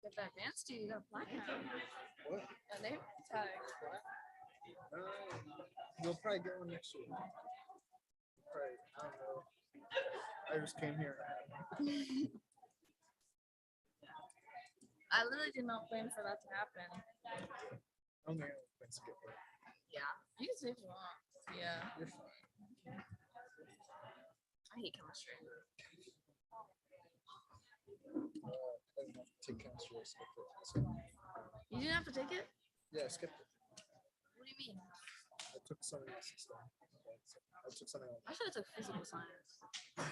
If that advanced to you, got black now. What? A name tag. You'll probably get one next year. Probably, I don't know. I just came here. I literally did not plan for that to happen. Only I skip it. Yeah, you can say if you want. Yeah. You're fine. I hate chemistry. I didn't have to take chemistry. I skipped it. So, You didn't have to take it? yeah, I skipped it. What do you mean? I took something else instead. I took something else. I should have took physical science. I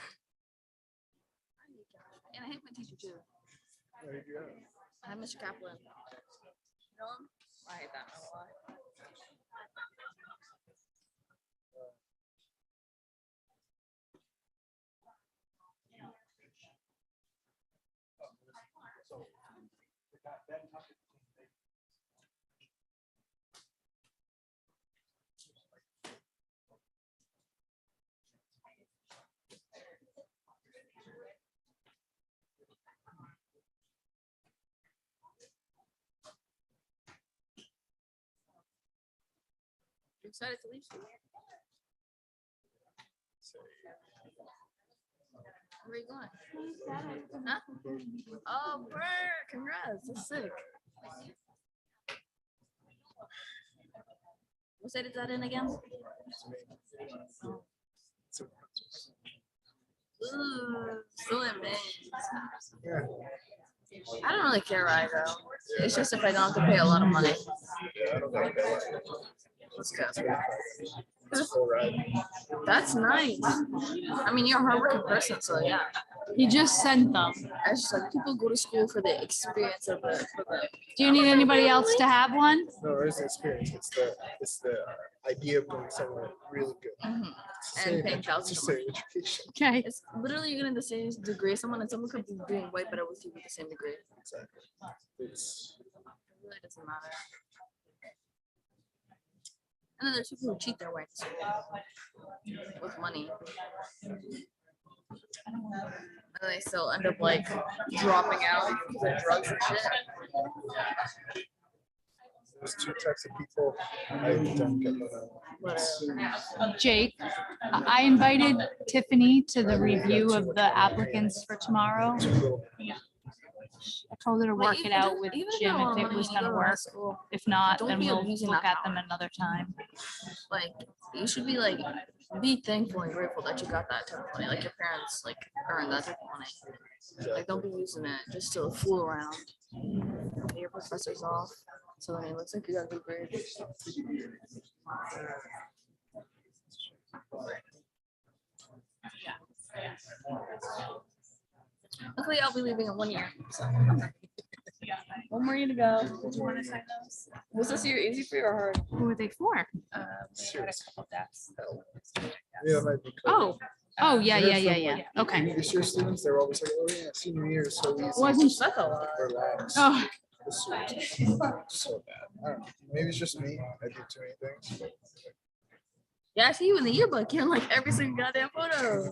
hate chemistry. And I hate my teacher too. Where did you go? I have Mr. Kaplan. You know him? I hate that man a lot. You excited to leave school? Where are you going? Huh? Oh, bro, congrats. That's sick. What state is that in again? Ooh, still in Maine. Yeah. I don't really care where I go. It's just if I don't have to pay a lot of money. Yeah, I don't like that. Let's go. It's a full ride. That's nice. I mean, you're a hardworking person, so yeah. You just sent them. It's just like people go to school for the experience of it. Do you need anybody else to have one? No, it's the experience. It's the idea of going somewhere really good. Mm-hmm. It's the And same- paying it's child the support. same education. Okay. It's literally you're getting the same degree as someone, and someone could be doing way better with you with the same degree. Exactly. It's It really doesn't matter. And then there's people who cheat their way to school with money. And they still end up like dropping out because of drugs and shit. there's two types of people. I don't get that. Jake, I invited Tiffany to the review of the applicants for tomorrow. I told her to work it out with Jim if it was gonna work. If not, then we'll look at them another time. Like you should be like be thankful and grateful that you got that type of money. Like your parents like earned that type of money. Like don't be using it just to fool around. Pay your professors off. So it looks like you got good grades. Luckily, I'll be leaving in 1 year. So. One more year to go. Do you want to sign those? Was this year easy for you or hard? Who are they for? Serious. Steps. Yeah, that might be Oh, yeah. Okay. This year students, they're always like, oh yeah, senior year is so easy. Wasn't That's a lot. Relax. Oh, This year is so bad. I don't know. Maybe it's just me. I do too many things. But Yeah, I see you in the yearbook. You're in like every single goddamn photo.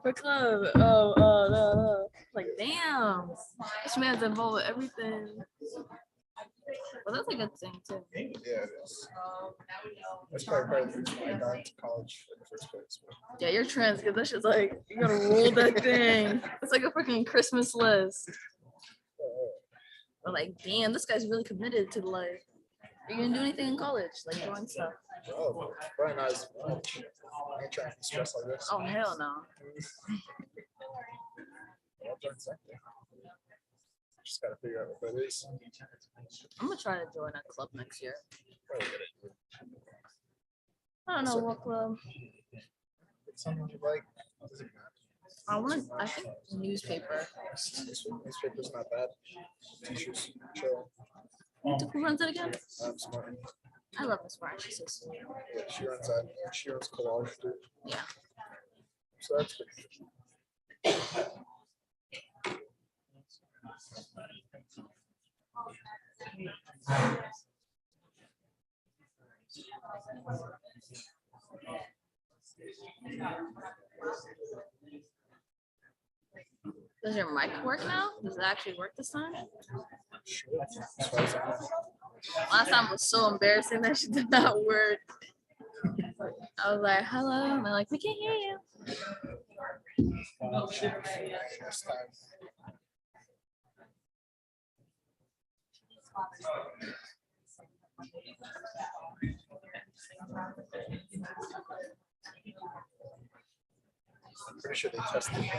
For club. Oh. Like, damn. This man's involved with everything. Well, that's a good thing, too. yeah, it is. That's probably part of the reason why I got into college in the first place. But Yeah, you're trans because that shit's like, you gotta roll that thing. It's like a freaking Christmas list. But like, damn, this guy's really committed to life. Are you gonna do anything in college? Like, join stuff? oh, probably not as much. I ain't trying to be stressed like this. Oh, hell no. I'll join something. Just gotta figure out what that is. I'm gonna try to join a club next year. Probably get it. I don't know what club. It's something you like. Doesn't matter. I think newspaper. This newspaper's not bad. Teachers, chill. Who runs it again? Smart. I love Miss Martin. She's so sweet. Yeah, she runs that. She runs collage too. Yeah. So that's pretty good. Does your mic work now? Does it actually work this time? Sure. As far as I know. Last time was so embarrassing that she did that word. I was like, hello. And they're like, we can't hear you. First time. I'm pretty sure they tested it.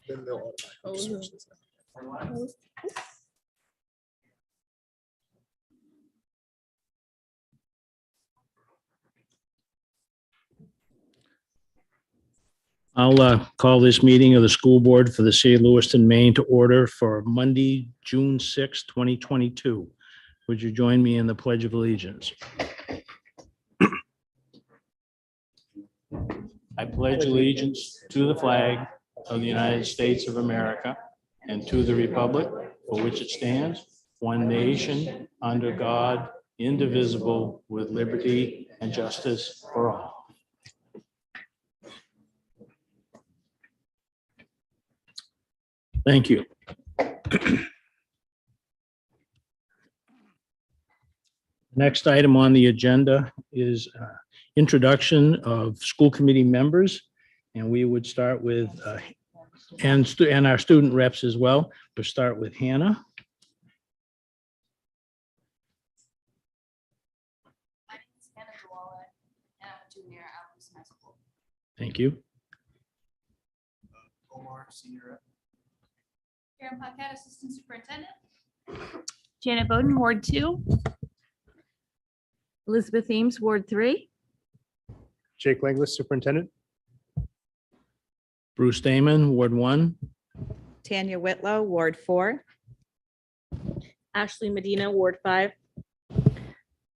then they'll automatically switch this. I'll call this meeting of the school board for the city of Lewiston, Maine to order for Monday, June 6, 2022. Would you join me in the Pledge of Allegiance? I pledge allegiance to the flag of the United States of America and to the republic for which it stands, one nation, under God, indivisible, with liberty and justice for all. Thank you. Next item on the agenda is introduction of school committee members. And we would start with, and our student reps as well. We'll start with Hannah. My name is Hannah Dwala, and I'm a junior at Lewiston High School. Thank you. Omar, senior. Karen Paquette, Assistant Superintendent. Janet Bowden, Ward 2. Elizabeth Ames, Ward 3. Jake Langlis, superintendent. Bruce Damon, Ward 1. Tanya Whitlow, Ward 4. Ashley Medina, Ward 5.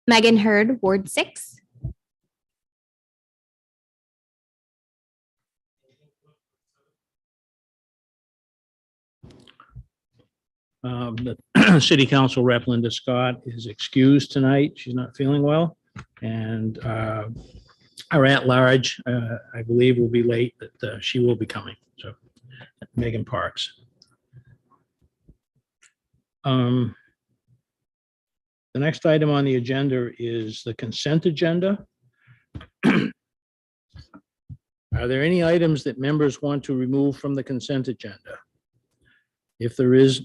Megan Hurd, Ward 6. The city council rep Linda Scott is excused tonight. She's not feeling well. And our at-large, I believe, will be late, but she will be coming. So Megan Parks. The next item on the agenda is the consent agenda. Are there any items that members want to remove from the consent agenda? If there's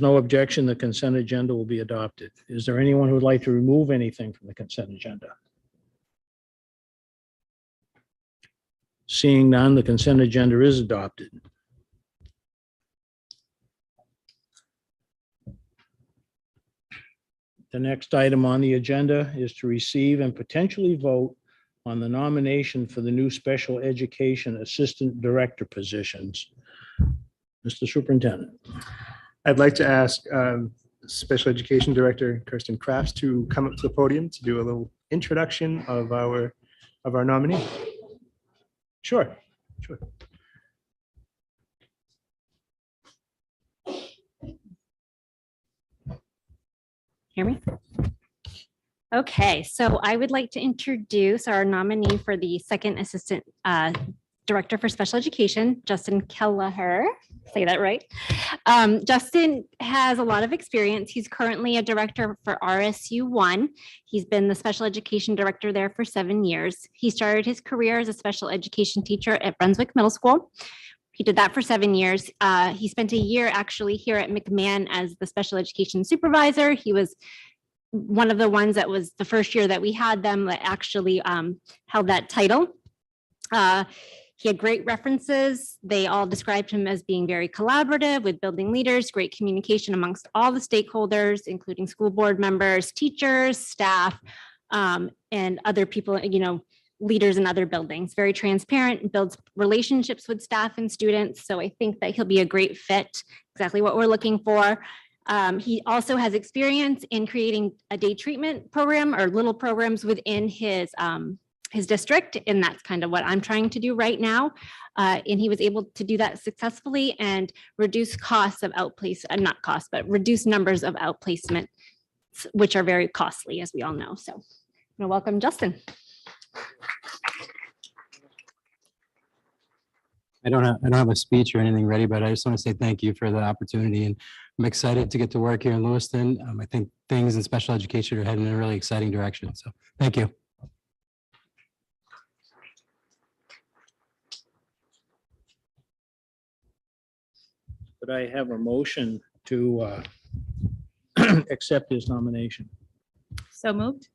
no objection, the consent agenda will be adopted. Is there anyone who would like to remove anything from the consent agenda? Seeing none, the consent agenda is adopted. The next item on the agenda is to receive and potentially vote on the nomination for the new special education assistant director positions. Mr. Superintendent. I'd like to ask Special Education Director Kirsten Crafts to come up to the podium to do a little introduction of our nominee. Sure. Hear me? Okay, so I would like to introduce our nominee for the second assistant director for special education, Justin Kelleher. Say that right. Justin has a lot of experience. He's currently a director for RSU 1. He's been the special education director there for 7 years. He started his career as a special education teacher at Brunswick Middle School. He did that for 7 years. He spent a year actually here at McMahon as the special education supervisor. He was one of the ones that was the first year that we had them that actually held that title. He had great references. They all described him as being very collaborative with building leaders, great communication amongst all the stakeholders, including school board members, teachers, staff, and other people, leaders in other buildings. Very transparent and builds relationships with staff and students. So I think that he'll be a great fit, exactly what we're looking for. He also has experience in creating a day treatment program or little programs within his district, and that's kind of what I'm trying to do right now. And he was able to do that successfully and reduce costs of outplacement, not costs, but reduce numbers of outplacement, which are very costly, as we all know. So I'm gonna welcome Justin. I don't have a speech or anything ready, but I just want to say thank you for the opportunity, and I'm excited to get to work here in Lewiston. I think things in special education are heading in a really exciting direction. So thank you. Could I have a motion to accept his nomination? So moved.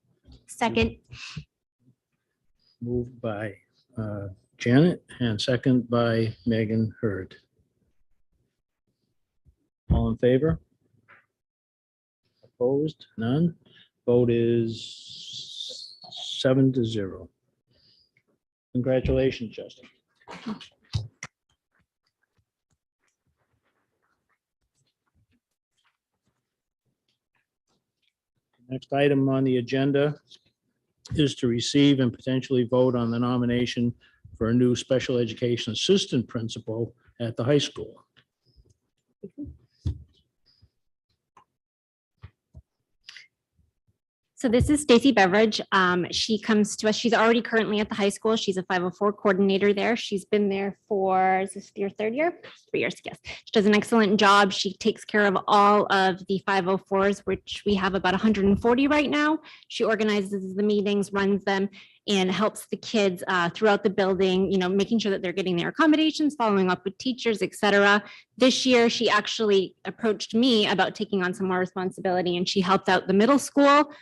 Second. Moved by Janet and second by Megan Hurd. All in favor? Opposed? None. Vote is 7-0. Congratulations, Justin. Next item on the agenda is to receive and potentially vote on the nomination for a new special education assistant principal at the high school. So this is Stacy Beveridge. She comes to us. She's already currently at the high school. She's a 504 coordinator there. She's been there for, is this your third year? 3 years, yes. She does an excellent job. She takes care of all of the 504s, which we have about 140 right now. She organizes the meetings, runs them, and helps the kids throughout the building, making sure that they're getting their accommodations, following up with teachers, et cetera. This year, she actually approached me about taking on some more responsibility, and she helped out the middle school.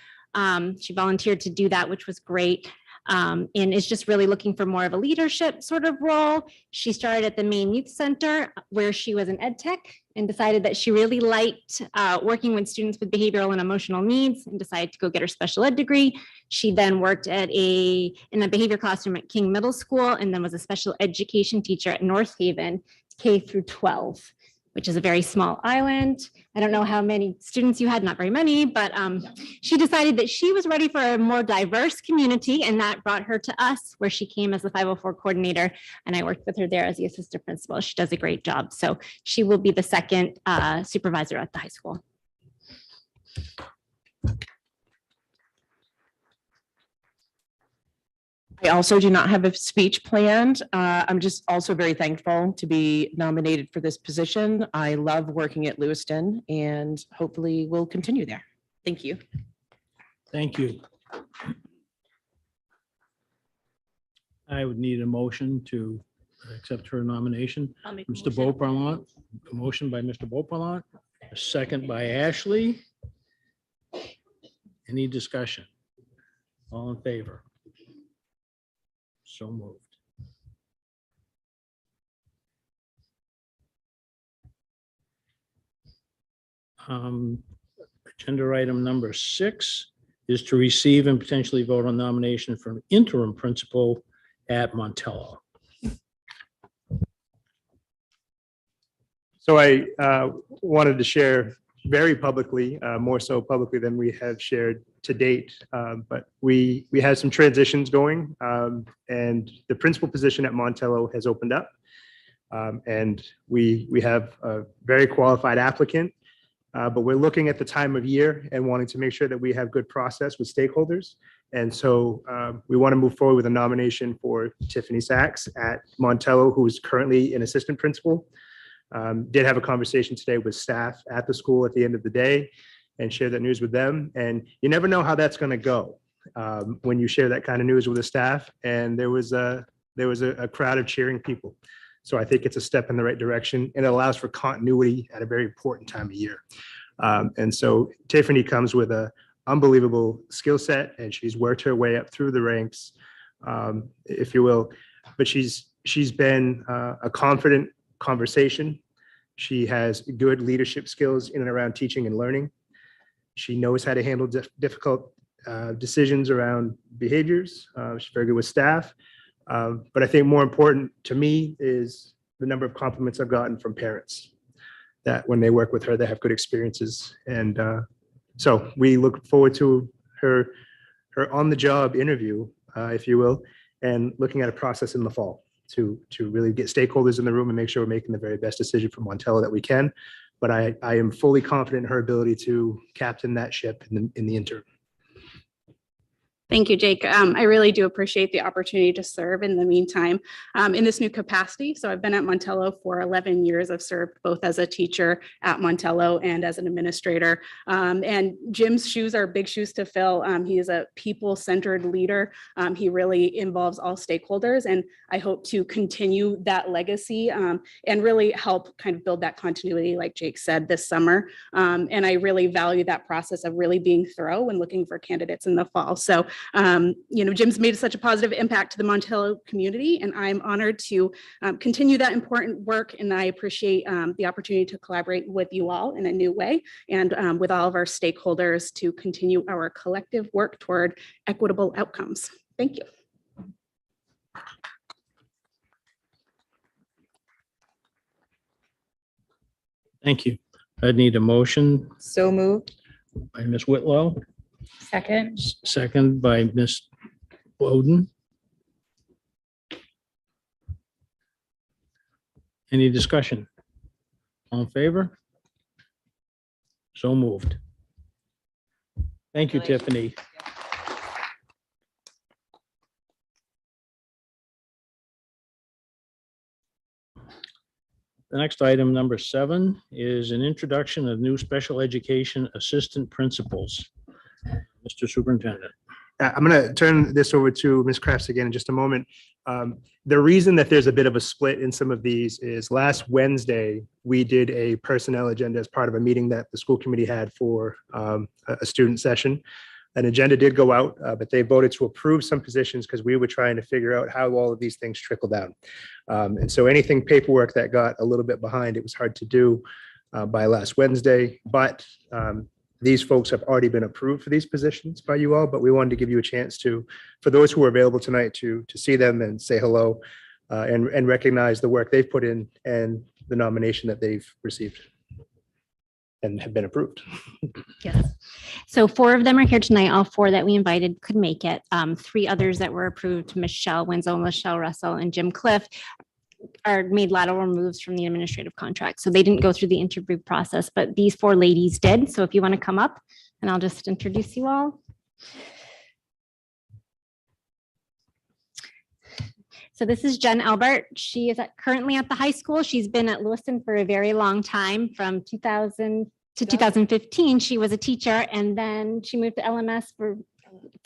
She volunteered to do that, which was great, and is just really looking for more of a leadership sort of role. She started at the Maine Youth Center where she was an ed tech and decided that she really liked working with students with behavioral and emotional needs and decided to go get her special ed degree. She then worked in a behavior classroom at King Middle School and then was a special education teacher at North Haven, K through 12. Which is a very small island. I don't know how many students you had, not very many, but she decided that she was ready for a more diverse community, and that brought her to us, where she came as the 504 coordinator, and I worked with her there as the assistant principal. She does a great job. So she will be the second supervisor at the high school. I also do not have a speech planned. I'm just also very thankful to be nominated for this position. I love working at Lewiston and hopefully will continue there. Thank you. Thank you. I would need a motion to accept her nomination. Mr. Beauparlant, a motion by Mr. Beauparlant, a second by Ashley. Any discussion? All in favor? So moved. Agenda item number 6 is to receive and potentially vote on nomination for an interim principal at Montello. So I wanted to share very publicly, more so publicly than we have shared to date. But we had some transitions going, and the principal position at Montello has opened up. And we have a very qualified applicant, but we're looking at the time of year and wanting to make sure that we have good process with stakeholders. And so we want to move forward with a nomination for Tiffany Sachs at Montello, who is currently an assistant principal. Did have a conversation today with staff at the school at the end of the day and share that news with them. And you never know how that's going to go when you share that kind of news with the staff. And there was a crowd of cheering people. So I think it's a step in the right direction, and it allows for continuity at a very important time of year. And so Tiffany comes with an unbelievable skill set, and she's worked her way up through the ranks, if you will. But she's been a confident conversation. She has good leadership skills in and around teaching and learning. She knows how to handle difficult decisions around behaviors. She's very good with staff. But I think more important to me is the number of compliments I've gotten from parents that when they work with her, they have good experiences. And so we look forward to her on-the-job interview, if you will, and looking at a process in the fall to really get stakeholders in the room and make sure we're making the very best decision for Montello that we can. But I am fully confident in her ability to captain that ship in the interim. Thank you, Jake. I really do appreciate the opportunity to serve in the meantime in this new capacity. So I've been at Montello for 11 years. I've served both as a teacher at Montello and as an administrator. And Jim's shoes are big shoes to fill. He is a people-centered leader. He really involves all stakeholders, and I hope to continue that legacy and really help kind of build that continuity, like Jake said, this summer. And I really value that process of really being thorough when looking for candidates in the fall. So Jim's made such a positive impact to the Montello community, and I'm honored to continue that important work. And I appreciate the opportunity to collaborate with you all in a new way and with all of our stakeholders to continue our collective work toward equitable outcomes. Thank you. Thank you. I need a motion So moved. by Ms. Whitlow, Second. second by Ms. Bowden. Any discussion? All in favor? So moved. Thank you, Tiffany. The next item, number 7, is an introduction of new special education assistant principals. Mr. Superintendent. I'm going to turn this over to Ms. Crafts again in just a moment. The reason that there's a bit of a split in some of these is last Wednesday, we did a personnel agenda as part of a meeting that the school committee had for a student session. An agenda did go out, but they voted to approve some positions because we were trying to figure out how all of these things trickle down. And so anything paperwork that got a little bit behind, it was hard to do by last Wednesday, but these folks have already been approved for these positions by you all, but we wanted to give you a chance to, for those who are available tonight, to see them and say hello and recognize the work they've put in and the nomination that they've received and have been approved. Yes. So 4 of them are here tonight. All 4 that we invited could make it. 3 others that were approved, Michelle Winslow, Michelle Russell, and Jim Cliff, are made lateral moves from the administrative contract. So they didn't go through the interview process, but these 4 ladies did. So if you want to come up, and I'll just introduce you all. So this is Jen Albert. She is currently at the high school. She's been at Lewiston for a very long time, from 2000 to 2015. She was a teacher, and then she moved to LMS for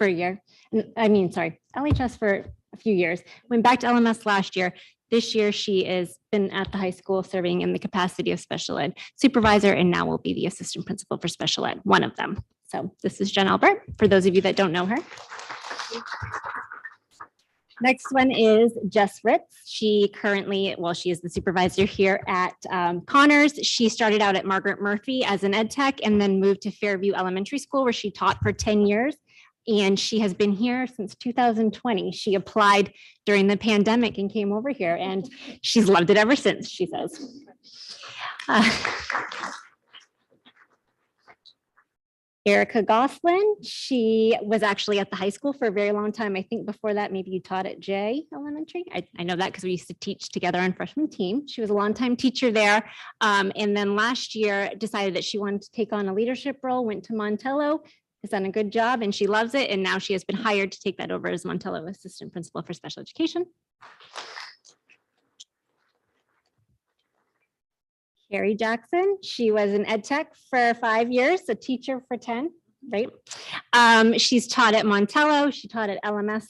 a year. LHS for a few years. Went back to LMS last year. This year, she has been at the high school serving in the capacity of special ed supervisor, and now will be the assistant principal for special ed, one of them. So this is Jen Albert, for those of you that don't know her. Next one is Jess Ritz. She is the supervisor here at Connors. She started out at Margaret Murphy as an ed tech and then moved to Fairview Elementary School, where she taught for 10 years. And she has been here since 2020. She applied during the pandemic and came over here, and she's loved it ever since, she says. Erica Goslin, she was actually at the high school for a very long time. I think before that, maybe you taught at Jay Elementary. I know that because we used to teach together on freshman team. She was a longtime teacher there. And then last year decided that she wanted to take on a leadership role, went to Montello, has done a good job, and she loves it. And now she has been hired to take that over as Montello Assistant Principal for Special Education. Carrie Jackson, she was an ed tech for 5 years, a teacher for 10, right? She's taught at Montello, she taught at LMS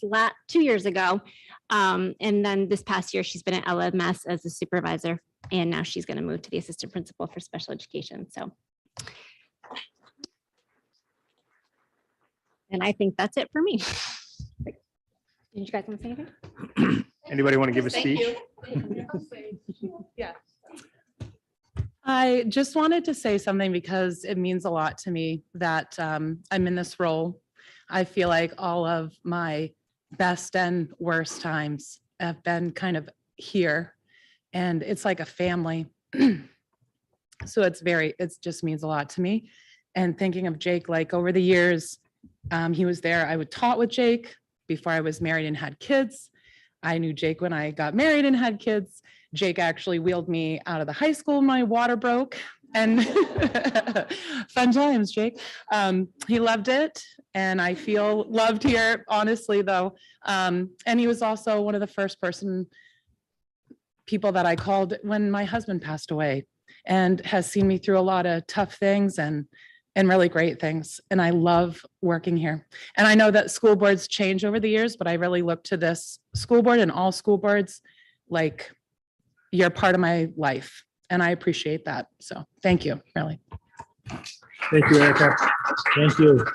2 years ago. And then this past year, she's been at LMS as a supervisor, and now she's gonna move to the assistant principal for special education, so. And I think that's it for me. Did you guys want to say anything? Anybody want to give a speech? Yeah. I just wanted to say something because it means a lot to me that I'm in this role. I feel like all of my best and worst times have been kind of here, and it's like a family. So it just means a lot to me. And thinking of Jake, like over the years, he was there. I would taught with Jake before I was married and had kids. I knew Jake when I got married and had kids. Jake actually wheeled me out of the high school when my water broke, and fun times, Jake. He loved it, and I feel loved here, honestly, though. And he was also one of the first people that I called when my husband passed away, and has seen me through a lot of tough things and really great things. And I love working here. And I know that school boards change over the years, but I really look to this school board and all school boards like you're part of my life. And I appreciate that. So thank you, really. Thank you, Erica. Thank you.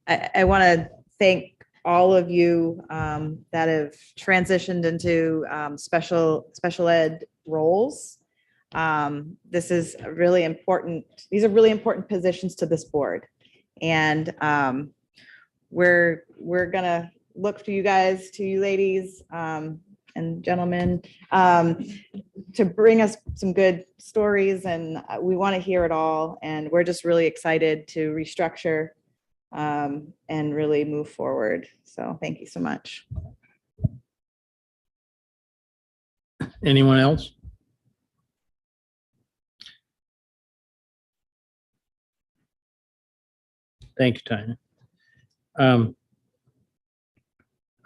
I want to thank all of you that have transitioned into special ed roles. This is a really important, these are really important positions to this board. And we're gonna look to you guys, to you ladies and gentlemen, to bring us some good stories, and we want to hear it all. And we're just really excited to restructure and really move forward. So thank you so much. Anyone else? Thank you, Tanya.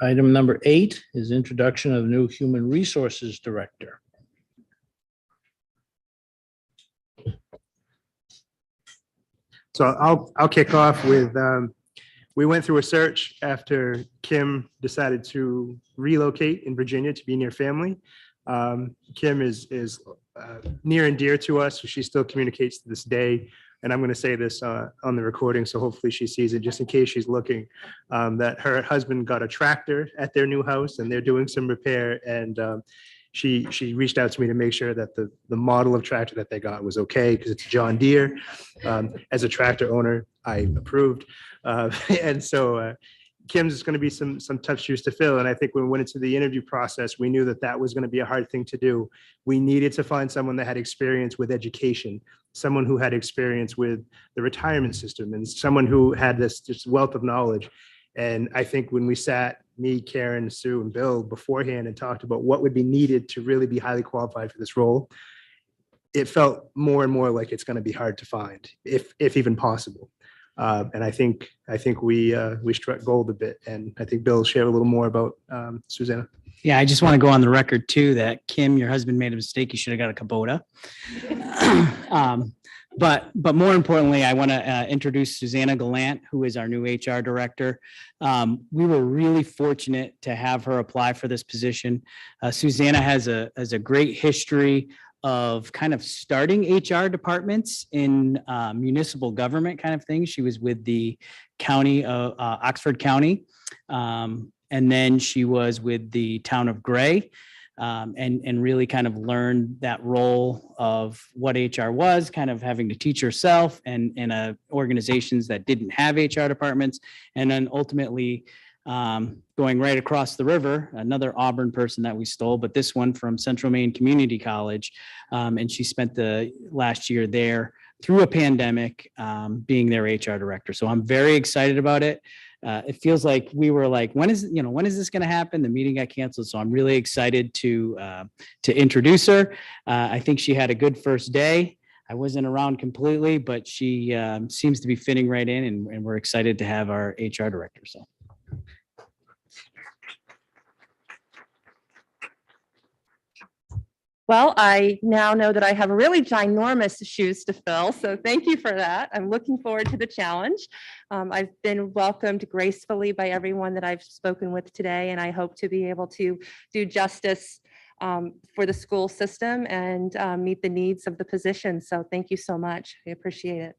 Item number 8 is introduction of new human resources director. So I'll kick off with, we went through a search after Kim decided to relocate in Virginia to be near family. Kim is near and dear to us, so she still communicates to this day. And I'm going to say this on the recording, so hopefully she sees it, just in case she's looking, that her husband got a tractor at their new house and they're doing some repair. And she reached out to me to make sure that the model of tractor that they got was okay, because it's John Deere. As a tractor owner, I approved. And so Kim's is going to be some tough shoes to fill. And I think when we went into the interview process, we knew that that was going to be a hard thing to do. We needed to find someone that had experience with education, someone who had experience with the retirement system, and someone who had this wealth of knowledge. And I think when we sat, me, Karen, Sue, and Bill beforehand and talked about what would be needed to really be highly qualified for this role, it felt more and more like it's going to be hard to find, if even possible. And I think we struck gold a bit. And I think Bill shared a little more about Susanna. Yeah, I just want to go on the record too that Kim, your husband made a mistake. You should have got a Kubota. But more importantly, I want to introduce Susanna Gallant, who is our new HR director. We were really fortunate to have her apply for this position. Susanna has a great history of kind of starting HR departments in municipal government kind of things. She was with the county of Oxford County. And then she was with the town of Gray, and really kind of learned that role of what HR was, kind of having to teach herself and in organizations that didn't have HR departments. And then ultimately going right across the river, another Auburn person that we stole, but this one from Central Maine Community College. And she spent the last year there through a pandemic, being their HR director. So I'm very excited about it. It feels like we were like, when is this going to happen? The meeting got canceled. So I'm really excited to introduce her. I think she had a good first day. I wasn't around completely, but she seems to be fitting right in, and we're excited to have our HR director. So. Well, I now know that I have really ginormous shoes to fill, so thank you for that. I'm looking forward to the challenge. I've been welcomed gracefully by everyone that I've spoken with today, and I hope to be able to do justice for the school system and meet the needs of the position. So thank you so much. I appreciate it.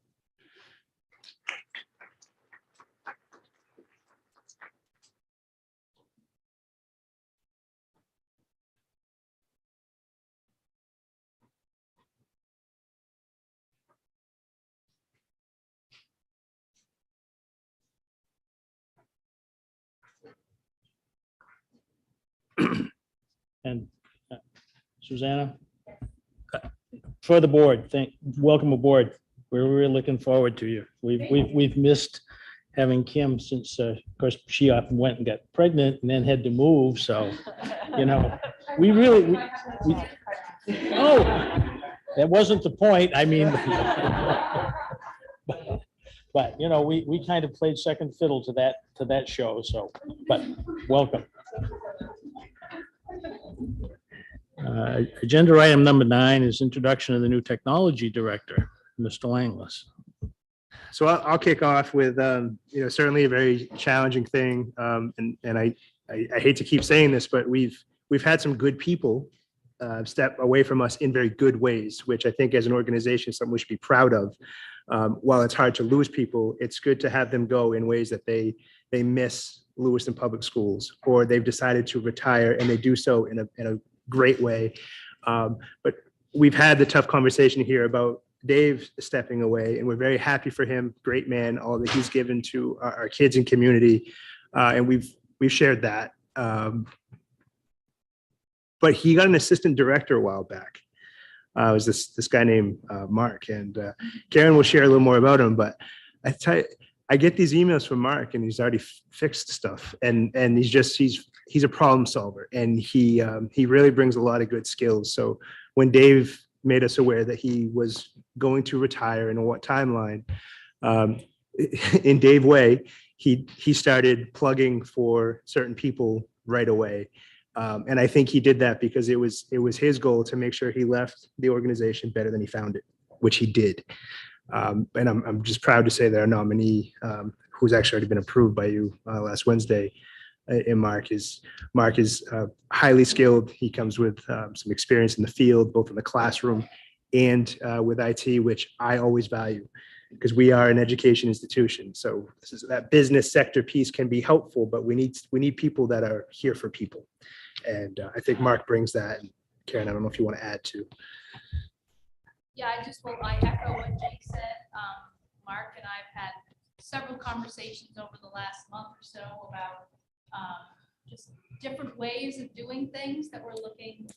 And Susanna, for the board, welcome aboard. We're really looking forward to you. We've missed having Kim since, of course, she often went and got pregnant and then had to move. So, we oh, that wasn't the point. I mean, but we kind of played second fiddle to that show. So, but welcome. Agenda item number 9 is introduction of the new technology director, Mr. Langlis. So I'll kick off with, certainly a very challenging thing. And I hate to keep saying this, but we've had some good people step away from us in very good ways, which I think as an organization is something we should be proud of. while it's hard to lose people, it's good to have them go in ways that they miss Lewiston Public Schools, or they've decided to retire and they do so in a great way. But we've had the tough conversation here about Dave stepping away, and we're very happy for him. Great man, all that he's given to our kids and community, and we've shared that. But he got an assistant director a while back. It was this guy named Mark, and Karen will share a little more about him. But I tell you, I get these emails from Mark, and he's already fixed stuff, and he's a problem solver, and he really brings a lot of good skills. So when Dave made us aware that he was going to retire and on what timeline, in Dave way, he started plugging for certain people right away. And I think he did that because it was his goal to make sure he left the organization better than he found it, which he did. And I'm just proud to say that our nominee, who's actually already been approved by you last Wednesday, and Mark is highly skilled. He comes with some experience in the field, both in the classroom and with IT, which I always value, because we are an education institution. So that business sector piece can be helpful, but we need people that are here for people. And I think Mark brings that. And Karen, I don't know if you want to add to. Yeah, I echo what Jake said. Mark and I've had several conversations over the last month or so about just different ways of doing things that we're looking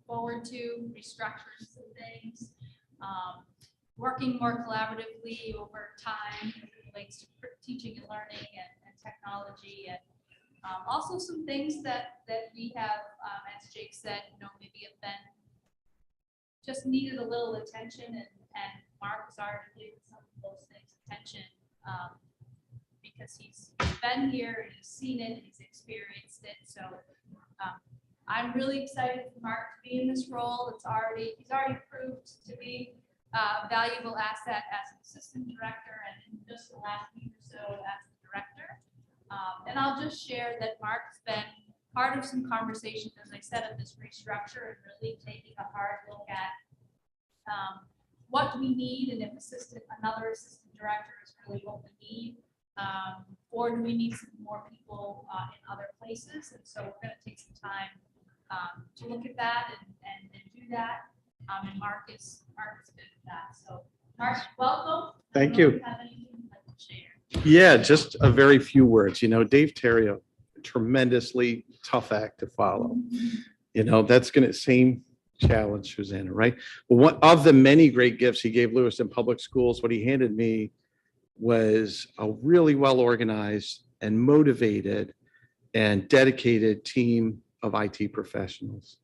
forward to, restructuring some things, working more collaboratively over time as it relates to teaching and learning and technology, and also some things that we have, as Jake said, maybe have been just needed a little attention, and Mark was already giving some of those things attention because he's been here and he's seen it and he's experienced it. So I'm really excited for Mark to be in this role. He's already proved to be a valuable asset as an assistant director, and in just the last week or so as the director. And I'll just share that Mark's been part of some conversations, as I said, of this restructure and really taking a hard look at what we need, and if another assistant director is really what we need, or do we need some more people in other places? And so we're going to take some time to look at that and do that. And Mark is good at that. So Mark, welcome. Thank you. Have anything you'd like to share? Yeah, just a very few words. Dave Terrio, tremendously tough act to follow. That's going to same challenge, Susanna, right? But one of the many great gifts he gave Lewiston Public Schools, what he handed me was a really well-organized and motivated and dedicated team of IT professionals.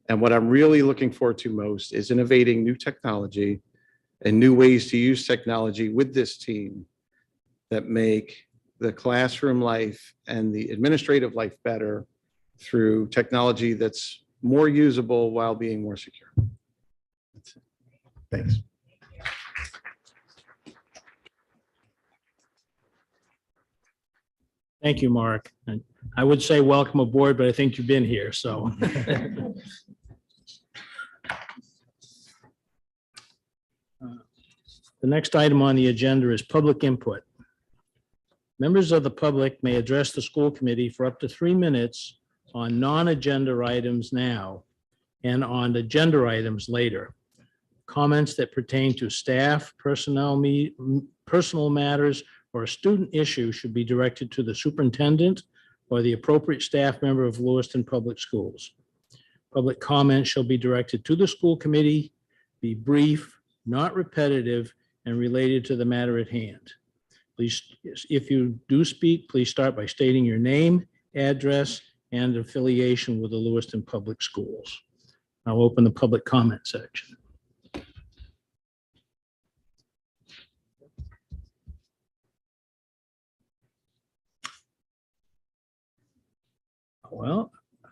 And what I'm really looking forward to most is innovating new technology and new ways to use technology with this team that make the classroom life and the administrative life better through technology that's more usable while being more secure. That's it. Thanks. Thank you, Mark. And I would say welcome aboard, but I think you've been here, so. The next item on the agenda is public input. Members of the public may address the school committee for up to 3 minutes on non-agenda items now and on agenda items later. Comments that pertain to staff, personal matters, or a student issue should be directed to the superintendent or the appropriate staff member of Lewiston Public Schools. Public comment shall be directed to the school committee, be brief, not repetitive, and related to the matter at hand. Please, if you do speak, please start by stating your name, address, and affiliation with the Lewiston Public Schools. I'll open the public comment section. Well,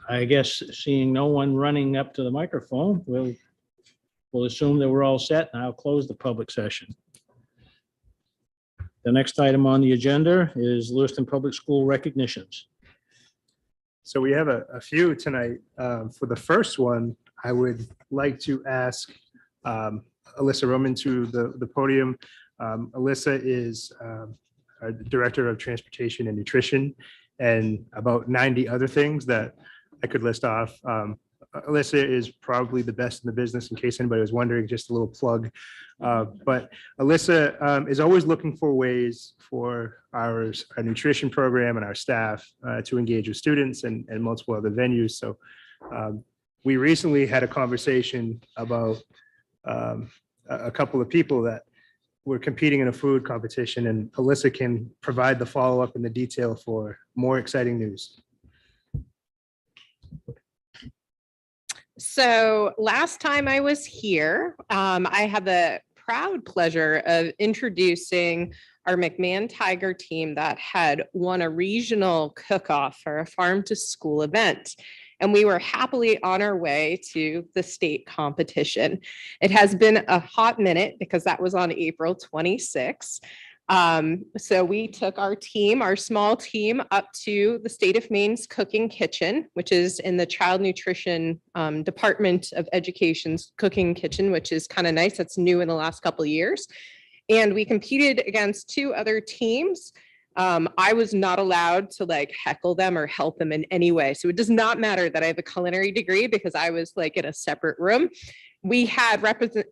I guess seeing no one running up to the microphone, we'll assume that we're all set, and I'll close the public session. The next item on the agenda is Lewiston Public School recognitions. So we have a few tonight. For the first one, I would like to ask Alyssa Roman to the podium. Alyssa is our Director of Transportation and Nutrition, and about 90 other things that I could list off. Alyssa is probably the best in the business, in case anybody was wondering, just a little plug. But Alyssa is always looking for ways for our nutrition program and our staff to engage with students and multiple other venues. So we recently had a conversation about a couple of people that were competing in a food competition, and Alyssa can provide the follow-up and the detail for more exciting news. So last time I was here, I had the proud pleasure of introducing our McMahon Tiger team that had won a regional cook-off for a farm to school event. And we were happily on our way to the state competition. It has been a hot minute because that was on April 26th. So we took our team, our small team, up to the state of Maine's cooking kitchen, which is in the Child Nutrition Department of Education's cooking kitchen, which is kind of nice. That's new in the last couple of years. And we competed against two other teams. I was not allowed to like heckle them or help them in any way. So it does not matter that I have a culinary degree because I was like in a separate room. We had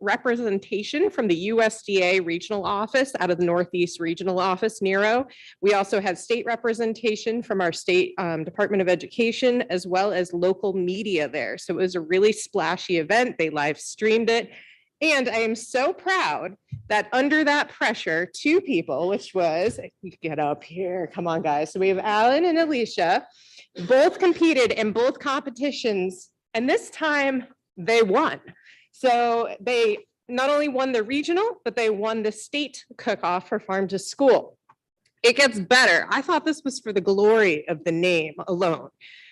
representation from the USDA regional office out of the Northeast regional office, Nero. We also had state representation from our state Department of Education, as well as local media there. So it was a really splashy event. They live streamed it. And I am so proud that under that pressure, two people, which was, you get up here, come on guys. So we have Alan and Alicia, both competed in both competitions. And this time they won. So they not only won the regional, but they won the state cook-off for farm to school. It gets better. I thought this was for the glory of the name alone.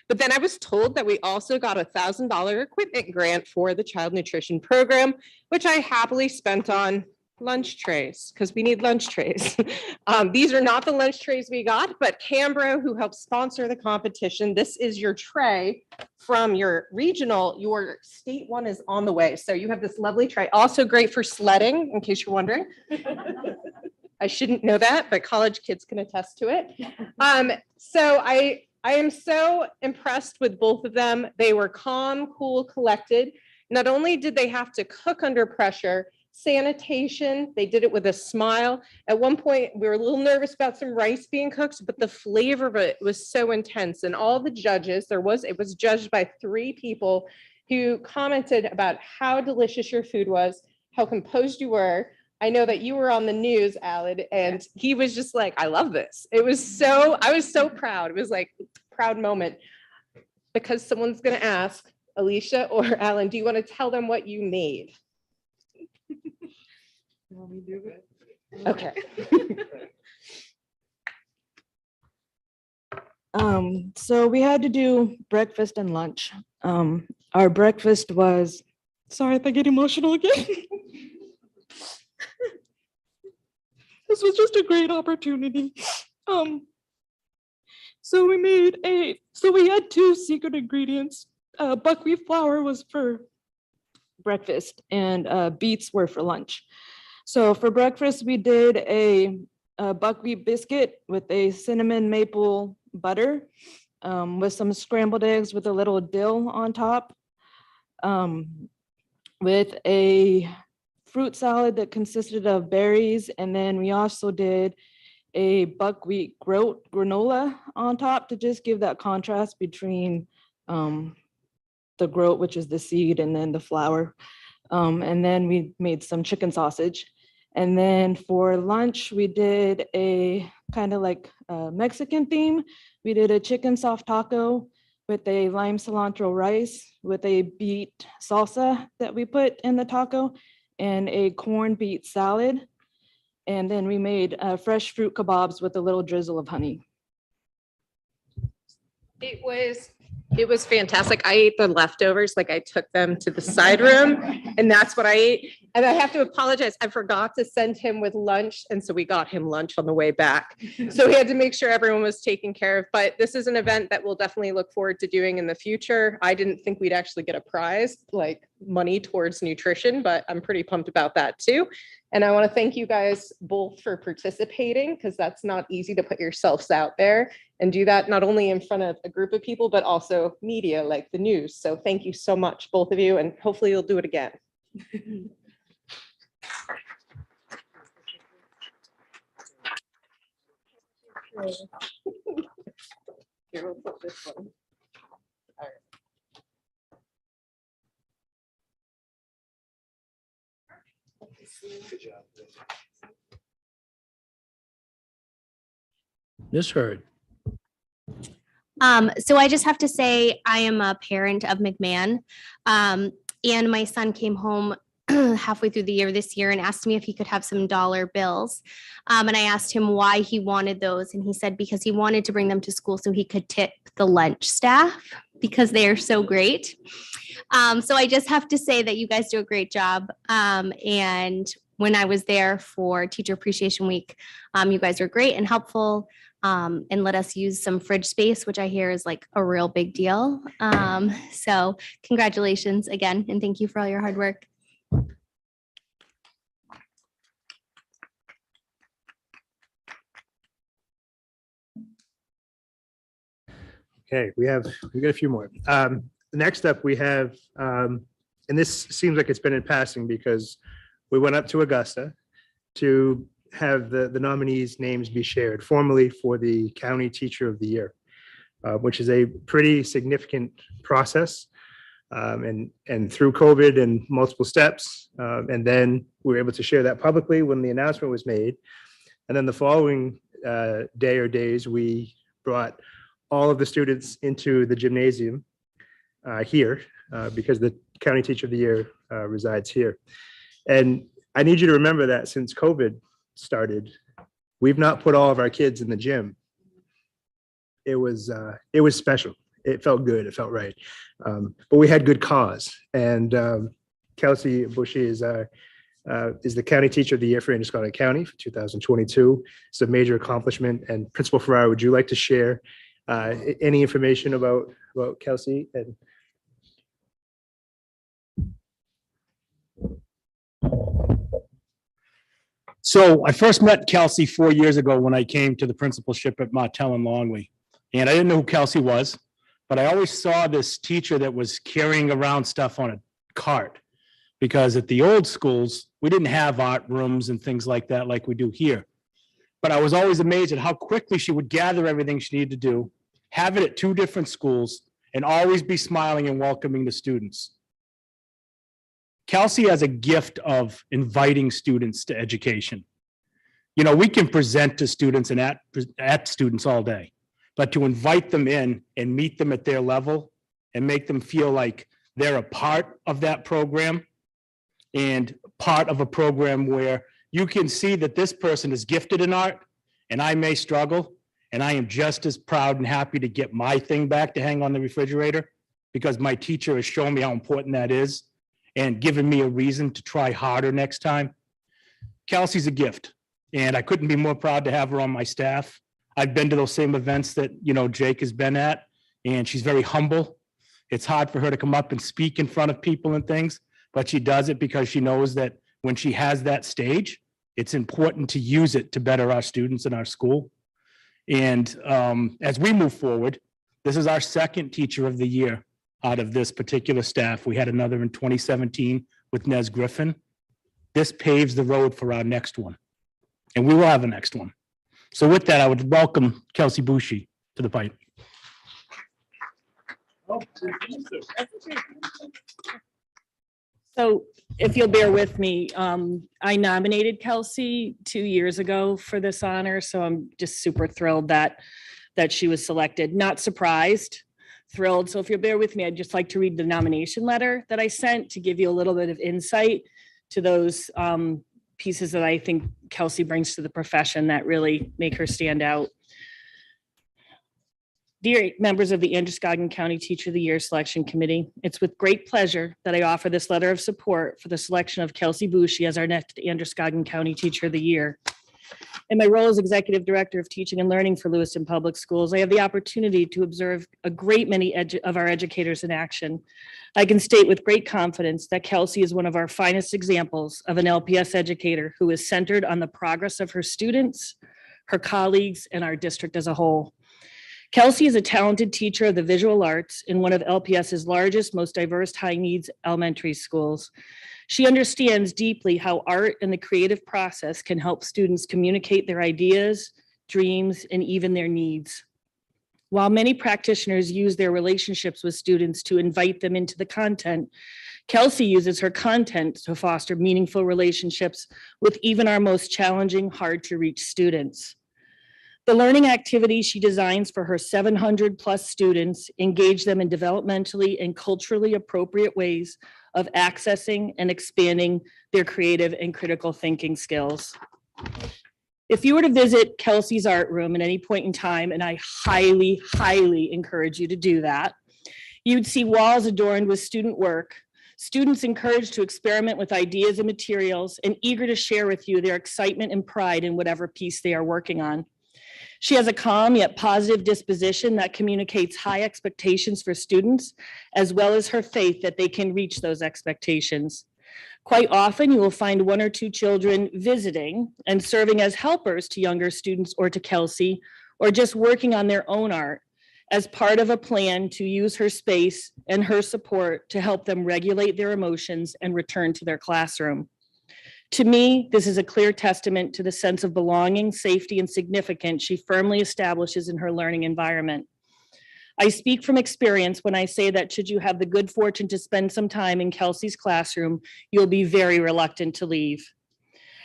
But then I was told that we also got a $1,000 equipment grant for the child nutrition program, which I happily spent on lunch trays because we need lunch trays. These are not the lunch trays we got, but Cambro, who helped sponsor the competition, this is your tray from your regional. Your state one is on the way. So you have this lovely tray, also great for sledding, in case you're wondering. I shouldn't know that, but college kids can attest to it. So I am so impressed with both of them. They were calm, cool, collected. Not only did they have to cook under pressure, sanitation, they did it with a smile. At one point, we were a little nervous about some rice being cooked, but the flavor of it was so intense. And all the judges, it was judged by 3 people who commented about how delicious your food was, how composed you were. I know that you were on the news, Alan, and he was just like, I love this. I was so proud. It was like a proud moment because someone's going to ask, Alicia or Alan, do you want to tell them what you made? Okay. So we had to do breakfast and lunch. Our breakfast was, sorry if I get emotional again. This was just a great opportunity. So we had 2 secret ingredients. Buckwheat flour was for breakfast and beets were for lunch. So for breakfast, we did a buckwheat biscuit with a cinnamon maple butter with some scrambled eggs with a little dill on top, with a fruit salad that consisted of berries. And then we also did a buckwheat granola on top to just give that contrast between the groat, which is the seed, and then the flour. And then we made some chicken sausage. And then for lunch, we did a kind of like a Mexican theme. We did a chicken soft taco with a lime cilantro rice with a beet salsa that we put in the taco and a corned beet salad. And then we made fresh fruit kebabs with a little drizzle of honey. It was fantastic. I ate the leftovers, like I took them to the side room and that's what I ate. And I have to apologize. I forgot to send him with lunch. And so we got him lunch on the way back. So we had to make sure everyone was taken care of. But this is an event that we'll definitely look forward to doing in the future. I didn't think we'd actually get a prize. Like money towards nutrition, but I'm pretty pumped about that too. And I want to thank you guys both for participating, because that's not easy to put yourselves out there and do that not only in front of a group of people, but also media like the news. So thank you so much, both of you, and hopefully you'll do it again. Here, we'll put this one. All right. Good job. This heard. So I just have to say, I am a parent of McMahon. And my son came home halfway through the year this year and asked me if he could have some dollar bills. And I asked him why he wanted those. And he said because he wanted to bring them to school so he could tip the lunch staff because they are so great. So I just have to say that you guys do a great job. And when I was there for Teacher Appreciation Week, you guys were great and helpful. And let us use some fridge space, which I hear is like a real big deal. So congratulations again, and thank you for all your hard work. Okay, we got a few more. Next up, we have, and this seems like it's been in passing because we went up to Augusta to have the nominees' names be shared formally for the County Teacher of the Year, which is a pretty significant process. And through COVID and multiple steps, and then we were able to share that publicly when the announcement was made. And then the following day or days, we brought all of the students into the gymnasium here because the County Teacher of the Year resides here. And I need you to remember that since COVID started, we've not put all of our kids in the gym. It was special. It felt good. It felt right. But we had good cause. And Kelsey Bushy is the County Teacher of the Year for Androscoggin County for 2022. It's a major accomplishment. And Principal Ferrara, would you like to share any information about Kelsey? And So I first met Kelsey 4 years ago when I came to the principalship at Martell and Longley. And I didn't know who Kelsey was, but I always saw this teacher that was carrying around stuff on a cart. Because at the old schools, we didn't have art rooms and things like that like we do here. But I was always amazed at how quickly she would gather everything she needed to do, have it at 2 different schools, and always be smiling and welcoming the students. Kelsey has a gift of inviting students to education. You know, we can present to students and at students all day, but to invite them in and meet them at their level and make them feel like they're a part of that program and part of a program where you can see that this person is gifted in art and I may struggle, and I am just as proud and happy to get my thing back to hang on the refrigerator because my teacher has shown me how important that is and given me a reason to try harder next time. Kelsey's a gift, and I couldn't be more proud to have her on my staff. I've been to those same events that, you know, Jake has been at, and she's very humble. It's hard for her to come up and speak in front of people and things, but she does it because she knows that when she has that stage, it's important to use it to better our students in our school. And as we move forward, this is our second Teacher of the Year out of this particular staff. We had another in 2017 with Nez Griffin. This paves the road for our next one, and we will have a next one. So with that, I would welcome Kelsey Bushy to the podium. So if you'll bear with me, I nominated Kelsey 2 years ago for this honor, so I'm just super thrilled that she was selected. Not surprised, thrilled. So if you'll bear with me, I'd just like to read the nomination letter that I sent to give you a little bit of insight to those pieces that I think Kelsey brings to the profession that really make her stand out. Dear members of the Androscoggin County Teacher of the Year Selection Committee, it's with great pleasure that I offer this letter of support for the selection of Kelsey Bushy as our next Androscoggin County Teacher of the Year. In my role as Executive Director of Teaching and Learning for Lewiston Public Schools, I have the opportunity to observe a great many of our educators in action. I can state with great confidence that Kelsey is one of our finest examples of an LPS educator who is centered on the progress of her students, her colleagues, and our district as a whole. Kelsey is a talented teacher of the visual arts in one of LPS's largest, most diverse high-needs elementary schools. She understands deeply how art and the creative process can help students communicate their ideas, dreams, and even their needs. While many practitioners use their relationships with students to invite them into the content, Kelsey uses her content to foster meaningful relationships with even our most challenging, hard-to-reach students. The learning activities she designs for her 700+ students engage them in developmentally and culturally appropriate ways of accessing and expanding their creative and critical thinking skills. If you were to visit Kelsey's art room at any point in time, and I highly, highly encourage you to do that, you'd see walls adorned with student work, students encouraged to experiment with ideas and materials, and eager to share with you their excitement and pride in whatever piece they are working on. She has a calm yet positive disposition that communicates high expectations for students, as well as her faith that they can reach those expectations. Quite often, you will find one or two children visiting and serving as helpers to younger students or to Kelsey, or just working on their own art as part of a plan to use her space and her support to help them regulate their emotions and return to their classroom. To me, this is a clear testament to the sense of belonging, safety, and significance she firmly establishes in her learning environment. I speak from experience when I say that should you have the good fortune to spend some time in Kelsey's classroom, you'll be very reluctant to leave.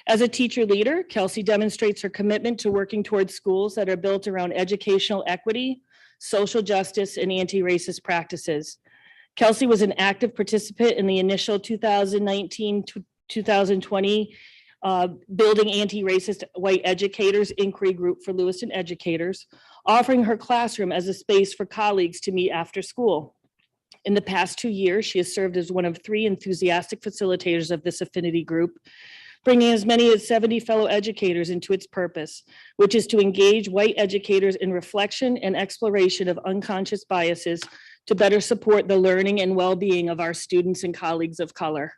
As a teacher leader, Kelsey demonstrates her commitment to working towards schools that are built around educational equity, social justice, and anti-racist practices. Kelsey was an active participant in the initial 2019-2020 Building Anti-Racist White Educators Inquiry Group for Lewiston educators, offering her classroom as a space for colleagues to meet after school. In the past 2 years, she has served as one of 3 enthusiastic facilitators of this affinity group, bringing as many as 70 fellow educators into its purpose, which is to engage white educators in reflection and exploration of unconscious biases to better support the learning and well-being of our students and colleagues of color.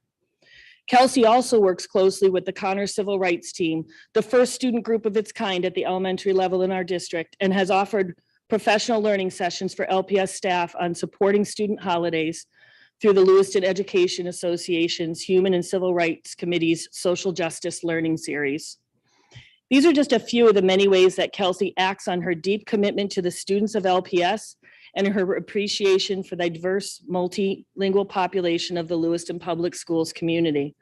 Kelsey also works closely with the Connor Civil Rights Team, the first student group of its kind at the elementary level in our district, and has offered professional learning sessions for LPS staff on supporting student holidays through the Lewiston Education Association's Human and Civil Rights Committee's Social Justice Learning Series. These are just a few of the many ways that Kelsey acts on her deep commitment to the students of LPS and her appreciation for the diverse multilingual population of the Lewiston Public Schools community.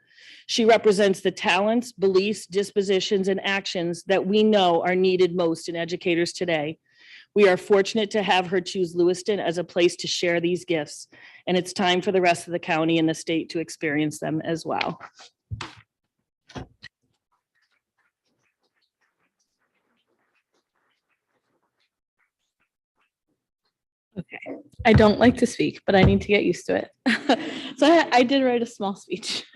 She represents the talents, beliefs, dispositions, and actions that we know are needed most in educators today. We are fortunate to have her choose Lewiston as a place to share these gifts, and it's time for the rest of the county and the state to experience them as well. Okay, I don't like to speak, but I need to get used to it. So I did write a small speech.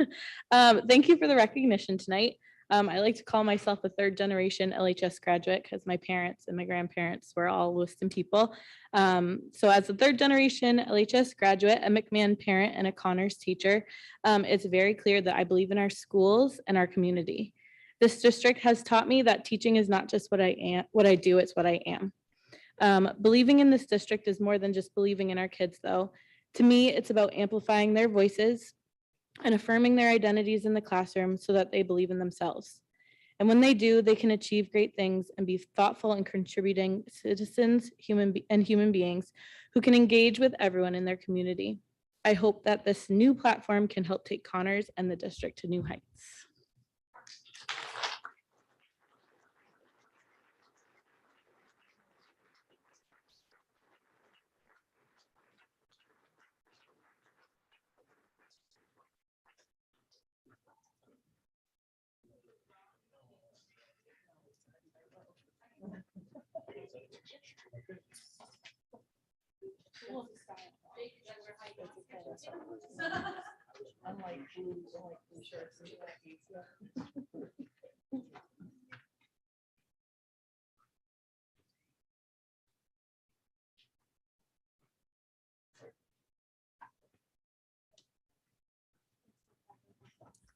Thank you for the recognition tonight. I like to call myself a 3rd generation LHS graduate because my parents and my grandparents were all Lewiston people. So as a 3rd generation LHS graduate, a McMahon parent, and a Connors teacher, it's very clear that I believe in our schools and our community. This district has taught me that teaching is not just what I do, it's what I am. Believing in this district is more than just believing in our kids, though. To me, it's about amplifying their voices and affirming their identities in the classroom so that they believe in themselves. And when they do, they can achieve great things and be thoughtful and contributing citizens, human beings who can engage with everyone in their community. I hope that this new platform can help take Connors and the district to new heights.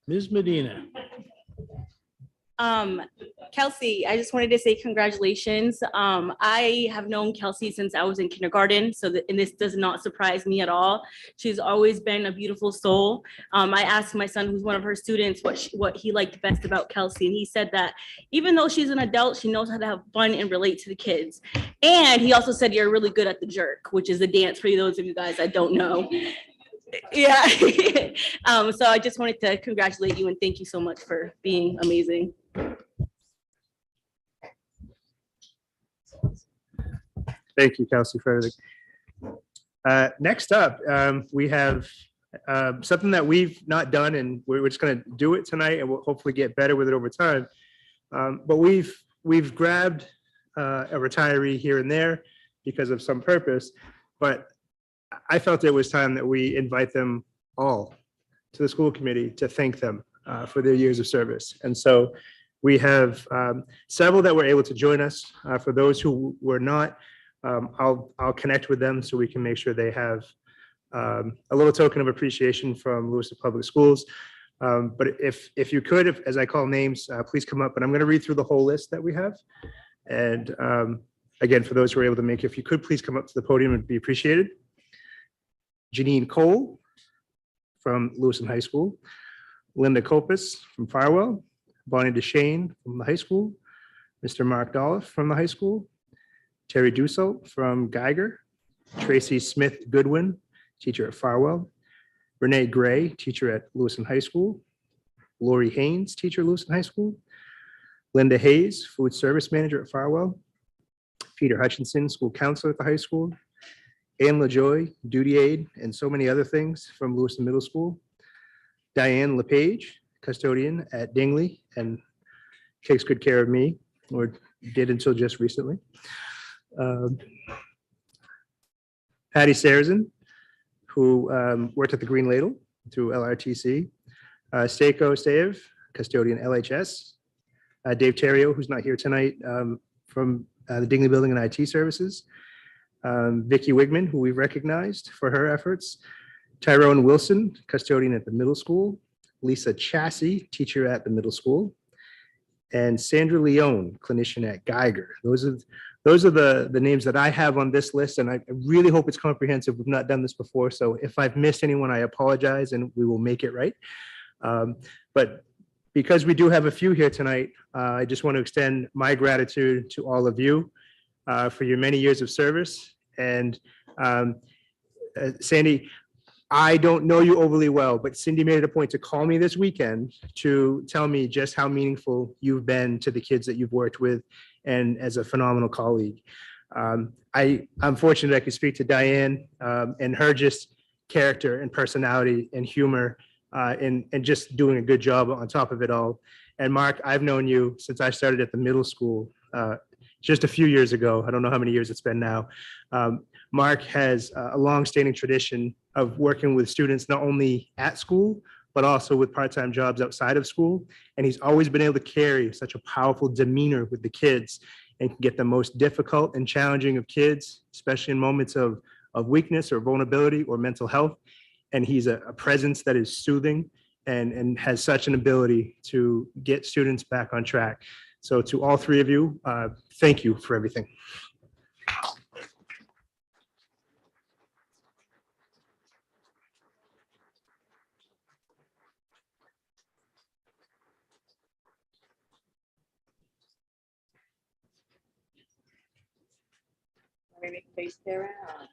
Ms. Medina. Kelsey, I just wanted to say congratulations. I have known Kelsey since I was in kindergarten, and this does not surprise me at all. She's always been a beautiful soul. I asked my son, who's one of her students, what he liked best about Kelsey, and he said that even though she's an adult, she knows how to have fun and relate to the kids. And he also said you're really good at the jerk, which is a dance for those of you guys that don't know. Yeah. So I just wanted to congratulate you and thank you so much for being amazing. Thank you, Kelsey, for everything. Next up, we have something that we've not done, and we're just going to do it tonight, and we'll hopefully get better with it over time. But we've grabbed a retiree here and there because of some purpose, but I felt it was time that we invite them all to the school committee to thank them for their years of service. And so we have several that were able to join us. For those who were not, I'll connect with them so we can make sure they have a little token of appreciation from Lewiston Public Schools. But if you could, as I call names, please come up, and I'm going to read through the whole list that we have. And again, for those who are able to make it, if you could please come up to the podium, it'd be appreciated. Janine Cole from Lewiston High School, Linda Copus from Farwell, Bonnie DeShane from the high school, Mr. Mark Dolph from the high school, Terry Dussault from Geiger, Tracy Smith Goodwin, teacher at Farwell, Renee Gray, teacher at Lewiston High School, Lori Haynes, teacher at Lewiston High School, Linda Hayes, food service manager at Farwell, Peter Hutchinson, school counselor at the high school, Ann LaJoy, duty aide, and so many other things from Lewiston Middle School. Diane LePage, custodian at Dingley, and takes good care of me, or did until just recently. Patty Sarrazin, who worked at the Green Ladle through LRTC. Seiko Steev, custodian LHS. Dave Terrio, who's not here tonight, from the Dingley Building and IT Services. Vicki Wigman, who we've recognized for her efforts. Tyrone Wilson, custodian at the middle school. Lisa Chassie, teacher at the middle school. And Sandra Leone, clinician at Geiger. Those are the names that I have on this list, and I really hope it's comprehensive. We've not done this before, so if I've missed anyone, I apologize, and we will make it right. But because we do have a few here tonight, I just want to extend my gratitude to all of you for your many years of service. And Sandy, I don't know you overly well, but Cindy made it a point to call me this weekend to tell me just how meaningful you've been to the kids that you've worked with, and as a phenomenal colleague. I'm fortunate I could speak to Diane and her just character and personality and humor and just doing a good job on top of it all. And Mark, I've known you since I started at the middle school just a few years ago. I don't know how many years it's been now. Mark has a longstanding tradition of working with students, not only at school, but also with part-time jobs outside of school. And he's always been able to carry such a powerful demeanor with the kids and can get the most difficult and challenging of kids, especially in moments of weakness or vulnerability or mental health. And he's a presence that is soothing and has such an ability to get students back on track. So to all three of you, thank you for everything.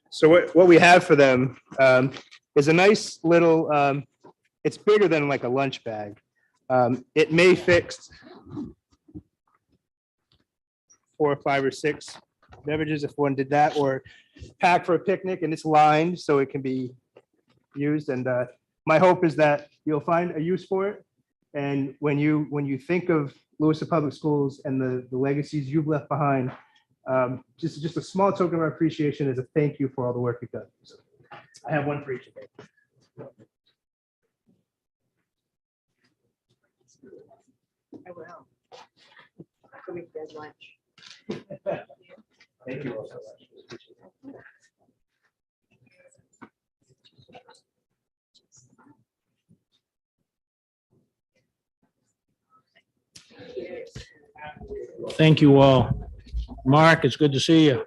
So what we have for them is a nice little, it's bigger than like a lunch bag. It may fit 4 or 5 or 6 beverages if one did that, or pack for a picnic, and it's lined so it can be used. And my hope is that you'll find a use for it. And when you think of Lewiston Public Schools and the legacies you've left behind, just a small token of appreciation as a thank you for all the work you've done. So I have one for each of you. I will. I'll make you guys lunch. Thank you all so much. Thank you all. Mark, it's good to see you.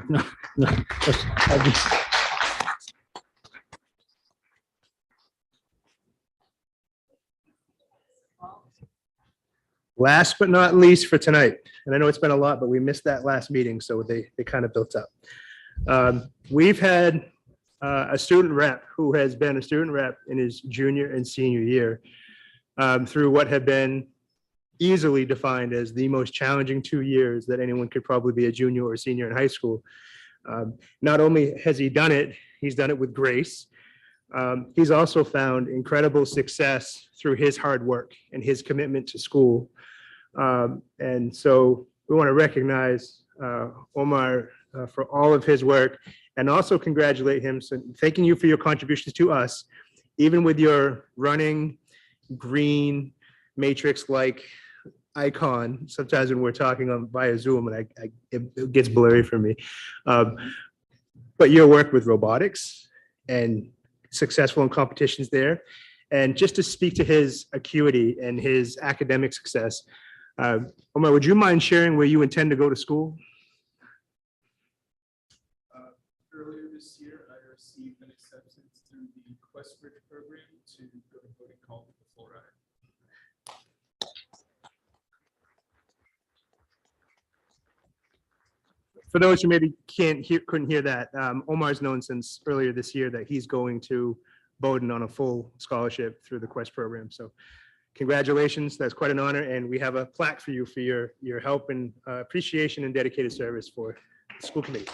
No, no, I'll be- Last but not least for tonight, and I know it's been a lot, but we missed that last meeting, so they kind of built up. We've had a student rep who has been a student rep in his junior and senior year through what have been easily defined as the most challenging 2 years that anyone could probably be a junior or senior in high school. Not only has he done it, he's done it with grace. He's also found incredible success through his hard work and his commitment to school. And so we want to recognize Omar for all of his work and also congratulate him. So thanking you for your contributions to us, even with your running green matrix-like icon. Sometimes when we're talking on via Zoom, and it gets blurry for me. But your work with robotics and successful in competitions there. And just to speak to his acuity and his academic success, Omar, would you mind sharing where you intend to go to school? Earlier this year, I received an acceptance through the Questbridge program to go to Bowdoin College before I. For those who maybe couldn't hear that, Omar's known since earlier this year that he's going to Bowdoin on a full scholarship through the Quest program. So congratulations, that's quite an honor. And we have a plaque for you for your help and appreciation and dedicated service for the school committee.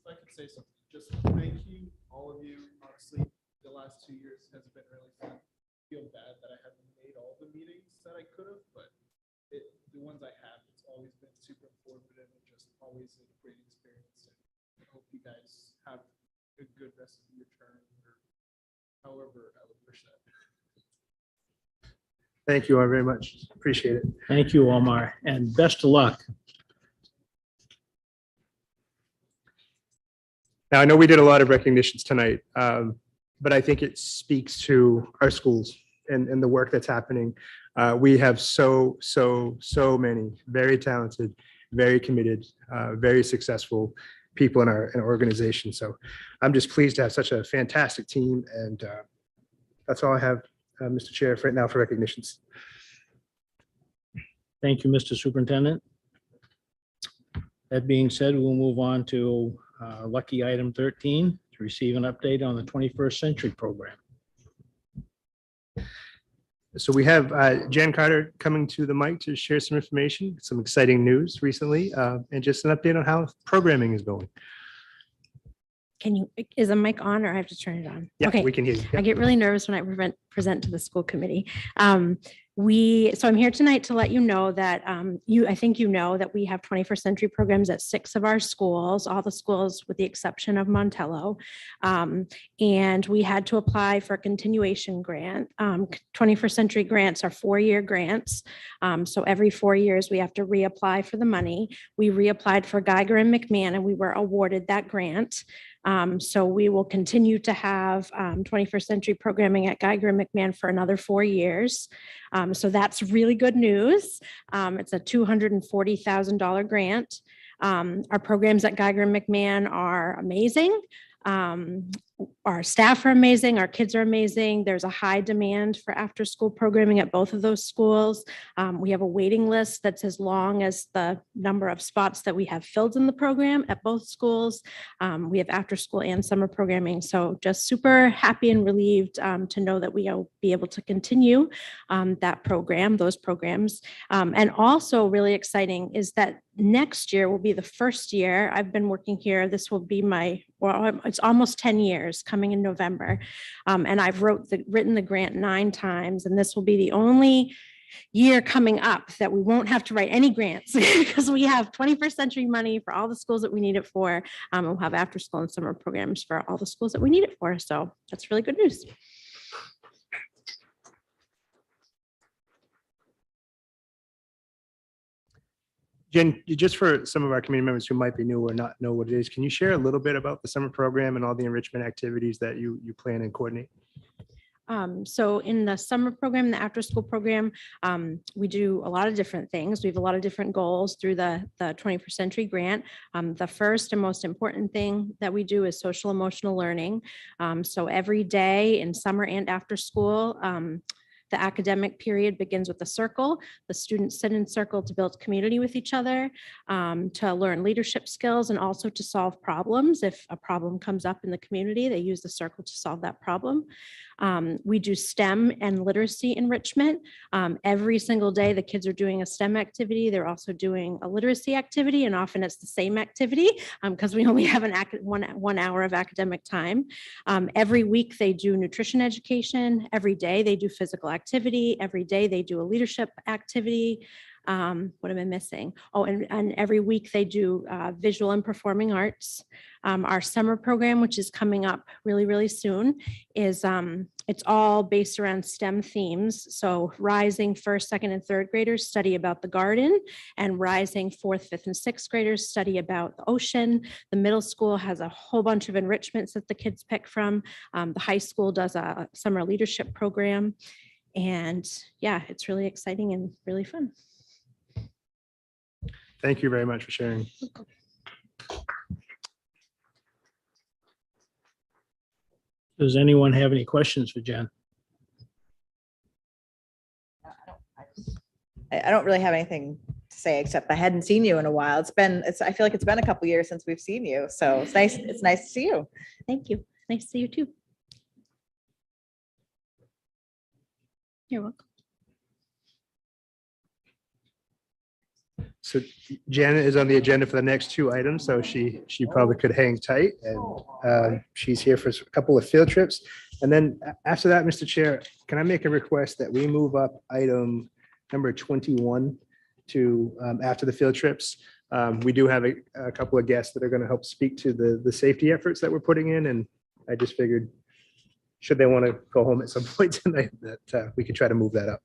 If I could say something, just thank you, all of you. Honestly, the last 2 years has been really fun. I feel bad that I haven't made all the meetings that I could have, but the ones I have, it's always been super informative and just always a great experience. And I hope you guys have a good rest of your term, or however I would push that. Thank you all very much. Appreciate it. Thank you, Omar, and best of luck. Now, I know we did a lot of recognitions tonight, but I think it speaks to our schools and the work that's happening. We have so many very talented, very committed, very successful people in our organization. So I'm just pleased to have such a fantastic team. And that's all I have, Mr. Chair, for right now for recognitions. Thank you, Mr. Superintendent. That being said, we'll move on to lucky item 13, to receive an update on the 21st Century Program. So we have Jan Carter coming to the mic to share some information, some exciting news recently, and just an update on how programming is going. Can you, is the mic on or I have to turn it on? Yeah, Okay. we can hear you. I get really nervous when I present to the school committee. So I'm here tonight to let you know that I think you know that we have 21st Century programs at 6 of our schools, all the schools with the exception of Montello. And we had to apply for a continuation grant. 21st Century grants are 4-year grants. So every 4 years we have to reapply for the money. We reapplied for Geiger and McMahon and we were awarded that grant. So we will continue to have 21st Century programming at Geiger and McMahon for another 4 years. So that's really good news. It's a $240,000 grant. Our programs at Geiger and McMahon are amazing. Our staff are amazing. Our kids are amazing. There's a high demand for after-school programming at both of those schools. We have a waiting list that's as long as the number of spots that we have filled in the program at both schools. We have after-school and summer programming. So just super happy and relieved to know that we will be able to continue that program, those programs. And also really exciting is that next year will be the first year I've been working here. This will be it's almost 10 years coming in November. And I've written the grant 9 times, and this will be the only year coming up that we won't have to write any grants because we have 21st century money for all the schools that we need it for. And we'll have after school and summer programs for all the schools that we need it for. So that's really good news. Jen, just for some of our community members who might be new or not know what it is, can you share a little bit about the summer program and all the enrichment activities that you plan and coordinate? So in the summer program, the after school program, we do a lot of different things. We have a lot of different goals through the 21st century grant. The first and most important thing that we do is social emotional learning. So every day in summer and after school, the academic period begins with a circle. The students sit in circle to build community with each other, to learn leadership skills, and also to solve problems. If a problem comes up in the community, they use the circle to solve that problem. We do STEM and literacy enrichment. Every single day, the kids are doing a STEM activity. They're also doing a literacy activity, and often it's the same activity because we only have one hour of academic time. Every week, they do nutrition education. Every day, they do physical activity. Every day, they do a leadership activity. What am I missing? Oh, and every week they do visual and performing arts. Our summer program, which is coming up really, really soon, is it's all based around STEM themes. So rising first, second, and third graders study about the garden, and rising fourth, fifth, and sixth graders study about the ocean. The middle school has a whole bunch of enrichments that the kids pick from. The high school does a summer leadership program. And yeah, it's really exciting and really fun. Thank you very much for sharing. Does anyone have any questions for Jen? I don't really have anything to say, except I hadn't seen you in a while. I feel like it's been a couple years since we've seen you. So it's nice to see you. Thank you. Nice to see you too. You're welcome. So Janet is on the agenda for the next two items, so she probably could hang tight, and she's here for a couple of field trips. And then after that, Mr. Chair, can I make a request that we move up item number 21 to after the field trips? We do have a couple of guests that are going to help speak to the safety efforts that we're putting in, and I just figured, should they want to go home at some point tonight, that we could try to move that up.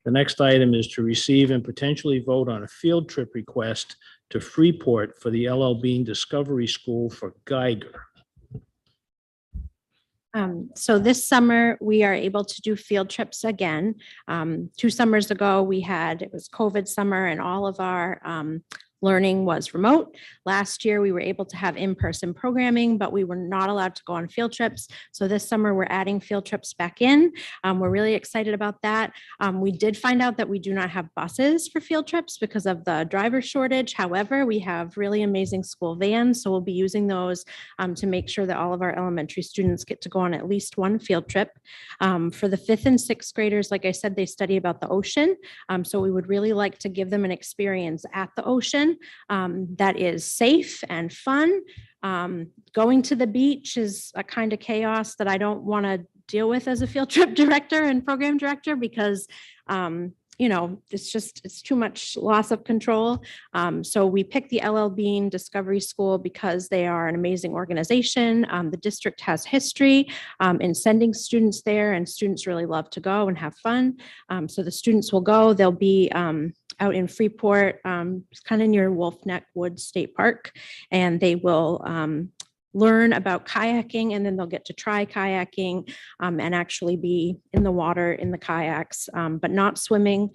The next item is to receive and potentially vote on a field trip request to Freeport for the LL Bean Discovery School for Geiger. So this summer, we are able to do field trips again. 2 summers ago, it was COVID summer, and all of our learning was remote. Last year, we were able to have in-person programming, but we were not allowed to go on field trips. So this summer, we're adding field trips back in. We're really excited about that. We did find out that we do not have buses for field trips because of the driver shortage. However, we have really amazing school vans, so we'll be using those to make sure that all of our elementary students get to go on at least one field trip. For the 5th and 6th graders, like I said, they study about the ocean. So we would really like to give them an experience at the ocean that is safe and fun. Going to the beach is a kind of chaos that I don't want to deal with as a field trip director and program director, because it's too much loss of control. So we picked the LL Bean Discovery School because they are an amazing organization. The district has history in sending students there, and students really love to go and have fun. So the students will go. They'll be out in Freeport, it's kind of near Wolf Neck Woods State Park, and they will learn about kayaking, and then they'll get to try kayaking and actually be in the water in the kayaks, but not swimming.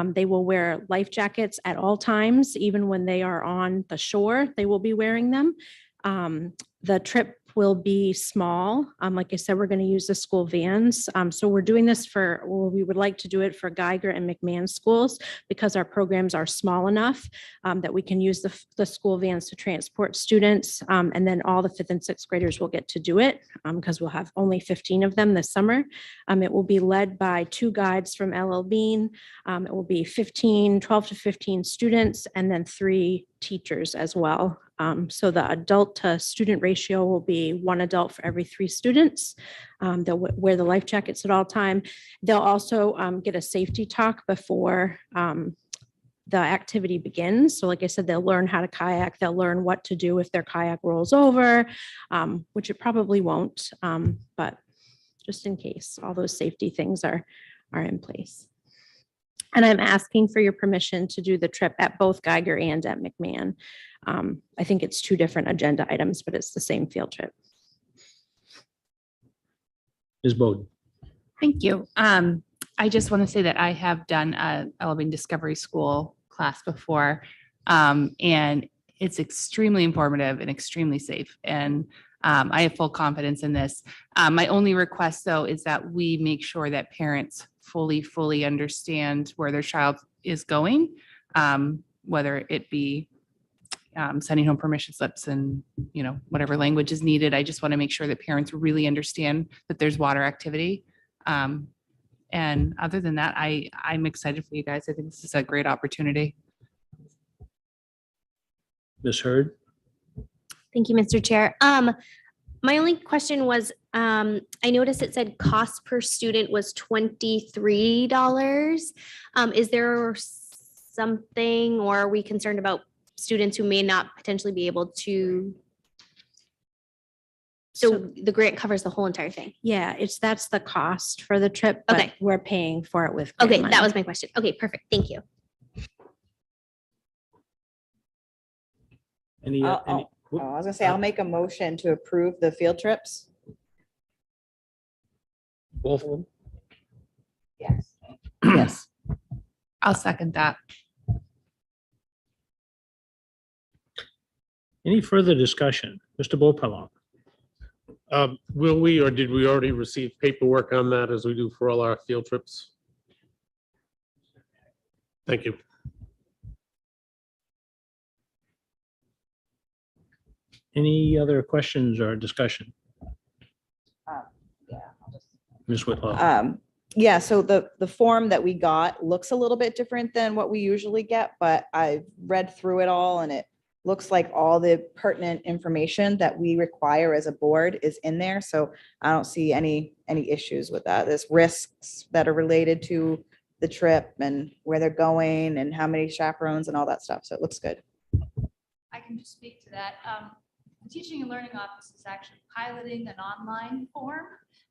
They will wear life jackets at all times, even when they are on the shore, they will be wearing them. The trip will be small. Like I said, we're going to use the school vans. So we're doing this we would like to do it for Geiger and McMahon schools because our programs are small enough that we can use the school vans to transport students. And then all the 5th and 6th graders will get to do it because we'll have only 15 of them this summer. It will be led by 2 guides from LL Bean. It will be 12 to 15 students and then 3 teachers as well. So the adult to student ratio will be 1 adult for every 3 students. They'll wear the life jackets at all time. They'll also get a safety talk before the activity begins. So like I said, they'll learn how to kayak. They'll learn what to do if their kayak rolls over, which it probably won't, but just in case, all those safety things are in place. And I'm asking for your permission to do the trip at both Geiger and at McMahon. I think it's 2 different agenda items, but it's the same field trip. Ms. Bowden. Thank you. I just want to say that I have done a Elevation Discovery School class before, and it's extremely informative and extremely safe. And I have full confidence in this. My only request, though, is that we make sure that parents fully understand where their child is going, whether it be sending home permission slips and, whatever language is needed. I just want to make sure that parents really understand that there's water activity. And other than that, I'm excited for you guys. I think this is a great opportunity. Ms. Hurd. Thank you, Mr. Chair. My only question was, I noticed it said cost per student was $23. Is there something, or are we concerned about students who may not potentially be able to? So the grant covers the whole entire thing? Yeah, that's the cost for the trip, but Okay. we're paying for it with grant Okay, money. that was my question. Okay, perfect. Thank you. Any, I was gonna say, I'll make a motion to approve the field trips. both of them? Yes. Yes. I'll second that. Any further discussion? Mr. Beaupelon. Will we, or did we already receive paperwork on that as we do for all our field trips? Thank you. Any other questions or discussion? Yeah. Ms. Whitlow. Yeah, so the form that we got looks a little bit different than what we usually get, but I've read through it all and it looks like all the pertinent information that we require as a board is in there. So I don't see any issues with that. There's risks that are related to the trip and where they're going and how many chaperones and all that stuff. So it looks good. I can just speak to that. The Teaching and Learning Office is actually piloting an online form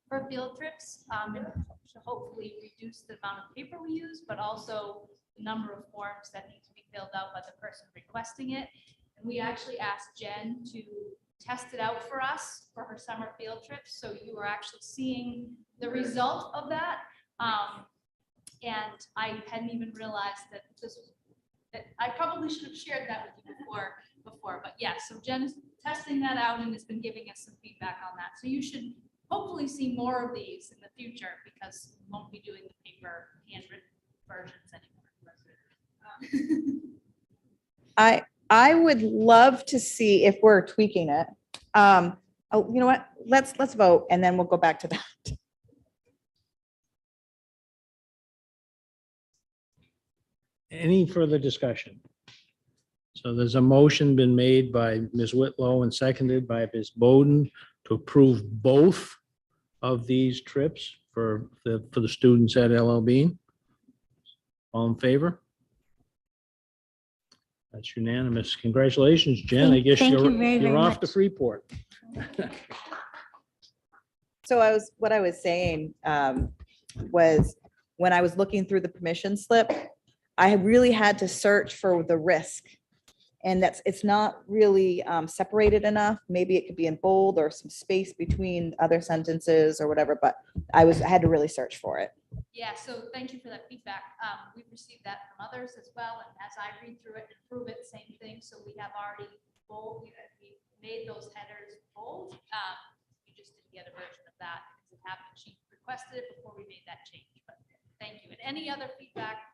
for field trips and to hopefully reduce the amount of paper we use, but also the number of forms that need to be filled out by the person requesting it. And we actually asked Jen to test it out for us for her summer field trips. So you are actually seeing the result of that. And I hadn't even realized that that I probably should have shared that with you before, but yeah, so Jen is testing that out and has been giving us some feedback on that. So you should hopefully see more of these in the future because we won't be doing the paper handwritten versions anymore. I would love to see if we're tweaking it. You know what? Let's vote and then we'll go back to that. Any further discussion? So there's a motion been made by Ms. Whitlow and seconded by Ms. Bowden to approve both of these trips for the students at LL Bean. All in favor? That's unanimous. Congratulations, Jen. I guess Thank you you're very, very off much. to Freeport. So what I was saying was when I was looking through the permission slip, I really had to search for the risk. And it's not really separated enough. Maybe it could be in bold or some space between other sentences or whatever, but I had to really search for it. Yeah, so thank you for that feedback. We've received that from others as well. And as I read through it and approve it, same thing. So we have already bold, we made those headers bold. You just didn't get a version of that because it happened. She requested it before we made that change, but thank you. And any other feedback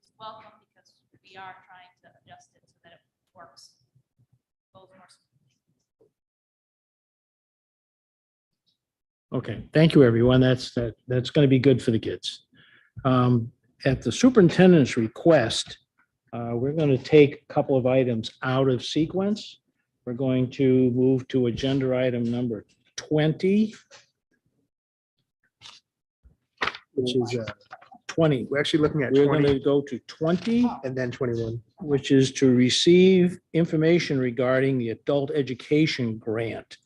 is welcome because we are trying to adjust it so that it works. Goes more smoothly. Okay, thank you, everyone. That's going to be good for the kids. At the superintendent's request, we're going to take a couple of items out of sequence. We're going to move to agenda item number 20, which is 20. We're actually looking at We're going 20 to go to 20, and then 21. which is to receive information regarding the adult education grant.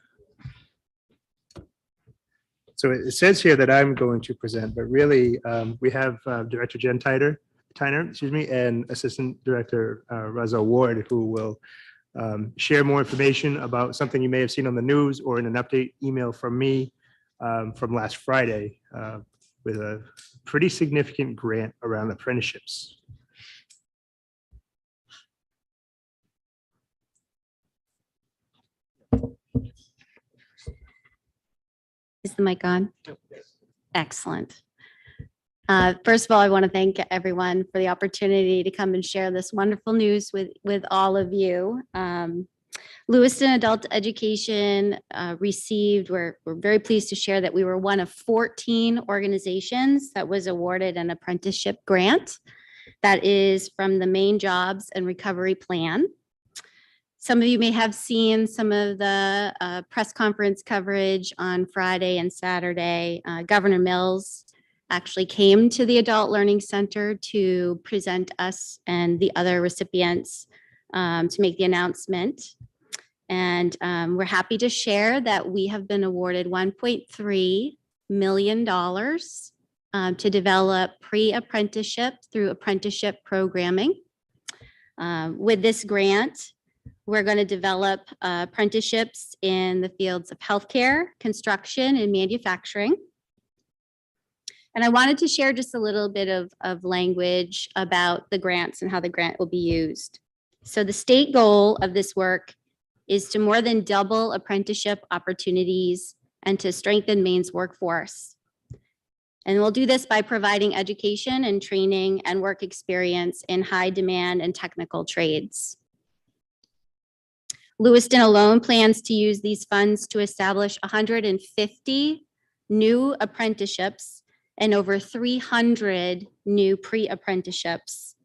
So it says here that I'm going to present, but really we have Director Jen Tyner, and Assistant Director Raza Ward, who will share more information about something you may have seen on the news or in an update email from me from last Friday with a pretty significant grant around apprenticeships. Is the mic on? Excellent. First of all, I want to thank everyone for the opportunity to come and share this wonderful news with all of you. Lewiston Adult Education we're very pleased to share that we were one of 14 organizations that was awarded an apprenticeship grant that is from the Maine Jobs and Recovery Plan. Some of you may have seen some of the press conference coverage on Friday and Saturday. Governor Mills actually came to the Adult Learning Center to present us and the other recipients to make the announcement. And we're happy to share that we have been awarded $1.3 million to develop pre-apprenticeship through apprenticeship programming. With this grant, we're going to develop apprenticeships in the fields of healthcare, construction, and manufacturing. And I wanted to share just a little bit of language about the grants and how the grant will be used. So the state goal of this work is to more than double apprenticeship opportunities and to strengthen Maine's workforce. And we'll do this by providing education and training and work experience in high demand and technical trades. Lewiston alone plans to use these funds to establish 150 new apprenticeships and over 300 new pre-apprenticeships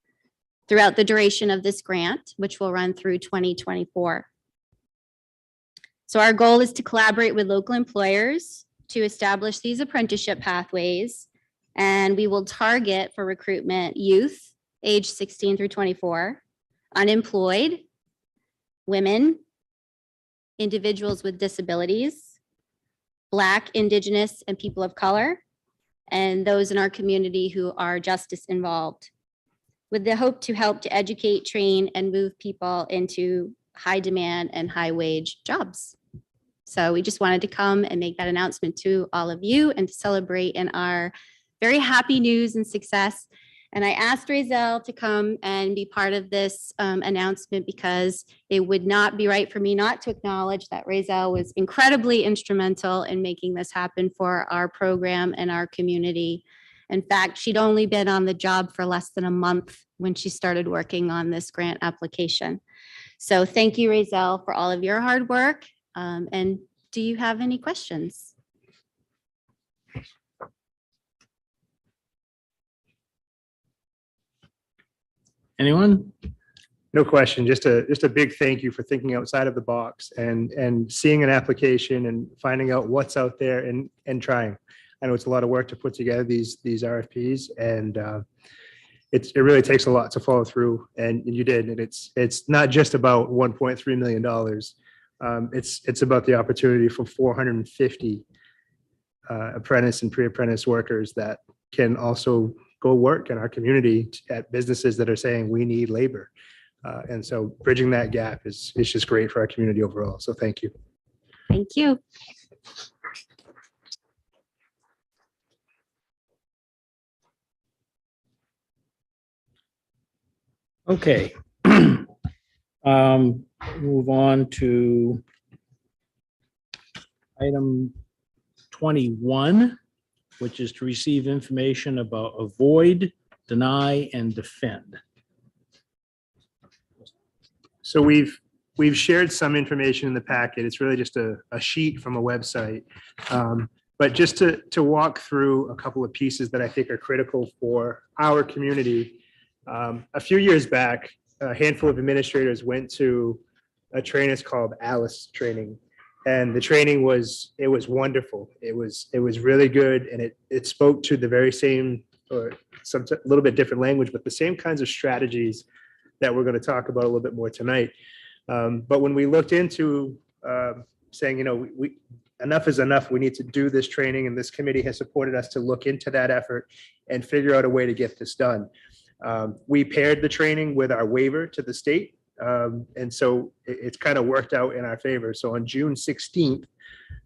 throughout the duration of this grant, which will run through 2024. So our goal is to collaborate with local employers to establish these apprenticeship pathways, and we will target for recruitment youth age 16 through 24, unemployed, women, individuals with disabilities, Black, Indigenous, and people of color, and those in our community who are justice involved, with the hope to help to educate, train, and move people into high demand and high wage jobs. So we just wanted to come and make that announcement to all of you and to celebrate in our very happy news and success. And I asked Razel to come and be part of this announcement because it would not be right for me not to acknowledge that Razel was incredibly instrumental in making this happen for our program and our community. In fact, she'd only been on the job for less than a month when she started working on this grant application. So thank you, Razel, for all of your hard work. And do you have any questions? Anyone? No question. Just a big thank you for thinking outside of the box and seeing an application and finding out what's out there and trying. I know it's a lot of work to put together these RFPs, and it really takes a lot to follow through, and you did. And it's not just about $1.3 million. It's about the opportunity for 450 apprentice and pre-apprentice workers that can also go work in our community at businesses that are saying we need labor. And so bridging that gap is just great for our community overall. So thank you. Thank you. Okay. Move on to Item 21, which is to receive information about avoid, deny, and defend. So we've shared some information in the packet. It's really just a sheet from a website. But just to walk through a couple of pieces that I think are critical for our community. A few years back, a handful of administrators went to a training that's called ALICE training. And the training was wonderful. It was really good. And it spoke to the very same, or some a little bit different language, but the same kinds of strategies that we're going to talk about a little bit more tonight. But when we looked into saying, enough is enough, we need to do this training, and this committee has supported us to look into that effort and figure out a way to get this done. We paired the training with our waiver to the state. And so it's kind of worked out in our favor. So on June 16th,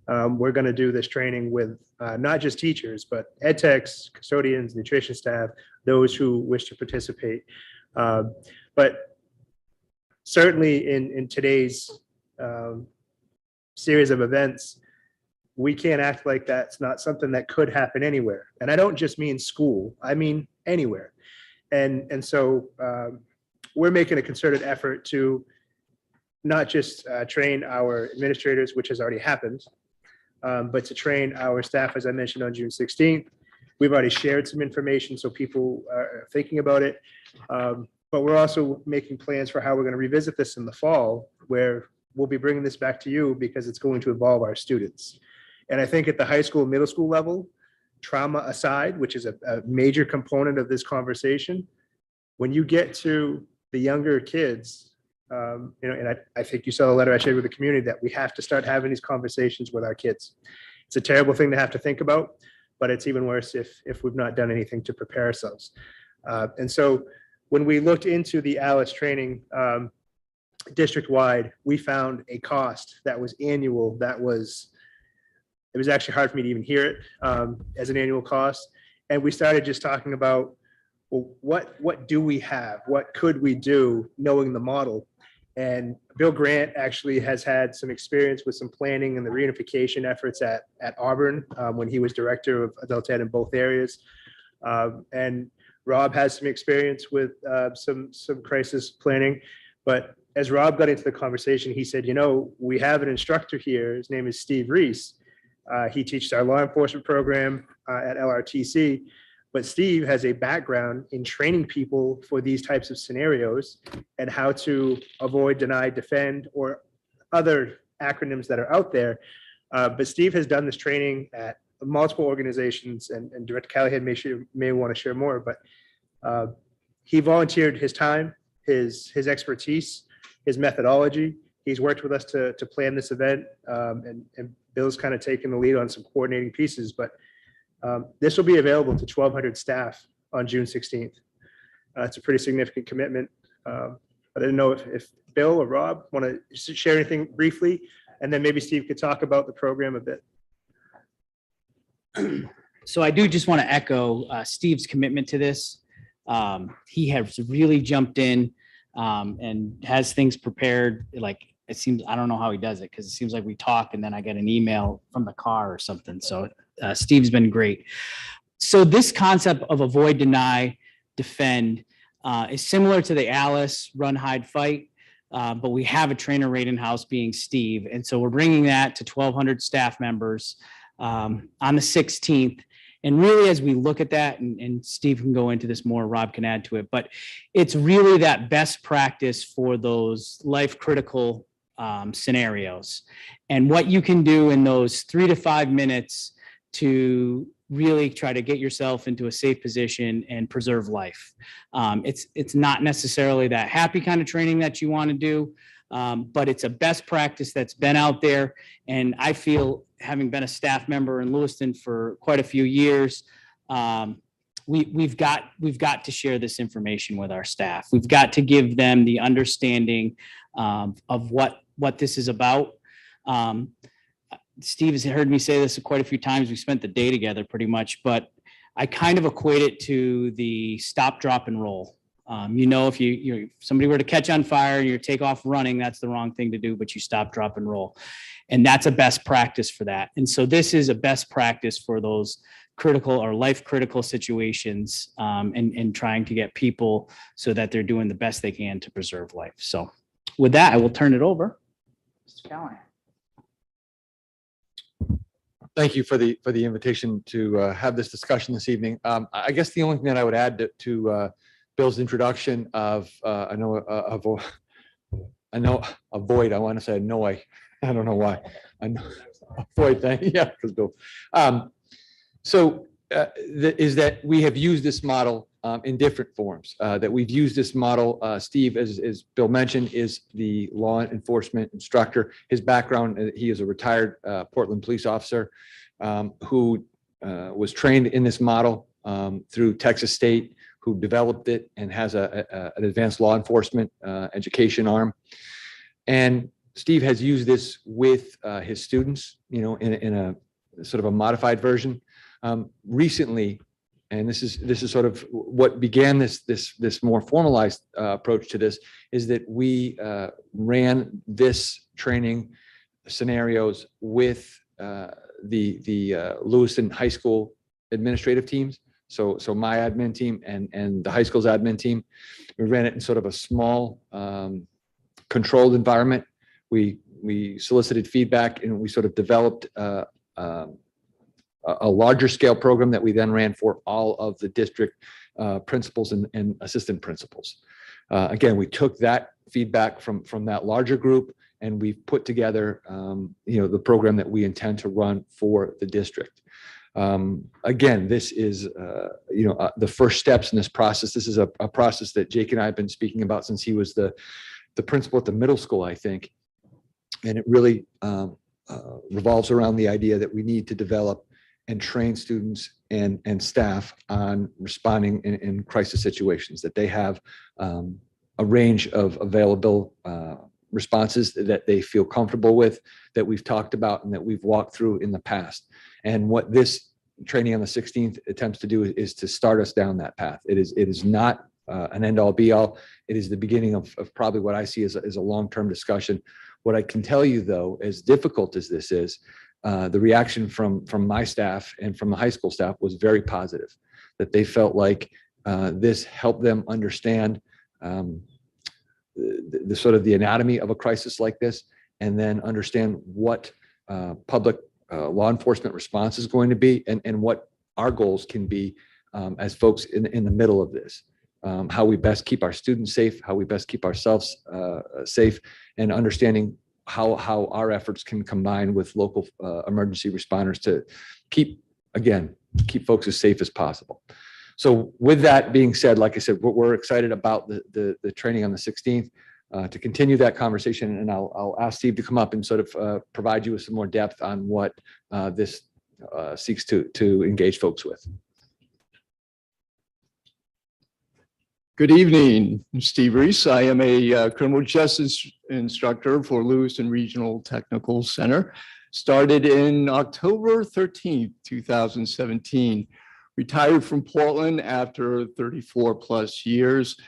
we're going to do this training with not just teachers, but ed techs, custodians, nutrition staff, those who wish to participate. But certainly in today's series of events, we can't act like that's not something that could happen anywhere. And I don't just mean school, I mean anywhere. And so we're making a concerted effort to not just train our administrators, which has already happened, but to train our staff, as I mentioned, on June 16th. We've already shared some information, so people are thinking about it. But we're also making plans for how we're going to revisit this in the fall, where we'll be bringing this back to you because it's going to involve our students. And I think at the high school, middle school level, trauma aside, which is a major component of this conversation, when you get to the younger kids, and I think you saw the letter I shared with the community that we have to start having these conversations with our kids. It's a terrible thing to have to think about, but it's even worse if we've not done anything to prepare ourselves. And so when we looked into the ALICE training district-wide, we found a cost that was annual. It was actually hard for me to even hear it as an annual cost. And we started just talking about, well, what do we have? What could we do knowing the model? And Bill Grant actually has had some experience with some planning and the reunification efforts at Auburn when he was director of adult ed in both areas. And Rob has some experience with some crisis planning. But as Rob got into the conversation, he said, we have an instructor here. His name is Steve Reese. He teaches our law enforcement program at LRTC. But Steve has a background in training people for these types of scenarios and how to avoid, deny, defend, or other acronyms that are out there. But Steve has done this training at multiple organizations, and Director Callahan may want to share more, but he volunteered his time, his expertise, his methodology. He's worked with us to plan this event, and Bill's kind of taken the lead on some coordinating pieces, but this will be available to 1,200 staff on June 16th. It's a pretty significant commitment. I didn't know if Bill or Rob want to share anything briefly, and then maybe Steve could talk about the program a bit. So I do just want to echo Steve's commitment to this. He has really jumped in and has things prepared. Like it seems, I don't know how he does it because it seems like we talk and then I get an email from the car or something. So Steve's been great. So this concept of avoid, deny, defend is similar to the ALICE run, hide, fight, but we have a trainer right in house being Steve. And so we're bringing that to 1,200 staff members on the 16th. And really, as we look at that, and Steve can go into this more, Rob can add to it, but it's really that best practice for those life critical scenarios and what you can do in those 3 to 5 minutes to really try to get yourself into a safe position and preserve life. It's not necessarily that happy kind of training that you want to do, but it's a best practice that's been out there. And I feel, having been a staff member in Lewiston for quite a few years, we've got to share this information with our staff. We've got to give them the understanding of what this is about. Steve has heard me say this quite a few times. We spent the day together pretty much, but I kind of equate it to the stop, drop, and roll. If if somebody were to catch on fire and you take off running, that's the wrong thing to do, but you stop, drop, and roll. And that's a best practice for that. And so this is a best practice for those critical or life critical situations, and trying to get people so that they're doing the best they can to preserve life. So with that, I will turn it over. Mr. Callahan. Thank you for the invitation to have this discussion this evening. I guess the only thing that I would add to Bill's introduction of I don't know why. I know avoid thing. Yeah, because Bill. Is that we have used this model in different forms. That we've used this model. Steve, as Bill mentioned, is the law enforcement instructor. His background, he is a retired Portland police officer who was trained in this model through Texas State, who developed it and has an advanced law enforcement education arm. And Steve has used this with his students, in a sort of a modified version. Recently, and this is sort of what began this more formalized approach to this, is that we ran this training scenarios with the Lewiston High School administrative teams. So my admin team and the high school's admin team, we ran it in sort of a small controlled environment. We solicited feedback and we sort of developed a larger scale program that we then ran for all of the district principals and assistant principals. Again, we took that feedback from that larger group and we've put together the program that we intend to run for the district. Again, this is the first steps in this process. This is a process that Jake and I have been speaking about since he was the principal at the middle school, I think. And it really revolves around the idea that we need to develop and train students and staff on responding in crisis situations, that they have a range of available responses that they feel comfortable with, that we've talked about and that we've walked through in the past. And what this training on the 16th attempts to do is to start us down that path. It is not an end all be all. It is the beginning of probably what I see as a long-term discussion. What I can tell you though, as difficult as this is, the reaction from my staff and from the high school staff was very positive, that they felt like this helped them understand the sort of the anatomy of a crisis like this, and then understand what public law enforcement response is going to be and what our goals can be as folks in the middle of this. How we best keep our students safe, how we best keep ourselves safe, and understanding how our efforts can combine with local emergency responders to keep folks as safe as possible. So with that being said, like I said, we're excited about the training on the 16th to continue that conversation. And I'll ask Steve to come up and sort of provide you with some more depth on what this seeks to engage folks with. Good evening, Steve Reese. I am a criminal justice instructor for Lewiston Regional Technical Center. Started in October 13th, 2017. Retired from Portland after 34 plus years.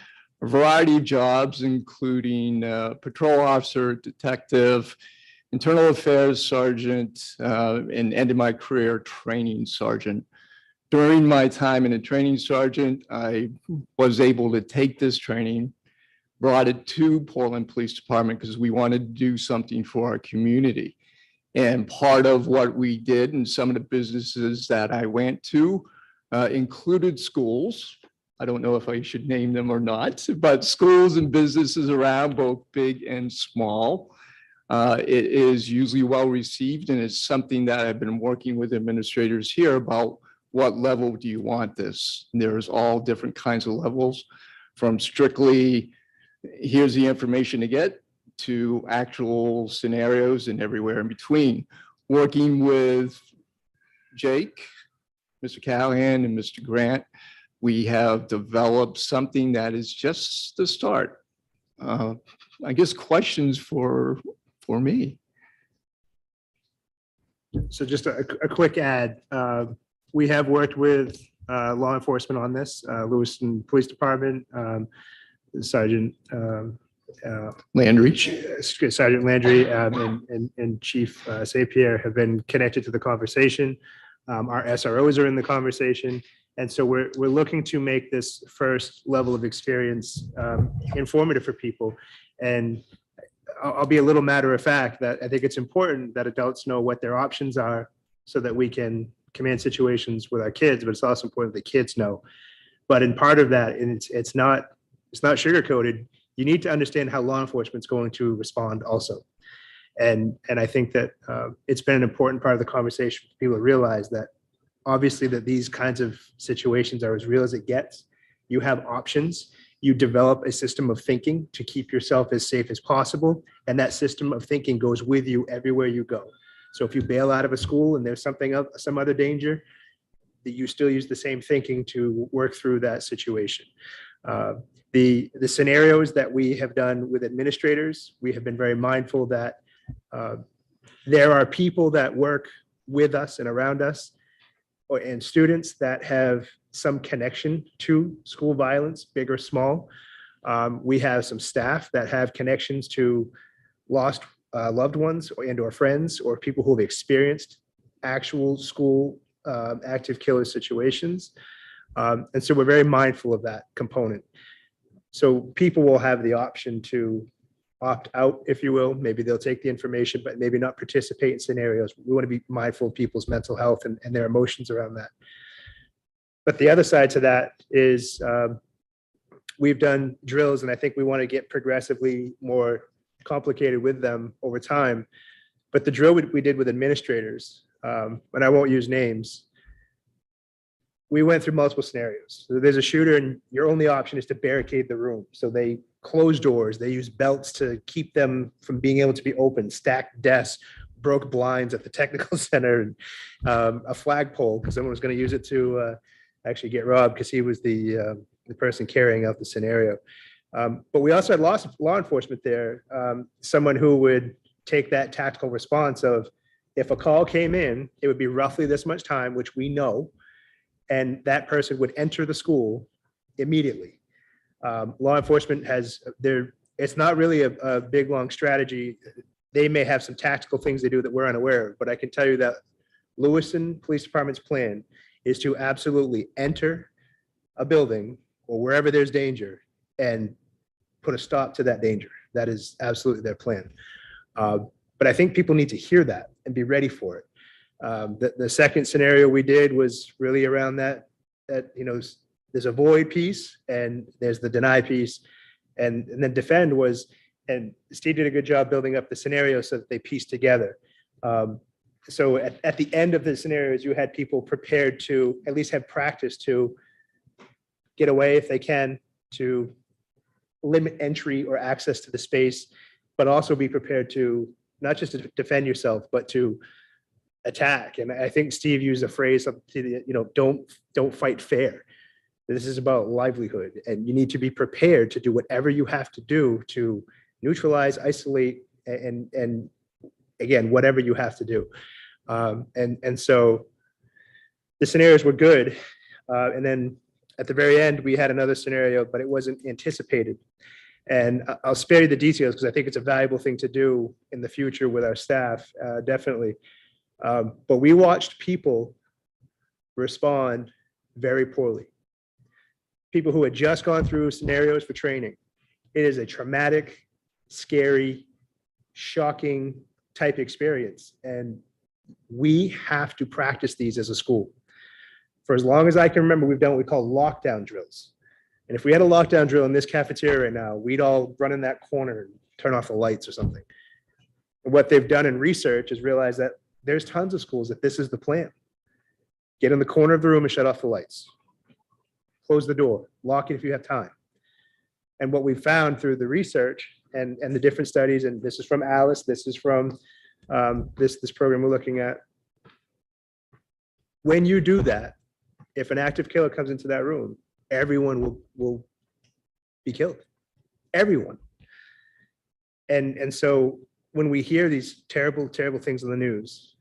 A variety of jobs, including patrol officer, detective, internal affairs sergeant, and ended my career training sergeant. During my time in a training sergeant, I was able to take this training, brought it to Portland Police Department because we wanted to do something for our community. And part of what we did and some of the businesses that I went to included schools. I don't know if I should name them or not, but schools and businesses around, both big and small. It is usually well received, and it's something that I've been working with administrators here about. What level do you want this? And there's all different kinds of levels, from strictly, here's the information to get, to actual scenarios and everywhere in between. Working with Jake, Mr. Callahan, and Mr. Grant, we have developed something that is just the start. I guess questions for me. So just a quick add. We have worked with law enforcement on this, Lewiston Police Department, Sergeant Landry. Sergeant Landry and Chief St. Pierre have been connected to the conversation. Our SROs are in the conversation. And so we're looking to make this first level of experience informative for people. And I'll be a little matter of fact that I think it's important that adults know what their options are so that we can command situations with our kids, but it's also important that kids know. But in part of that, and it's not sugar-coated, you need to understand how law enforcement is going to respond also. And I think that it's been an important part of the conversation for people to realize that obviously that these kinds of situations are as real as it gets. You have options. You develop a system of thinking to keep yourself as safe as possible. And that system of thinking goes with you everywhere you go. So if you bail out of a school and there's some other danger, that you still use the same thinking to work through that situation. The scenarios that we have done with administrators, we have been very mindful that there are people that work with us and around us and students that have some connection to school violence, big or small. We have some staff that have connections to lost loved ones and or friends or people who have experienced actual school active killer situations. And so we're very mindful of that component. So people will have the option to opt out, if you will. Maybe they'll take the information, but maybe not participate in scenarios. We want to be mindful of people's mental health and their emotions around that. But the other side to that is we've done drills, and I think we want to get progressively more complicated with them over time. But the drill we did with administrators, and I won't use names, we went through multiple scenarios. So there's a shooter and your only option is to barricade the room. So they close doors, they use belts to keep them from being able to be open, stacked desks, broke blinds at the technical center, and a flagpole because someone was going to use it to actually get robbed because he was the person carrying out the scenario. But we also had law enforcement there, someone who would take that tactical response of if a call came in, it would be roughly this much time, which we know, and that person would enter the school immediately. Law enforcement it's not really a big, long strategy. They may have some tactical things they do that we're unaware of, but I can tell you that Lewiston Police Department's plan is to absolutely enter a building or wherever there's danger and put a stop to that danger. That is absolutely their plan. But I think people need to hear that and be ready for it. The second scenario we did was really around that there's a void piece and there's the deny piece, and then defend was, and Steve did a good job building up the scenario so that they piece together. So at the end of the scenarios, you had people prepared to at least have practice to get away if they can, to limit entry or access to the space, but also be prepared to not just to defend yourself, but to attack. And I think Steve used a phrase, don't fight fair. This is about livelihood, and you need to be prepared to do whatever you have to do to neutralize, isolate, and again, whatever you have to do. And so the scenarios were good. And then at the very end, we had another scenario, but it wasn't anticipated. And I'll spare you the details because I think it's a valuable thing to do in the future with our staff, definitely. But we watched people respond very poorly. People who had just gone through scenarios for training. It is a traumatic, scary, shocking type experience. And we have to practice these as a school. For as long as I can remember, we've done what we call lockdown drills. And if we had a lockdown drill in this cafeteria right now, we'd all run in that corner and turn off the lights or something. And what they've done in research is realize that there's tons of schools that this is the plan. Get in the corner of the room and shut off the lights. Close the door, lock it if you have time. And what we found through the research and the different studies, and this is from Alice, this is from this program we're looking at. When you do that, if an active killer comes into that room, everyone will be killed. Everyone. And so when we hear these terrible, terrible things on the news,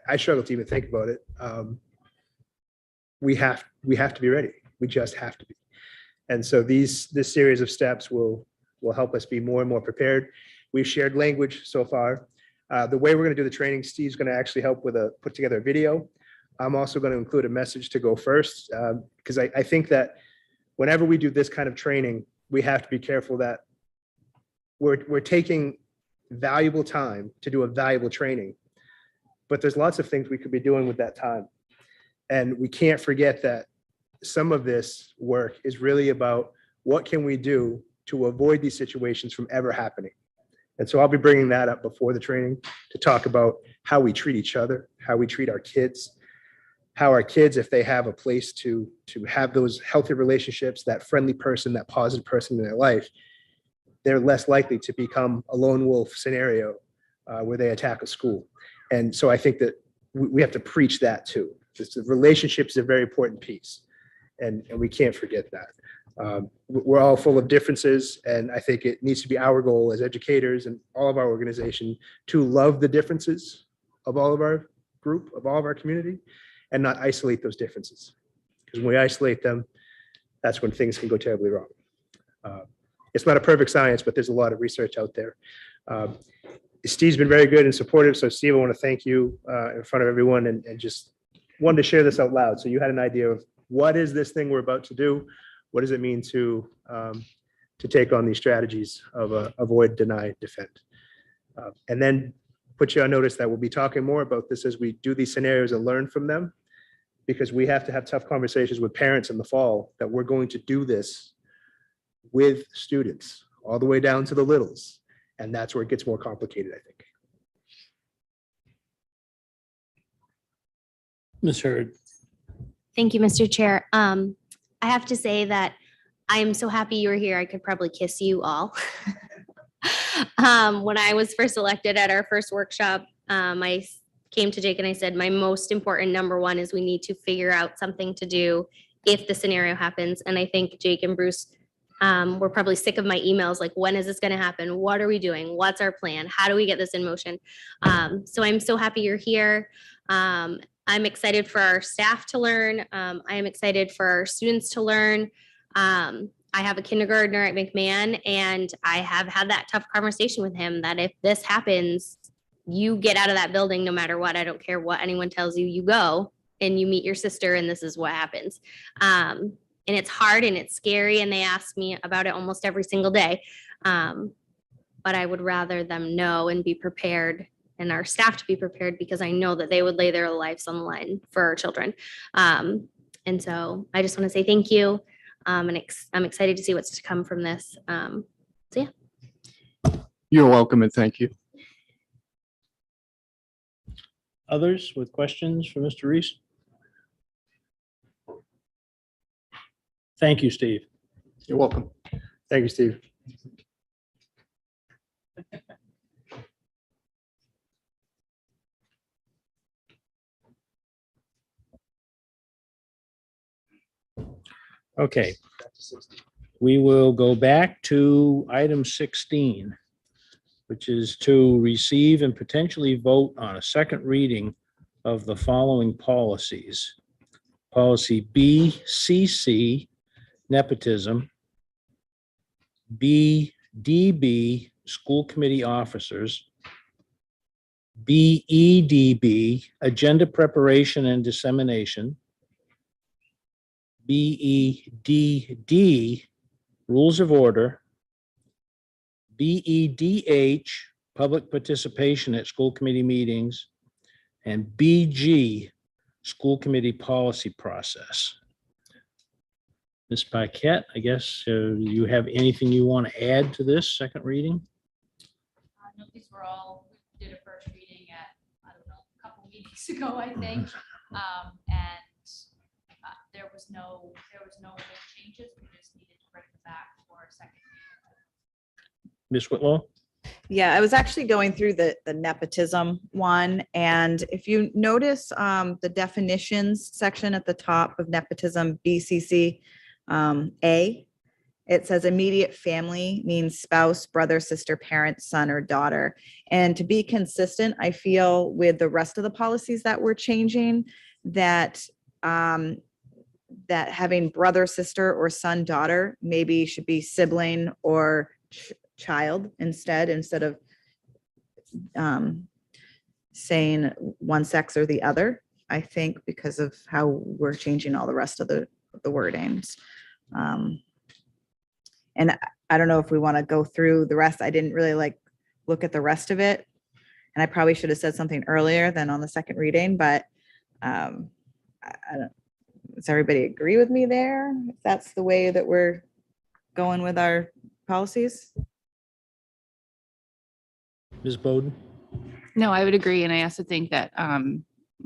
I struggle to even think about it. we have to be ready. We just have to be. And so this series of steps will help us be more and more prepared. We've shared language so far. The way we're going to do the training, Steve's going to actually help with put together a video. I'm also going to include a message to go first, because I think that whenever we do this kind of training, we have to be careful that we're taking valuable time to do a valuable training, but there's lots of things we could be doing with that time. And we can't forget that some of this work is really about what can we do to avoid these situations from ever happening. And so I'll be bringing that up before the training to talk about how we treat each other, how we treat our kids, how our kids, if they have a place to have those healthy relationships, that friendly person, that positive person in their life, they're less likely to become a lone wolf scenario where they attack a school. And so I think that we have to preach that too. The relationships is a very important piece, and we can't forget that. We're all full of differences, and I think it needs to be our goal as educators and all of our organization to love the differences of all of our group, of all of our community, and not isolate those differences. Because when we isolate them, that's when things can go terribly wrong. It's not a perfect science, but there's a lot of research out there. Steve's been very good and supportive. So Steve, I want to thank you in front of everyone and just wanted to share this out loud. So you had an idea of what is this thing we're about to do? What does it mean to take on these strategies of avoid, deny, defend? And then put you on notice that we'll be talking more about this as we do these scenarios and learn from them, because we have to have tough conversations with parents in the fall that we're going to do this with students all the way down to the littles. And that's where it gets more complicated, I think. Ms. Hurd. Thank you, Mr. Chair. I have to say that I'm so happy you were here. I could probably kiss you all. When I was first elected at our first workshop, I came to Jake and I said, my most important number one is we need to figure out something to do if the scenario happens. And I think Jake and Bruce were probably sick of my emails, like, when is this going to happen? What are we doing? What's our plan? How do we get this in motion? So I'm so happy you're here. I'm excited for our staff to learn. I am excited for our students to learn. I have a kindergartner at McMahon, and I have had that tough conversation with him that if this happens, you get out of that building no matter what. I don't care what anyone tells you, you go and you meet your sister, and this is what happens. And it's hard and it's scary, and they ask me about it almost every single day. But I would rather them know and be prepared, and our staff to be prepared, because I know that they would lay their lives on the line for our children. And so I just want to say thank you. And I'm excited to see what's to come from this. So yeah. You're welcome, and thank you. Others with questions for Mr. Reese? Thank you, Steve. You're welcome. Thank you, Steve. Okay. We will go back to item 16, which is to receive and potentially vote on a second reading of the following policies. Policy BCC, nepotism. BDB, school committee officers. BEDB, agenda preparation and dissemination. BEDD, rules of order. BEDH, public participation at school committee meetings. And BG, school committee policy process. Ms. Paquette, I guess you have anything you want to add to this second reading? No, these were all, we did a first reading at, I don't know, a couple meetings ago, I think. And there was no big changes. We just needed to bring them back for a second. Ms. Whitlow? Yeah, I was actually going through the nepotism one, and if you notice the definitions section at the top of nepotism, BCC A, it says immediate family means spouse, brother, sister, parent, son, or daughter. And to be consistent, I feel with the rest of the policies that we're changing, that that having brother, sister, or son, daughter, maybe should be sibling or child instead of saying one sex or the other, I think, because of how we're changing all the rest of the wordings. And I don't know if we want to go through the rest. I didn't really look at the rest of it. And I probably should have said something earlier than on the second reading, but I don't, does everybody agree with me there? If that's the way that we're going with our policies? Ms. Bowden? No, I would agree. And I also think that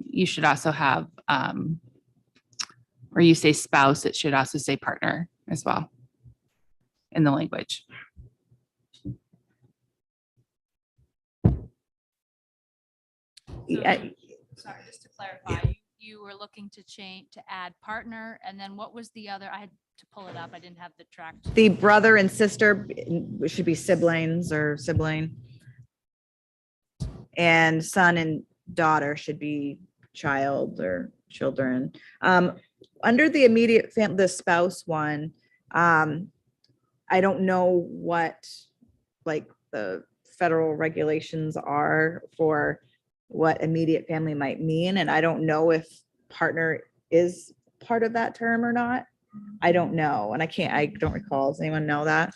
you should also have, or you say spouse, it should also say partner as well in the language. Yeah. Sorry, just to clarify, you were looking to add partner, and then what was the other? I had to pull it up. I didn't have the track. The brother and sister should be siblings or sibling. And son and daughter should be child or children. Under the immediate family, the spouse one, I don't know what the federal regulations are for what immediate family might mean. And I don't know if partner is part of that term or not. I don't know. And I don't recall. Does anyone know that?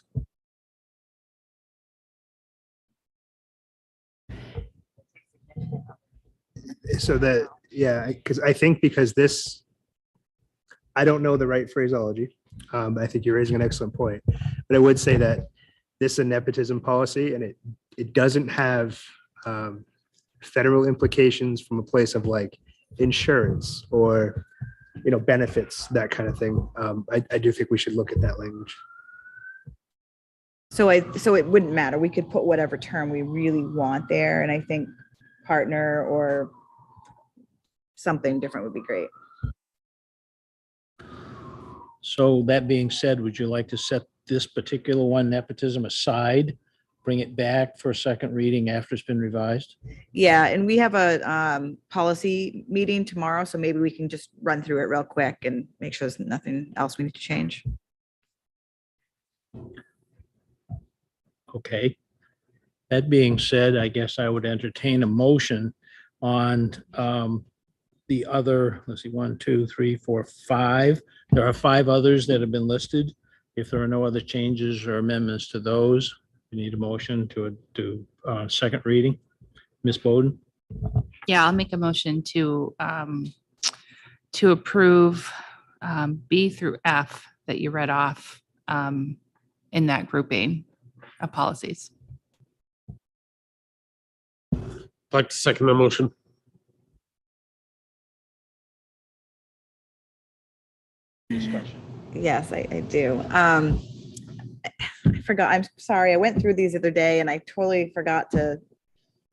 So that, yeah, because I think this, I don't know the right phraseology. I think you're raising an excellent point, but I would say that this is a nepotism policy, and it doesn't have federal implications from a place of insurance or benefits, that kind of thing. I do think we should look at that language. So it wouldn't matter. We could put whatever term we really want there, and I think partner or something different would be great. So that being said, would you like to set this particular one, nepotism, aside, bring it back for a second reading after it's been revised? Yeah, and we have a policy meeting tomorrow, so maybe we can just run through it real quick and make sure there's nothing else we need to change. Okay. That being said, I guess I would entertain a motion on the other, let's see, 1, 2, 3, 4, 5. There are 5 others that have been listed. If there are no other changes or amendments to those, we need a motion to second reading. Ms. Bowden? Yeah, I'll make a motion to approve B through F that you read off in that grouping of policies. I'd like to second the motion. Yes, I do. I forgot. I'm sorry. I went through these the other day and I totally forgot to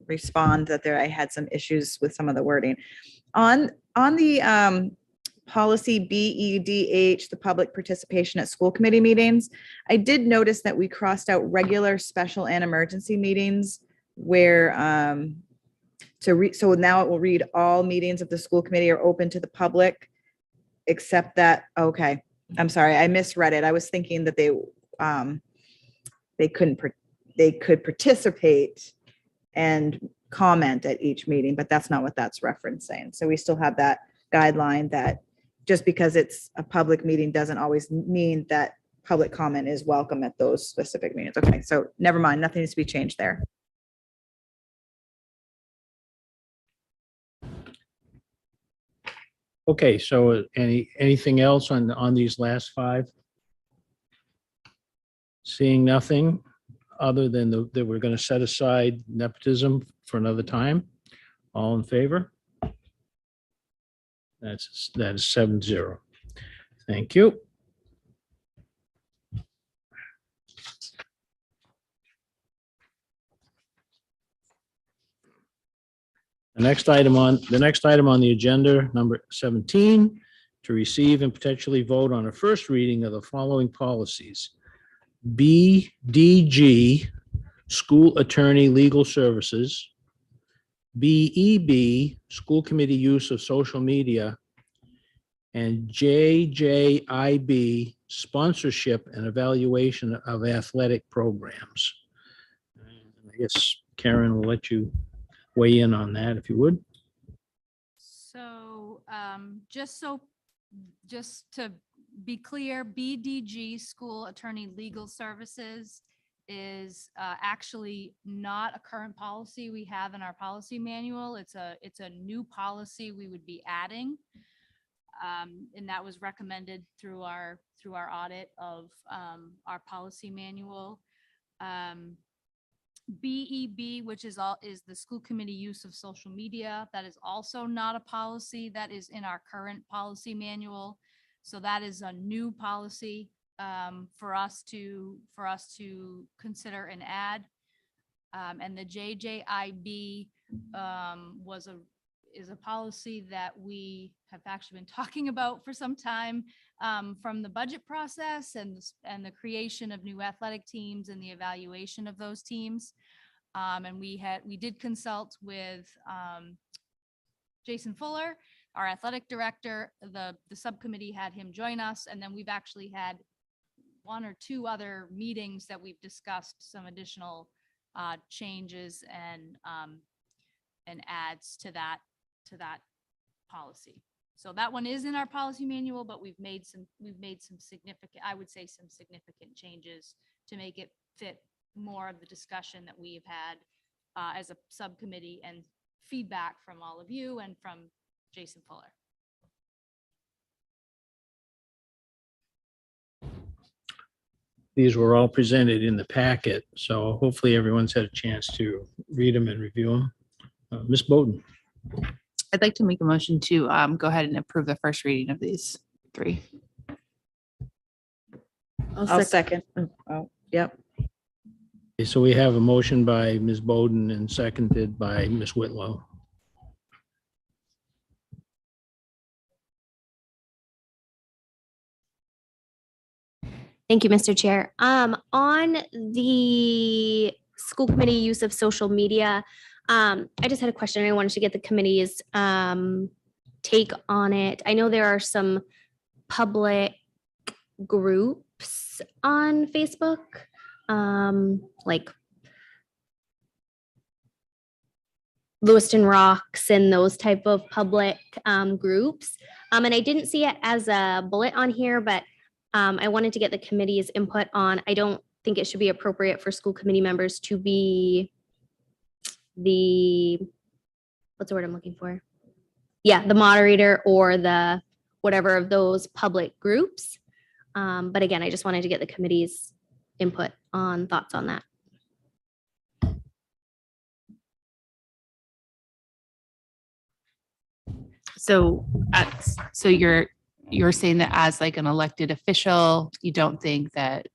respond that I had some issues with some of the wording. On the policy BEDH, the public participation at school committee meetings, I did notice that we crossed out regular, special, and emergency meetings where so now it will read all meetings of the school committee are open to the public, except that, okay, I'm sorry, I misread it. I was thinking that they could participate and comment at each meeting, but that's not what that's referencing. So we still have that guideline that just because it's a public meeting doesn't always mean that public comment is welcome at those specific meetings. Okay, so never mind, nothing needs to be changed there. Okay, so anything else on these last 5? Seeing nothing other than that we're going to set aside nepotism for another time. All in favor? That is 7-0. Thank you. The next item on the agenda, number 17, to receive and potentially vote on a first reading of the following policies. BDG, School Attorney Legal Services. BEB, School Committee Use of Social Media. and JJIB sponsorship and evaluation of athletic programs. I guess Karen will let you weigh in on that if you would. So just to be clear, BDG School Attorney Legal Services is actually not a current policy we have in our policy manual. It's a new policy we would be adding. And that was recommended through our audit of our policy manual. BEB, which is the school committee use of social media. That is also not a policy that is in our current policy manual. So that is a new policy for us to consider and add. And the JJIB is a policy that we have actually been talking about for some time, from the budget process and the creation of new athletic teams and the evaluation of those teams. And we did consult with Jason Fuller, our athletic director. The subcommittee had him join us, and then we've actually had 1 or 2 other meetings that we've discussed some additional changes and adds to that policy. So that one is in our policy manual, but we've made some significant, I would say some significant changes to make it fit more of the discussion that we've had as a subcommittee and feedback from all of you and from Jason Fuller. These were all presented in the packet, so hopefully everyone's had a chance to read them and review them. Ms. Bowden. I'd like to make a motion to go ahead and approve the first reading of these 3. I'll second. Oh, yep. Okay, so we have a motion by Ms. Bowden and seconded by Ms. Whitlow. Thank you, Mr. Chair. On the school committee use of social media, I just had a question. I wanted to get the committee's take on it. I know there are some public groups on Facebook, like Lewiston Rocks and those type of public groups. And I didn't see it as a bullet on here, but I wanted to get the committee's input on. I don't think it should be appropriate for school committee members to be what's the word I'm looking for? Yeah, the moderator or the whatever of those public groups. But again, I just wanted to get the committee's input on thoughts on that. So you're saying that as like an elected official, you don't think that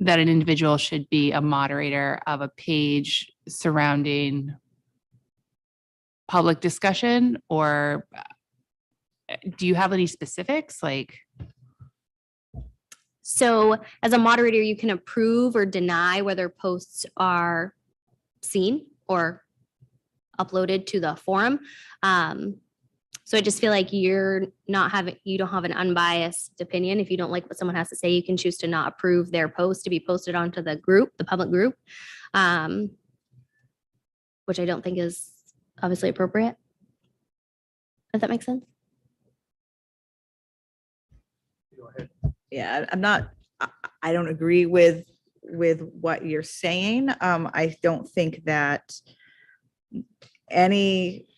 that an individual should be a moderator of a page surrounding public discussion, or do you have any specifics? Like, so as a moderator, you can approve or deny whether posts are seen or uploaded to the forum. So I just feel like you don't have an unbiased opinion. If you don't like what someone has to say, you can choose to not approve their post to be posted onto the group, the public group, which I don't think is obviously appropriate. Does that make sense? Yeah, I don't agree with what you're saying. I don't think that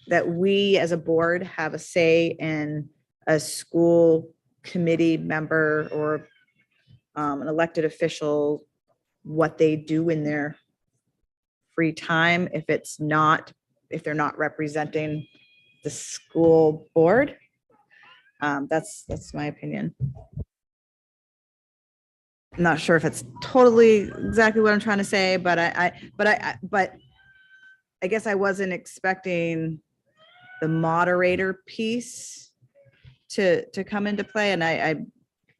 that we as a board have a say in a school committee member or an elected official, what they do in their free time if they're not representing the school board. That's my opinion. I'm not sure if it's totally exactly what I'm trying to say, but I guess I wasn't expecting the moderator piece to come into play, and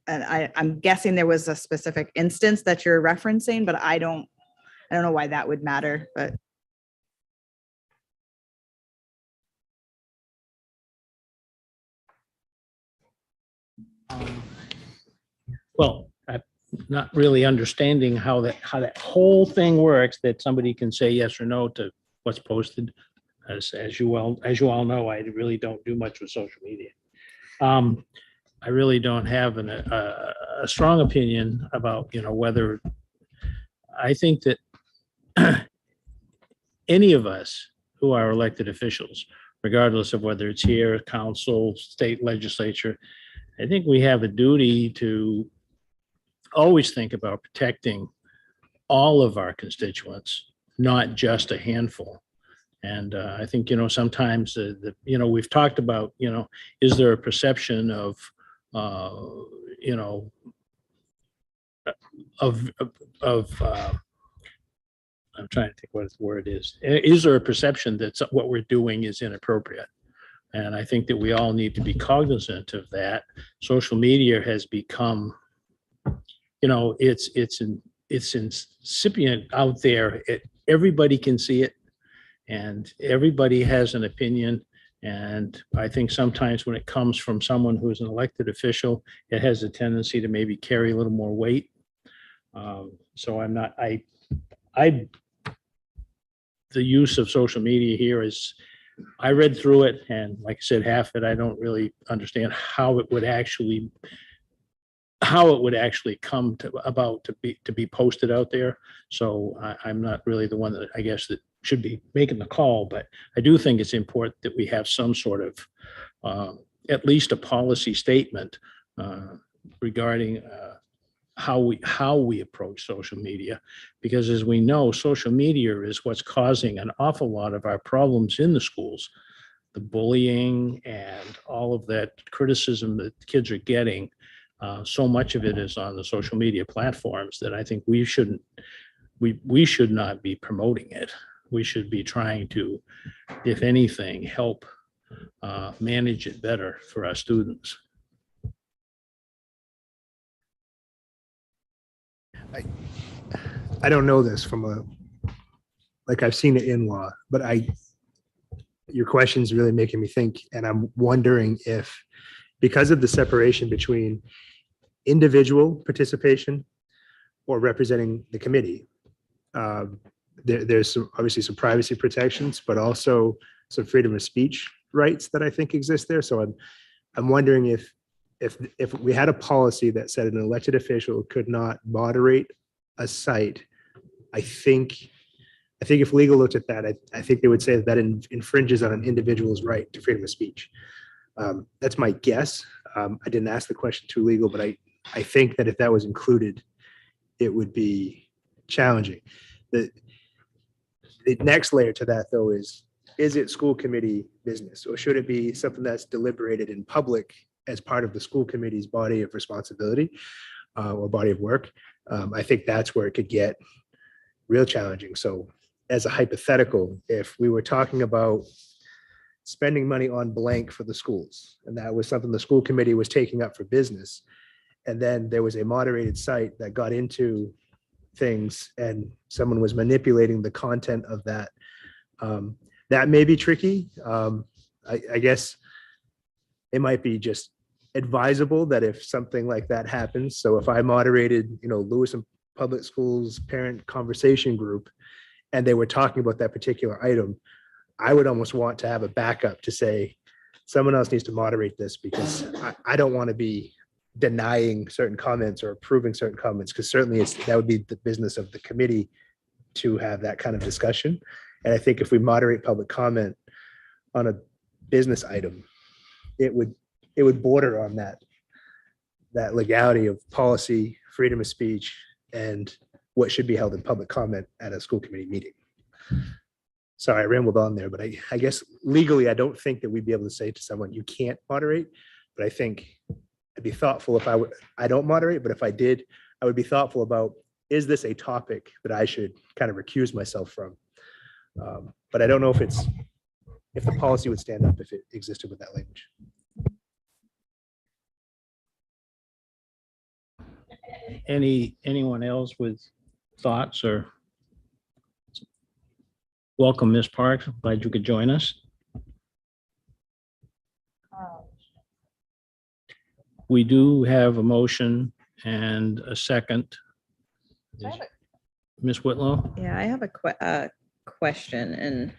I'm guessing there was a specific instance that you're referencing, but I don't know why that would matter, but Well, I'm not really understanding how that whole thing works, that somebody can say yes or no to what's posted. As you all know, I really don't do much with social media. I really don't have a strong opinion about, whether I think that any of us who are elected officials, regardless of whether it's here, council, state legislature, I think we have a duty to always think about protecting all of our constituents, not just a handful. And I think, sometimes we've talked about, is there a perception of, I'm trying to think what the word is. Is there a perception that what we're doing is inappropriate? And I think that we all need to be cognizant of that. Social media has become, it's incipient out there. Everybody can see it, and everybody has an opinion. And I think sometimes when it comes from someone who's an elected official, it has a tendency to maybe carry a little more weight. So the use of social media here is, I read through it, and like I said, half it, I don't really understand how it would actually come to be posted out there. So I'm not really the one that I guess that should be making the call, but I do think it's important that we have some sort of at least a policy statement regarding how we approach social media, because as we know, social media is what's causing an awful lot of our problems in the schools. The bullying and all of that criticism that kids are getting, so much of it is on the social media platforms that I think we should not be promoting it. We should be trying to, if anything, help manage it better for our students. I don't know this I've seen it in law, but your question's really making me think, and I'm wondering if, because of the separation between individual participation or representing the committee, there's obviously some privacy protections, but also some freedom of speech rights that I think exist there. So I'm wondering if we had a policy that said an elected official could not moderate a site, I think if legal looked at that, I think they would say that infringes on an individual's right to freedom of speech. That's my guess. I didn't ask the question to legal, but I think that if that was included, it would be challenging. The next layer to that, though, is it school committee business, or should it be something that's deliberated in public as part of the school committee's body of responsibility or body of work? I think that's where it could get real challenging. So as a hypothetical, if we were talking about spending money on blank for the schools, and that was something the school committee was taking up for business, and then there was a moderated site that got into things and someone was manipulating the content of that, that may be tricky. I guess it might be just advisable that if something like that happens, so if I moderated, Lewiston Public Schools parent conversation group, and they were talking about that particular item, I would almost want to have a backup to say, someone else needs to moderate this, because I don't want to be denying certain comments or approving certain comments, because certainly that would be the business of the committee to have that kind of discussion. And I think if we moderate public comment on a business item, it would border on that legality of policy, freedom of speech, and what should be held in public comment at a school committee meeting. Sorry, I rambled on there, but I guess legally, I don't think that we'd be able to say to someone, you can't moderate, but I think I'd be thoughtful if I don't moderate, but if I did, I would be thoughtful about, is this a topic that I should kind of recuse myself from? But I don't know if the policy would stand up if it existed with that language. Anyone else with thoughts? Or welcome, Ms. Parks. Glad you could join us. We do have a motion and a second. Ms. Whitlow? Yeah, I have a question and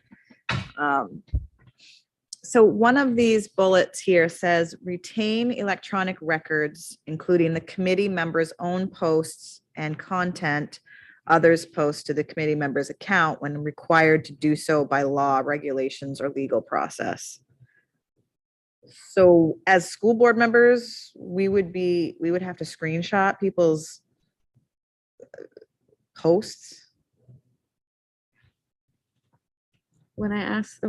so one of these bullets here says retain electronic records, including the committee members' own posts and content others post to the committee members' account when required to do so by law, regulations, or legal process. So as school board members, we would have to screenshot people's posts. When I asked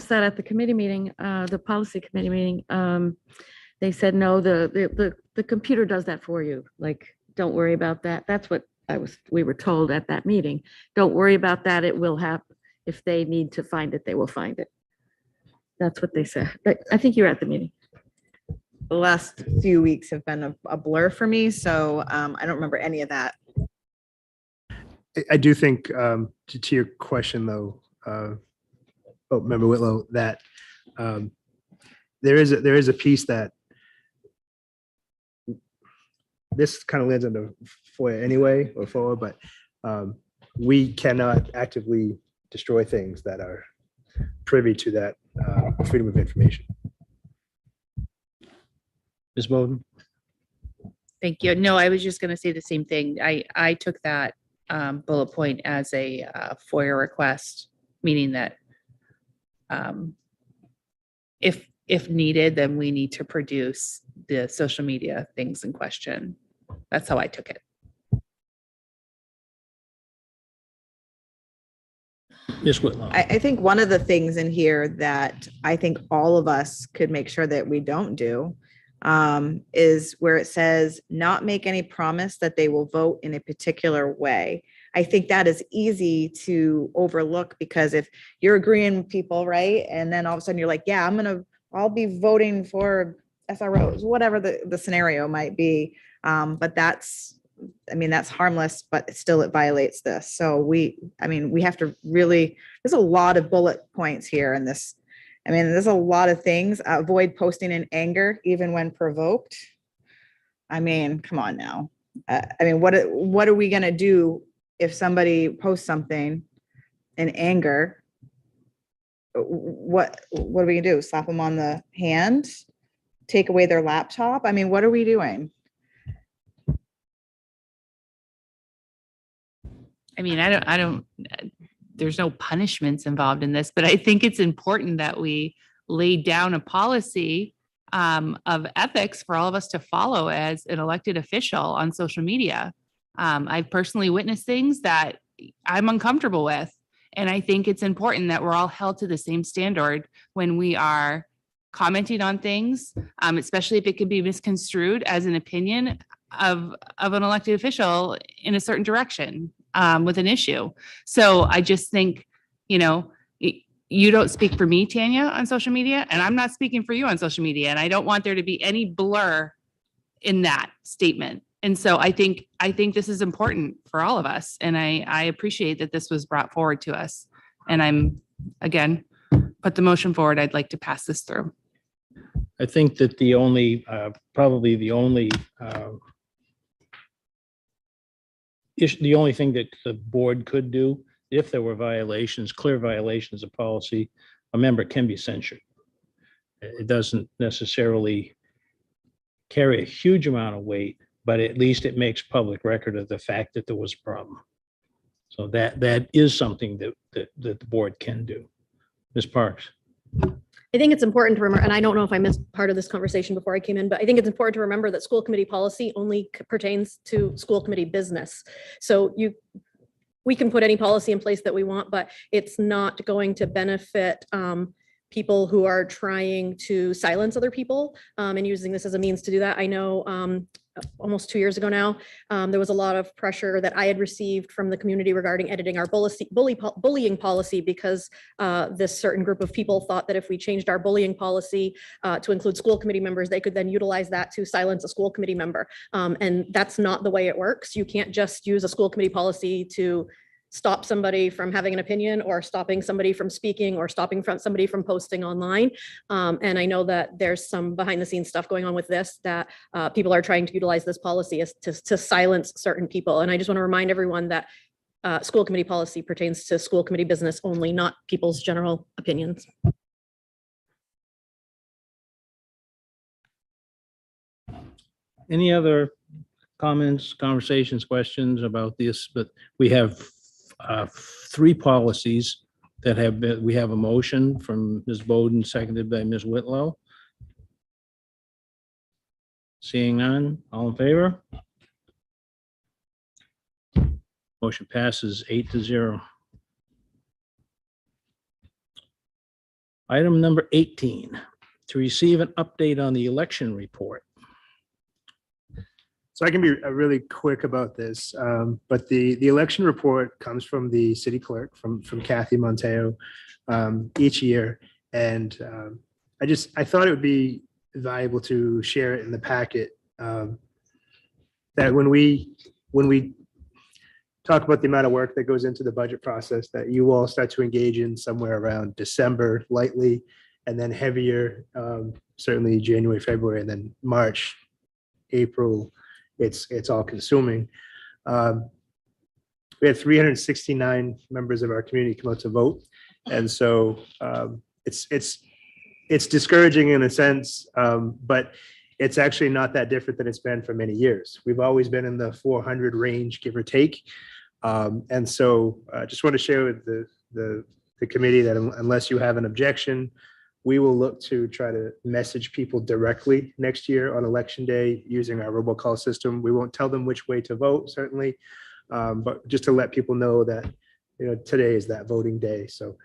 that at the committee meeting, the policy committee meeting, they said, no, the computer does that for you. Like, don't worry about that. That's what we were told at that meeting. Don't worry about that. It will happen. If they need to find it, they will find it. That's what they said. But I think you were at the meeting. The last few weeks have been a blur for me, so I don't remember any of that. I do think, to your question though, Member Whitlow, that there is a piece that this kind of lands under FOIA anyway, or FOIA, but we cannot actively destroy things that are privy to that freedom of information. Ms. Bowden? Thank you. No, I was just going to say the same thing. I took that bullet point as a FOIA request, meaning that if needed, then we need to produce the social media things in question. That's how I took it. Ms. Whitlow? I think one of the things in here that I think all of us could make sure that we don't do is where it says not make any promise that they will vote in a particular way. I think that is easy to overlook because if you're agreeing with people, right? And then all of a sudden you're like, yeah, I'll be voting for SROs, whatever the scenario might be. But that's harmless, but still it violates this. So we have to really, there's a lot of bullet points here in this. There's a lot of things. Avoid posting in anger, even when provoked. Come on now. What are we going to do if somebody posts something in anger? What are we going to do? Slap them on the hand? Take away their laptop? What are we doing? I don't, there's no punishments involved in this, but I think it's important that we lay down a policy of ethics for all of us to follow as an elected official on social media. I've personally witnessed things that I'm uncomfortable with. And I think it's important that we're all held to the same standard when we are commenting on things, especially if it could be misconstrued as an opinion of an elected official in a certain direction with an issue. So I just think, you don't speak for me, Tanya, on social media, and I'm not speaking for you on social media. And I don't want there to be any blur in that statement. And so I think this is important for all of us. And I appreciate that this was brought forward to us. And put the motion forward. I'd like to pass this through. I think that probably the only thing that the board could do, if there were clear violations of policy, a member can be censured. It doesn't necessarily carry a huge amount of weight, but at least it makes public record of the fact that there was a problem. So that is something that the board can do. Ms. Parks? I think it's important to remember, and I don't know if I missed part of this conversation before I came in, but I think it's important to remember that school committee policy only pertains to school committee business. So we can put any policy in place that we want, but it's not going to benefit people who are trying to silence other people and using this as a means to do that. I know almost 2 years ago now, there was a lot of pressure that I had received from the community regarding editing our bullying policy because this certain group of people thought that if we changed our bullying policy to include school committee members, they could then utilize that to silence a school committee member. And that's not the way it works. You can't just use a school committee policy to stop somebody from having an opinion or stopping somebody from speaking or stopping from somebody from posting online. And I know that there's some behind the scenes stuff going on with this, that people are trying to utilize this policy as to silence certain people. And I just want to remind everyone that school committee policy pertains to school committee business only, not people's general opinions. Any other comments, conversations, questions about this? But we have three policies that have been, we have a motion from Ms. Bowden, seconded by Ms. Whitlow. Seeing none, all in favor? Motion passes 8-0. Item number 18, to receive an update on the election report. So I can be really quick about this, but the election report comes from the city clerk, from Kathy Monteo, each year. And I thought it would be valuable to share it in the packet, that when we talk about the amount of work that goes into the budget process, that you all start to engage in somewhere around December lightly, and then heavier, certainly January, February, and then March, April, it's all consuming. We had 369 members of our community come out to vote. And so it's discouraging in a sense, but it's actually not that different than it's been for many years. We've always been in the 400 range, give or take. And so I just want to share with the committee that unless you have an objection, we will look to try to message people directly next year on election day using our robocall system. We won't tell them which way to vote, certainly, but just to let people know that, you know, today is that voting day. So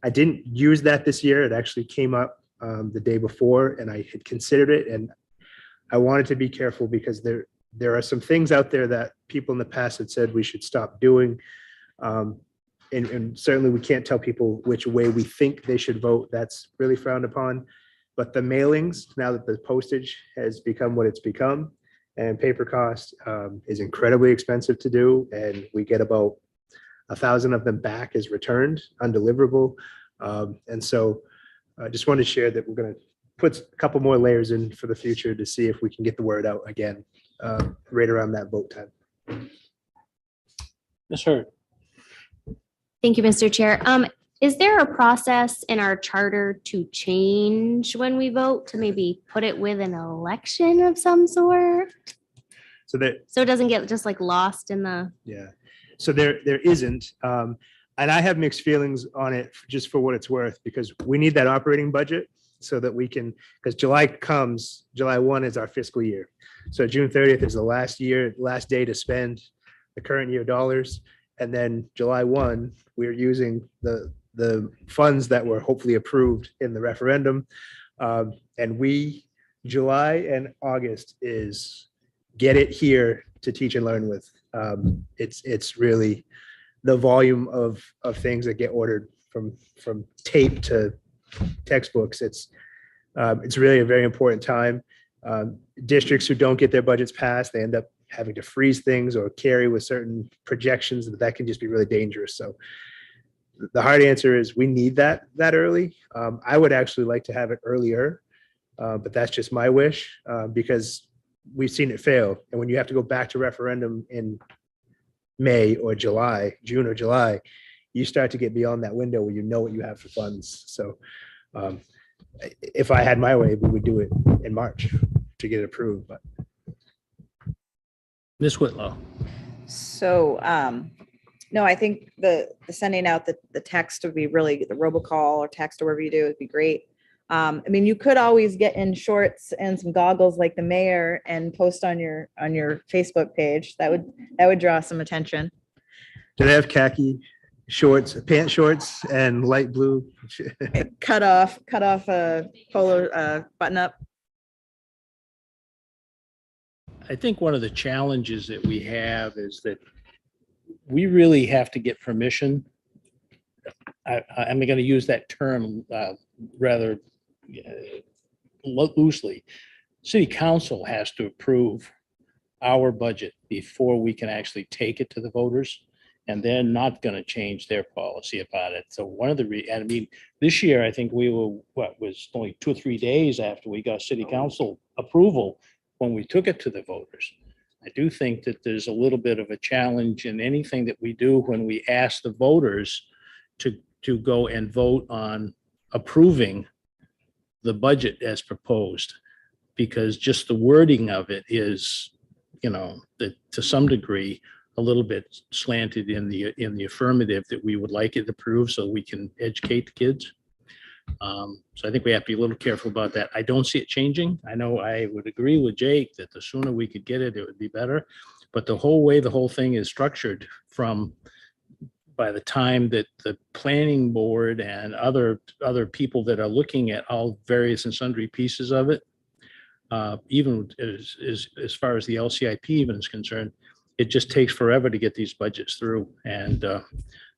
I didn't use that this year. It actually came up the day before, and I had considered it, and I wanted to be careful because there are some things out there that people in the past had said we should stop doing. And certainly we can't tell people which way we think they should vote. That's really frowned upon. But the mailings, now that the postage has become what it's become, and paper cost is incredibly expensive to do, and we get about 1,000 of them back as returned, undeliverable. And so I just wanted to share that we're going to put a couple more layers in for the future to see if we can get the word out again right around that vote time. Ms. Hurd. Thank you, Mr. Chair. Is there a process in our charter to change when we vote, to maybe put it with an election of some sort? So it doesn't get just like lost in the. Yeah, so there isn't. And I have mixed feelings on it just for what it's worth, because we need that operating budget so that we can, because July 1 is our fiscal year. So June 30th is the last day to spend the current year dollars. And then July 1, we're using the funds that were hopefully approved in the referendum. And July and August is get it here to teach and learn with. It's really the volume of things that get ordered from tape to textbooks. It's really a very important time. Districts who don't get their budgets passed, they end up having to freeze things or carry with certain projections that can just be really dangerous. So the hard answer is we need that early. I would actually like to have it earlier, but that's just my wish, because we've seen it fail. And when you have to go back to referendum in May or July, June or July, you start to get beyond that window where you know what you have for funds. So if I had my way, we would do it in March to get it approved. But Ms. Whitlow. So, no, I think the sending out the text would be really, the robocall or text or whatever you do would be great. I mean, you could always get in shorts and some goggles like the mayor and post on your Facebook page. That would draw some attention. Do they have khaki shorts, pant shorts, and light blue? cut off a polo button up. I think one of the challenges that we have is that we really have to get permission. I'm going to use that term rather loosely. City council has to approve our budget before we can actually take it to the voters. And they're not going to change their policy about it. So one of the, and I mean, this year, I think we were, what was only 2 or 3 days after we got city council approval when we took it to the voters. I do think that there's a little bit of a challenge in anything that we do when we ask the voters to go and vote on approving the budget as proposed, because just the wording of it is, you know, that to some degree, a little bit slanted in the affirmative that we would like it approved so we can educate the kids. So I think we have to be a little careful about that. I don't see it changing. I know I would agree with Jake that the sooner we could get it, it would be better. But the whole way the whole thing is structured from by the time that the planning board and other people that are looking at all various and sundry pieces of it, even as far as the LCIP even is concerned, it just takes forever to get these budgets through. And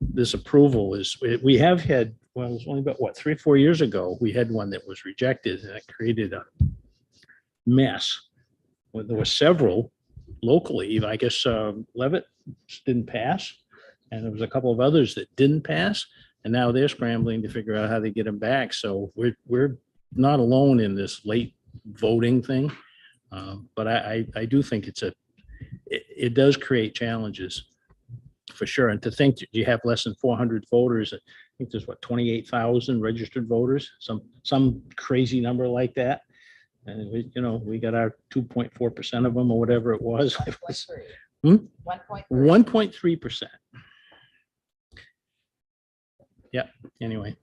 this approval is, we have had, well, it was only about, what, 3 or 4 years ago, we had one that was rejected and it created a mess. Well, there were several locally, even I guess Levitt didn't pass. And there was a couple of others that didn't pass. And now they're scrambling to figure out how they get them back. So we're not alone in this late voting thing. But I do think it does create challenges for sure. And to think that you have less than 400 voters, I think there's what, 28,000 registered voters, some crazy number like that. And we, you know, we got our 2.4% of them or whatever it was. 1.3%. Yeah, anyway.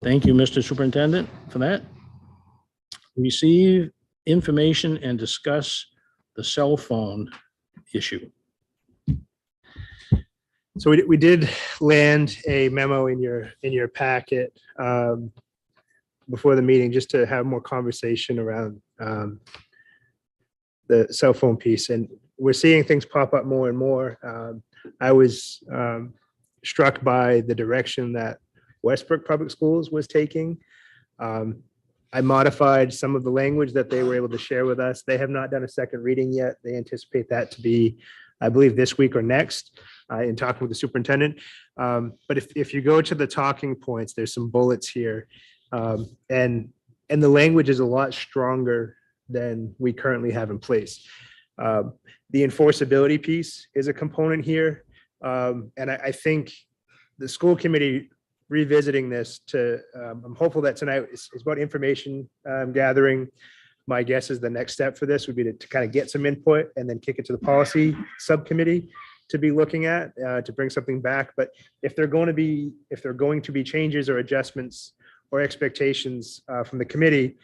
Thank you, Mr. Superintendent, for that. Receive information and discuss the cell phone issue. So we did land a memo in your packet before the meeting, just to have more conversation around the cell phone piece. And we're seeing things pop up more and more. I was struck by the direction that Westbrook Public Schools was taking. I modified some of the language that they were able to share with us. They have not done a second reading yet. They anticipate that to be, I believe, this week or next, in talking with the superintendent. But if you go to the talking points, there's some bullets here. And the language is a lot stronger than we currently have in place. The enforceability piece is a component here. And I think the school committee revisiting this I'm hopeful that tonight is about information gathering. My guess is the next step for this would be to kind of get some input and then kick it to the policy subcommittee to be looking at, to bring something back. But if they're going to be changes or adjustments or expectations from the committee,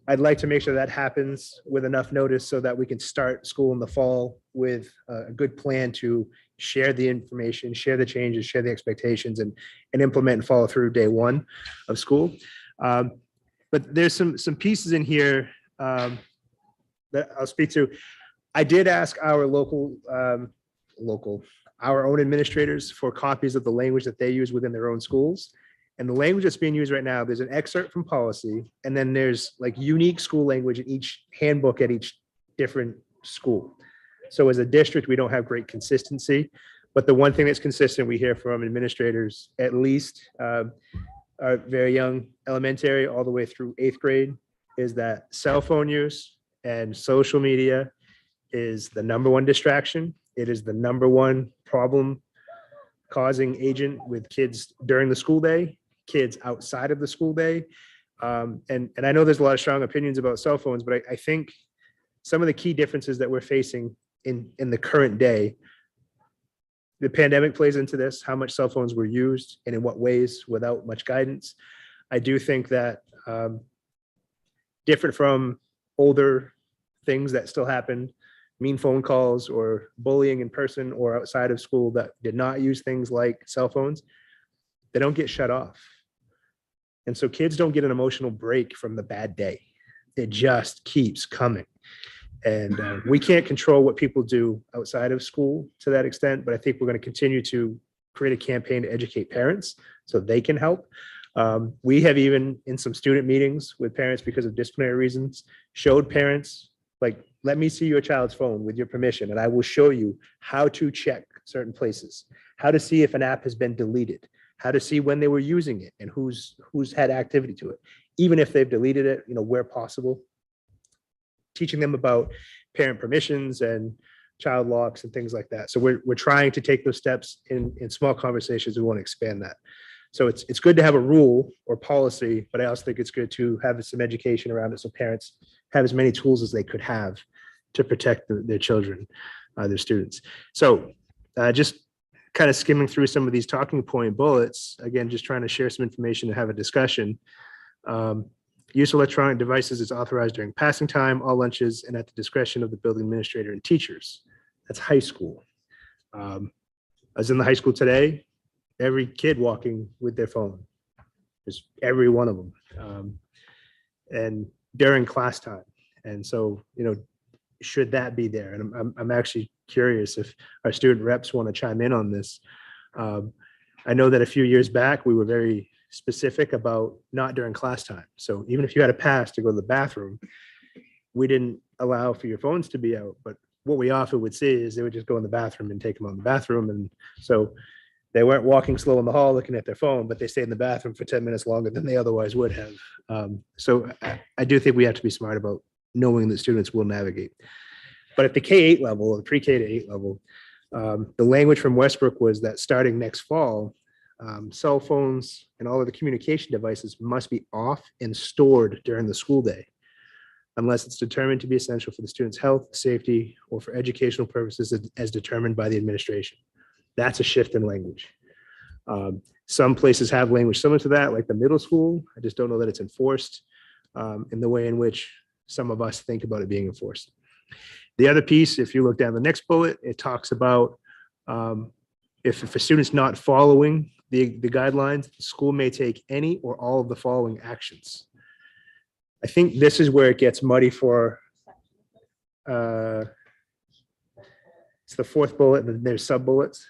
I'd like to make sure that happens with enough notice so that we can start school in the fall with a good plan to share the information, share the changes, share the expectations, and implement and follow through day one of school. But there's some pieces in here that I'll speak to. I did ask our our own administrators for copies of the language that they use within their own schools. And the language that's being used right now, there's an excerpt from policy, and then there's like unique school language in each handbook at each different school. So as a district, we don't have great consistency, but the one thing that's consistent we hear from administrators, at least are very young elementary all the way through 8th grade, is that cell phone use and social media is the #1 distraction. It is the #1 problem causing agent with kids during the school day, kids outside of the school day. And I know there's a lot of strong opinions about cell phones, but I think some of the key differences that we're facing in the current day, the pandemic plays into this, how much cell phones were used and in what ways without much guidance. I do think that different from older things that still happen, mean phone calls or bullying in person or outside of school that did not use things like cell phones, they don't get shut off. And so kids don't get an emotional break from the bad day. It just keeps coming. And we can't control what people do outside of school to that extent, but I think we're going to continue to create a campaign to educate parents so they can help. We have even in some student meetings with parents because of disciplinary reasons, showed parents like let me see your child's phone with your permission, and I will show you how to check certain places, how to see if an app has been deleted, how to see when they were using it and who's had activity to it, even if they've deleted it, where possible. Teaching them about parent permissions and child locks and things like that. So we're trying to take those steps in small conversations. We want to expand that. So it's good to have a rule or policy, but I also think it's good to have some education around it so parents have as many tools as they could have to protect their children, their students. So just kind of skimming through some of these talking point bullets, again, just trying to share some information and have a discussion. Use of electronic devices is authorized during passing time, all lunches, and at the discretion of the building administrator and teachers. That's high school. I was in the high school today, every kid walking with their phone, just every one of them, and during class time. And so, should that be there? And I'm actually curious if our student reps want to chime in on this. I know that a few years back, we were very specific about not during class time. So even if you had a pass to go to the bathroom, we didn't allow for your phones to be out. But what we often would see is they would just go in the bathroom and take them on the bathroom. And so they weren't walking slow in the hall looking at their phone, but they stayed in the bathroom for 10 minutes longer than they otherwise would have. So I do think we have to be smart about knowing that students will navigate. But at the K-8 level, or the pre-K to 8 level, the language from Westbrook was that starting next fall, cell phones and all of the communication devices must be off and stored during the school day, unless it's determined to be essential for the student's health, safety, or for educational purposes as determined by the administration. That's a shift in language. Some places have language similar to that, like the middle school. I just don't know that it's enforced in the way in which some of us think about it being enforced. The other piece, if you look down the next bullet, it talks about if a student's not following the guidelines, the school may take any or all of the following actions. I think this is where it gets muddy for, it's the fourth bullet and then there's sub bullets.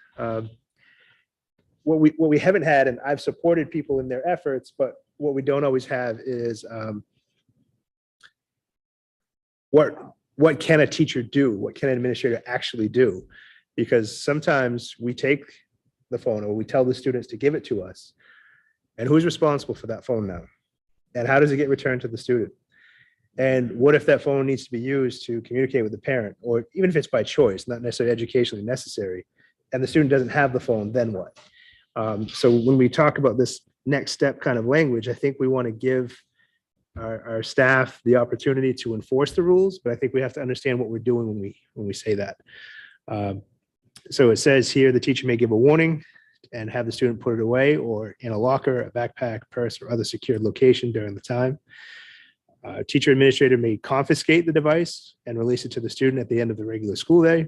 What we haven't had, and I've supported people in their efforts, but what we don't always have is what can a teacher do? What can an administrator actually do? Because sometimes we take the phone or we tell the students to give it to us. And who's responsible for that phone now? And how does it get returned to the student? And what if that phone needs to be used to communicate with the parent, or even if it's by choice, not necessarily educationally necessary, and the student doesn't have the phone, then what? So when we talk about this next step kind of language, I think we want to give our staff the opportunity to enforce the rules, but I think we have to understand what we're doing when we say that. So it says here, the teacher may give a warning and have the student put it away or in a locker, a backpack, purse, or other secured location during the time. Teacher administrator may confiscate the device and release it to the student at the end of the regular school day.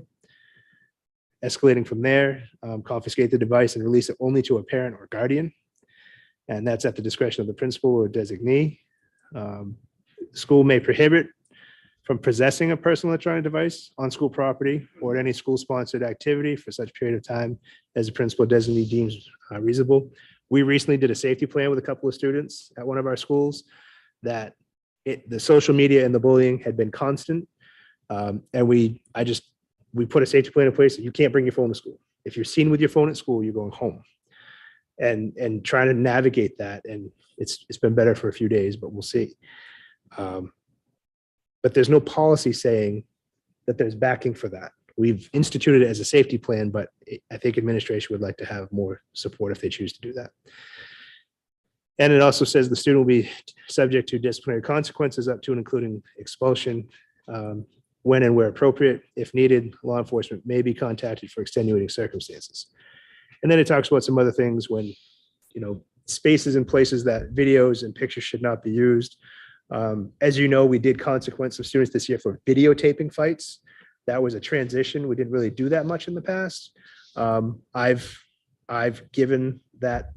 Escalating from there, confiscate the device and release it only to a parent or guardian. And that's at the discretion of the principal or designee. School may prohibit from possessing a personal electronic device on school property or at any school-sponsored activity for such period of time as the principal designee deems reasonable. We recently did a safety plan with a couple of students at one of our schools that the social media and the bullying had been constant. And we put a safety plan in place that you can't bring your phone to school. If you're seen with your phone at school, you're going home. And trying to navigate that. And it's been better for a few days, but we'll see. But there's no policy saying that there's backing for that. We've instituted it as a safety plan, but I think administration would like to have more support if they choose to do that. And it also says the student will be subject to disciplinary consequences up to and including expulsion when and where appropriate. If needed, law enforcement may be contacted for extenuating circumstances. And then it talks about some other things when, spaces and places that videos and pictures should not be used. As you know, we did consequence some students this year for videotaping fights. That was a transition. We didn't really do that much in the past. I've given that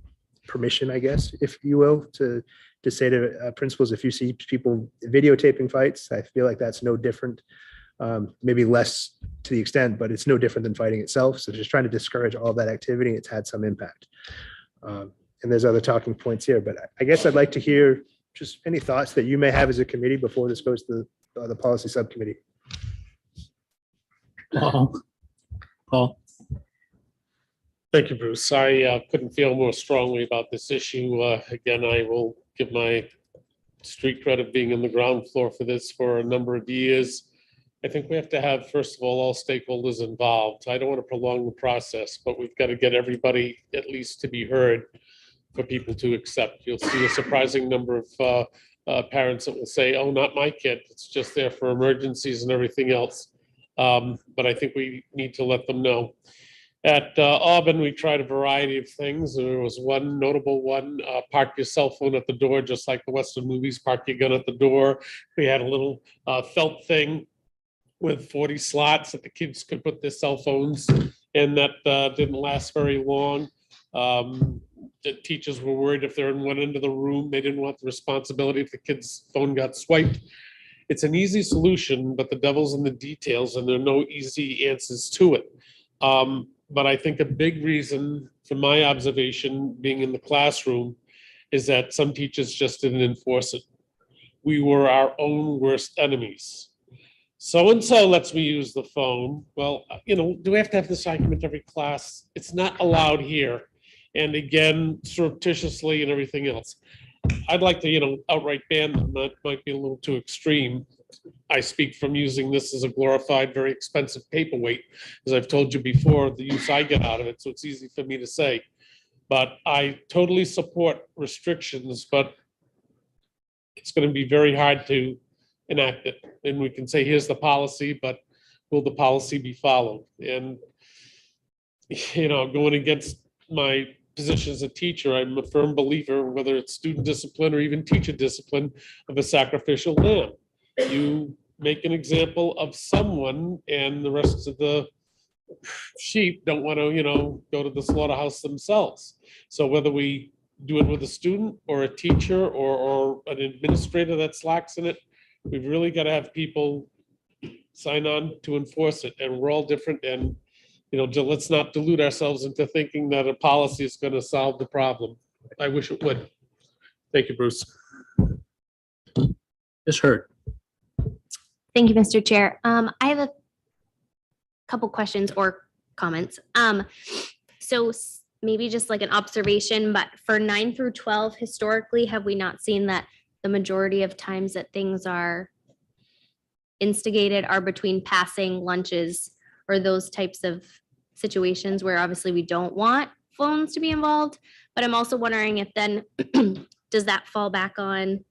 permission, I guess, if you will, to say to principals, if you see people videotaping fights, I feel like that's no different, maybe less to the extent, but it's no different than fighting itself. So just trying to discourage all that activity, it's had some impact. And there's other talking points here, but I guess I'd like to hear just any thoughts that you may have as a committee before this goes to the policy subcommittee. Paul? Thank you, Bruce. I couldn't feel more strongly about this issue. Again, I will give my street credit being on the ground floor for this for a number of years. I think we have to have, first of all stakeholders involved. I don't want to prolong the process, but we've got to get everybody at least to be heard for people to accept. You'll see a surprising number of parents that will say, oh, not my kid. It's just there for emergencies and everything else. But I think we need to let them know. At Auburn, we tried a variety of things. There was one notable one, park your cell phone at the door, just like the Western movies, park your gun at the door. We had a little felt thing with 40 slots that the kids could put their cell phones in. That didn't last very long. The teachers were worried if they're in one end of the room, they didn't want the responsibility if the kid's phone got swiped. It's an easy solution, but the devil's in the details, and there are no easy answers to it. But I think a big reason, from my observation, being in the classroom, is that some teachers just didn't enforce it. We were our own worst enemies. So-and-so lets me use the phone. Well, do we have to have this argument every class? It's not allowed here. And again, surreptitiously and everything else. I'd like to, outright ban them. That might be a little too extreme. I speak from using this as a glorified, very expensive paperweight. As I've told you before, the use I get out of it, so it's easy for me to say. But I totally support restrictions, but it's going to be very hard to enact it. And we can say, here's the policy, but will the policy be followed? And, going against my position as a teacher, I'm a firm believer, whether it's student discipline or even teacher discipline, of a sacrificial lamb. You make an example of someone and the rest of the sheep don't want to, go to the slaughterhouse themselves. So whether we do it with a student or a teacher or an administrator that slacks in it, we've really got to have people sign on to enforce it. And we're all different. And, let's not delude ourselves into thinking that a policy is going to solve the problem. I wish it would. Thank you, Bruce. Ms. Hurd. Thank you, Mr. Chair. I have a couple questions or comments. So maybe just like an observation, but for 9 through 12, historically, have we not seen that the majority of times that things are instigated are between passing lunches or those types of situations where obviously we don't want phones to be involved? But I'm also wondering if then does that fall back on,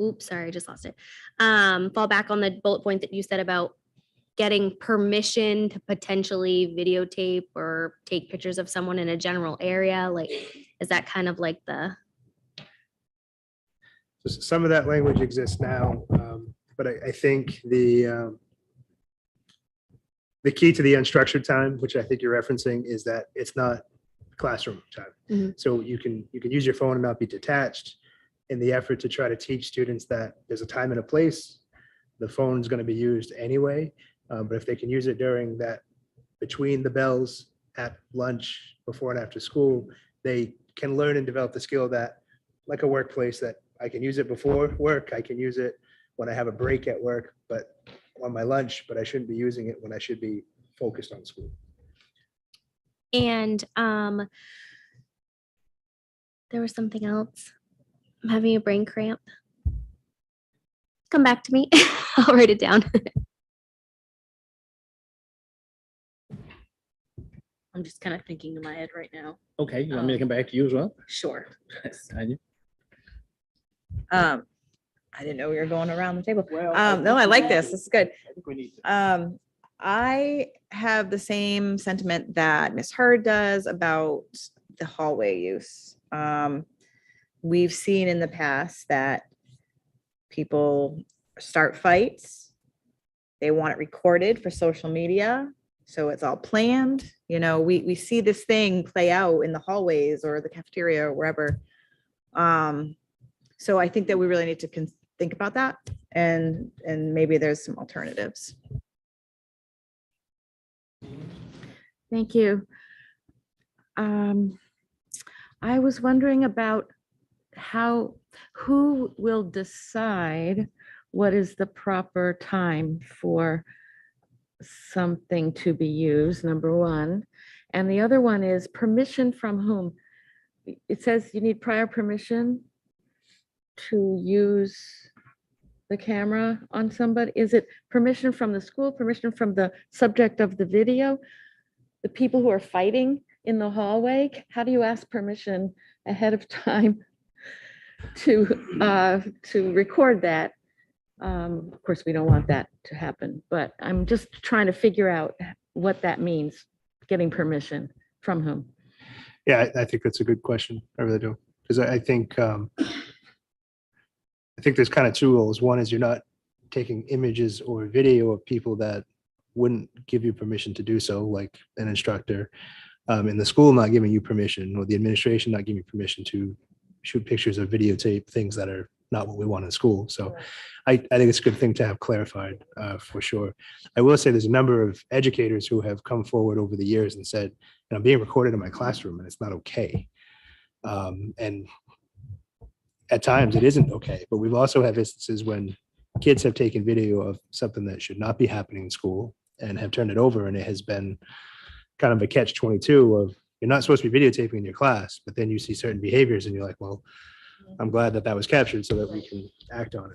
oops, sorry, I just lost it. Fall back on the bullet point that you said about getting permission to potentially videotape or take pictures of someone in a general area? Like, is that kind of like the? Some of that language exists now, but I think the key to the unstructured time, which I think you're referencing, is that it's not classroom time. Mhm. So you can use your phone and not be detached. In the effort to try to teach students that there's a time and a place, the phone's going to be used anyway. But if they can use it during that, between the bells, at lunch, before and after school, they can learn and develop the skill that, like a workplace, that I can use it before work, I can use it when I have a break at work, but on my lunch, but I shouldn't be using it when I should be focused on school. And there was something else. I'm having a brain cramp. Come back to me. I'll write it down. I'm just kind of thinking in my head right now. Okay, you want me to come back to you as well? Sure. Tanya? I didn't know we were going around the table. No, I like this. This is good. I think we need to. I have the same sentiment that Ms. Hurd does about the hallway use. We've seen in the past that people start fights. They want it recorded for social media. So it's all planned. We see this thing play out in the hallways or the cafeteria or wherever. So I think that we really need to think about that, and maybe there's some alternatives. Thank you. I was wondering about who will decide what is the proper time for something to be used, number one. And the other one is permission from whom? It says you need prior permission to use the camera on somebody. Is it permission from the school, permission from the subject of the video? The people who are fighting in the hallway? How do you ask permission ahead of time to record that? Of course, we don't want that to happen, but I'm just trying to figure out what that means, getting permission from whom. Yeah, I think that's a good question. I really do. Because I think there's kind of two roles. One is you're not taking images or video of people that wouldn't give you permission to do so, like an instructor in the school not giving you permission, or the administration not giving you permission to shoot pictures or videotape things that are not what we want in school. So I think it's a good thing to have clarified for sure. I will say there's a number of educators who have come forward over the years and said, I'm being recorded in my classroom and it's not okay. And at times it isn't okay, but we've also had instances when kids have taken video of something that should not be happening in school and have turned it over, and it has been kind of a catch-22 of you're not supposed to be videotaping in your class, but then you see certain behaviors and you're like, well, I'm glad that that was captured so that we can act on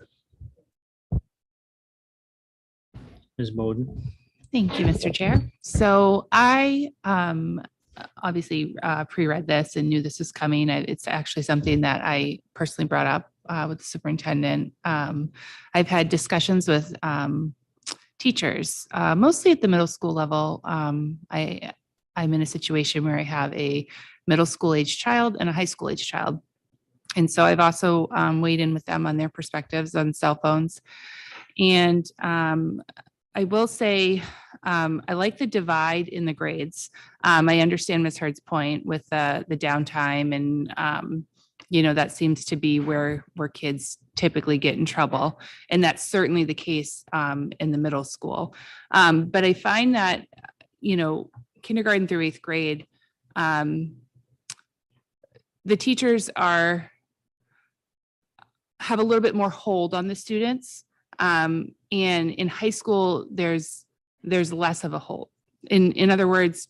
it. Ms. Bowden? Thank you, Mr. Chair. So I obviously pre-read this and knew this was coming. It's actually something that I personally brought up with the superintendent. I've had discussions with teachers, mostly at the middle school level. I'm in a situation where I have a middle school age child and a high school age child. And so I've also weighed in with them on their perspectives on cell phones. And I will say, I like the divide in the grades. I understand Ms. Hurd's point with the downtime, and that seems to be where kids typically get in trouble. And that's certainly the case in the middle school. But I find that, kindergarten through 8th grade, the teachers have a little bit more hold on the students. And in high school, there's less of a hold. In other words,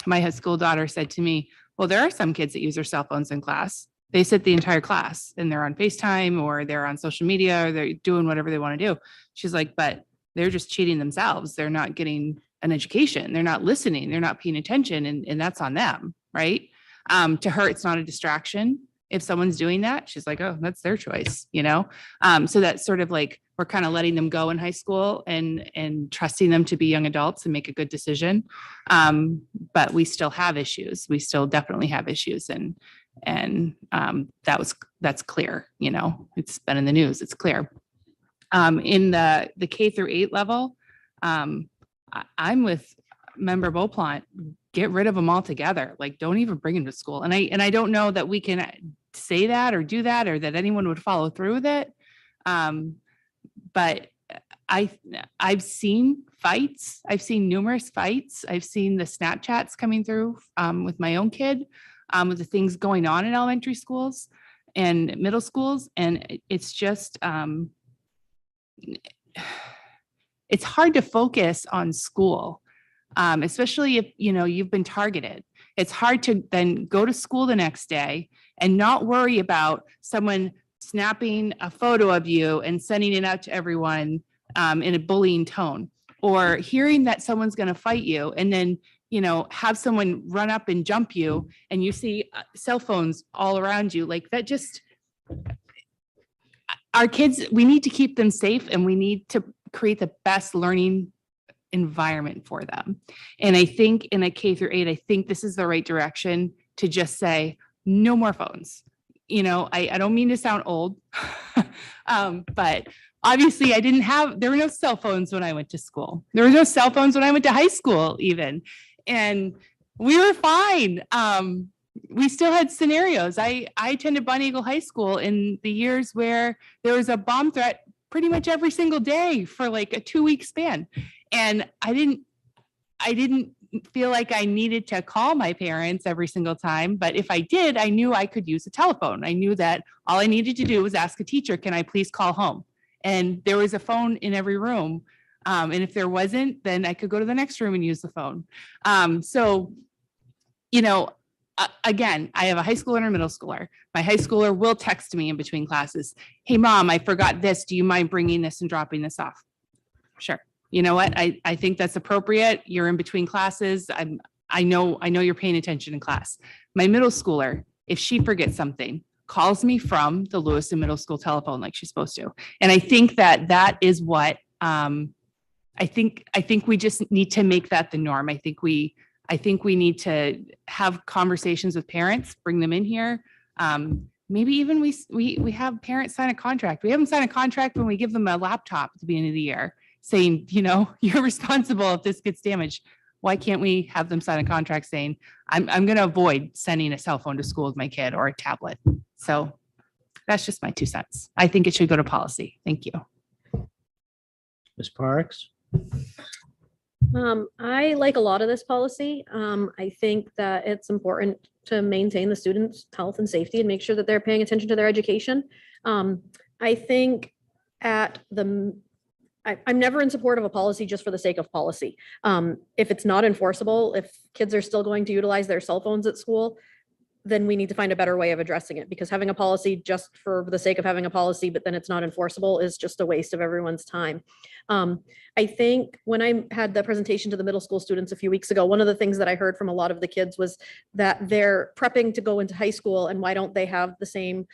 my high school daughter said to me, well, there are some kids that use their cell phones in class. They sit the entire class and they're on FaceTime or they're on social media or they're doing whatever they want to do. She's like, but they're just cheating themselves. They're not getting an education. They're not listening. They're not paying attention. And that's on them, right? To her, it's not a distraction. If someone's doing that, she's like, oh, that's their choice, So that's sort of like, we're kind of letting them go in high school and trusting them to be young adults and make a good decision. But we still have issues. We still definitely have issues. And that's clear, it's been in the news, it's clear. In the K through 8 level, I'm with Member Beauplant. Get rid of them altogether. Like, don't even bring them to school. And I don't know that we can say that or do that, or that anyone would follow through with it. But I've seen fights. I've seen numerous fights. I've seen the Snapchats coming through with my own kid, with the things going on in elementary schools and middle schools. And it's just, it's hard to focus on school. Especially if, you've been targeted. It's hard to then go to school the next day and not worry about someone snapping a photo of you and sending it out to everyone in a bullying tone, or hearing that someone's going to fight you and then, have someone run up and jump you and you see cell phones all around you. Like, that just, our kids, we need to keep them safe and we need to create the best learning environment for them. And I think in a K through 8, I think this is the right direction to just say, no more phones. I don't mean to sound old, but obviously there were no cell phones when I went to school. There were no cell phones when I went to high school even. And we were fine. We still had scenarios. I attended Bonnie Eagle High School in the years where there was a bomb threat pretty much every single day for like a 2-week span. And I didn't feel like I needed to call my parents every single time. But if I did, I knew I could use a telephone. I knew that all I needed to do was ask a teacher, can I please call home? And there was a phone in every room And if there wasn't, then I could go to the next room and use the phone. So, again, I have a high schooler and a middle schooler. My high schooler will text me in between classes. Hey, mom, I forgot this. Do you mind bringing this and dropping this off? Sure. You know what? I think that's appropriate. You're in between classes. I know you're paying attention in class. My middle schooler, if she forgets something, calls me from the Lewiston Middle School telephone like she's supposed to. And I think that is what I think we just need to make that the norm. I think we need to have conversations with parents, bring them in here. Maybe even we have parents sign a contract. We have them sign a contract when we give them a laptop at the beginning of the year saying, you're responsible if this gets damaged. Why can't we have them sign a contract saying, I'm going to avoid sending a cell phone to school with my kid or a tablet? So that's just my 2 cents. I think it should go to policy. Thank you. Ms. Parks? I like a lot of this policy. I think that it's important to maintain the students' health and safety and make sure that they're paying attention to their education. I think I'm never in support of a policy just for the sake of policy. If it's not enforceable, if kids are still going to utilize their cell phones at school, then we need to find a better way of addressing it, because having a policy just for the sake of having a policy, but then it's not enforceable, is just a waste of everyone's time. I think when I had the presentation to the middle school students a few weeks ago, one of the things that I heard from a lot of the kids was that they're prepping to go into high school, and why don't they have the same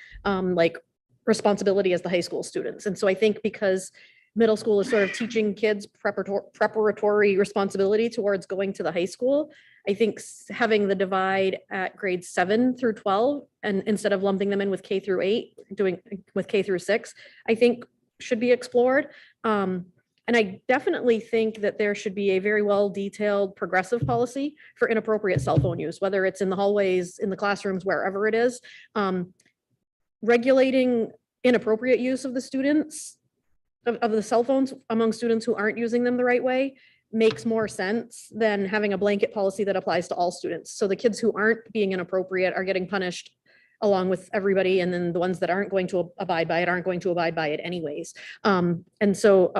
responsibility as the high school students? And so I think because middle school is sort of teaching kids preparatory responsibility towards going to the high school, I think having the divide at grades 7 through 12, and instead of lumping them in with K through 8, doing with K through 6, I think should be explored. And I definitely think that there should be a very well detailed progressive policy for inappropriate cell phone use, whether it's in the hallways, in the classrooms, wherever it is. Regulating inappropriate use of the students, of the cell phones among students who aren't using them the right way, makes more sense than having a blanket policy that applies to all students. So the kids who aren't being inappropriate are getting punished along with everybody, and then the ones that aren't going to abide by it aren't going to abide by it anyways. And so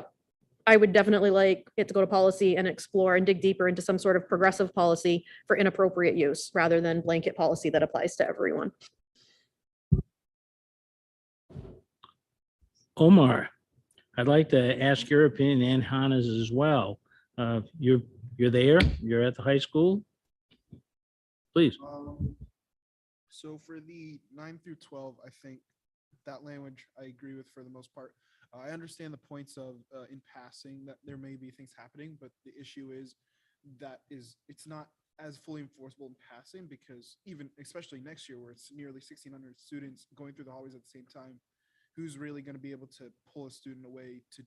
I would definitely like it to go to policy and explore and dig deeper into some sort of progressive policy for inappropriate use rather than blanket policy that applies to everyone. Omar, I'd like to ask your opinion and Hannah's as well. You're there, you're at the high school. Please. So for the 9 through 12, I think that language I agree with for the most part. I understand the points of in passing that there may be things happening, but the issue is it's not as fully enforceable in passing, because even especially next year where it's nearly 1,600 students going through the hallways at the same time, who's really going to be able to pull a student away to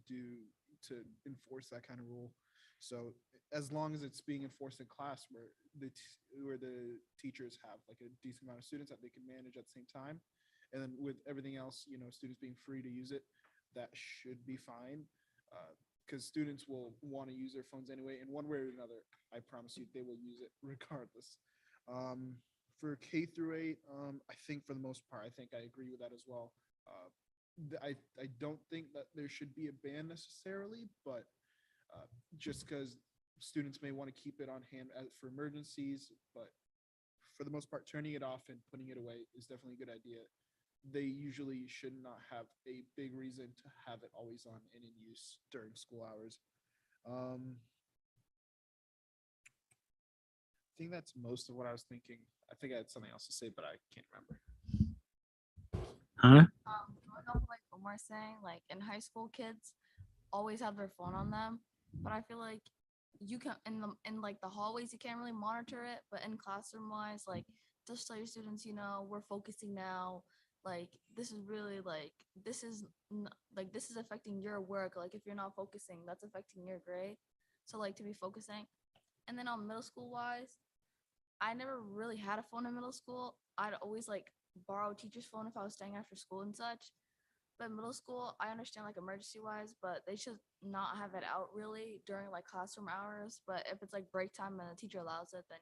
enforce that kind of rule? So as long as it's being enforced in class where the teachers have like a decent amount of students that they can manage at the same time, and then with everything else, students being free to use it, that should be fine, because students will want to use their phones anyway, in one way or another. I promise you they will use it regardless. For K through 8, I think for the most part, I think I agree with that as well. I don't think that there should be a ban necessarily, but just because students may want to keep it on hand for emergencies, but for the most part, turning it off and putting it away is definitely a good idea. They usually should not have a big reason to have it always on and in use during school hours. I think that's most of what I was thinking. I think I had something else to say, but I can't remember. Hannah? Going off of like Omar saying, like in high school, kids always have their phone on them, but I feel like you can in like the hallways you can't really monitor it, but in classroom wise, like just tell your students, we're focusing now. Like this is really like this is affecting your work. Like if you're not focusing, that's affecting your grade. So like to be focusing. And then on middle school wise, I never really had a phone in middle school. I'd always like borrow a teacher's phone if I was staying after school and such. But middle school, I understand like emergency wise, but they should not have it out really during like classroom hours. But if it's like break time and the teacher allows it, then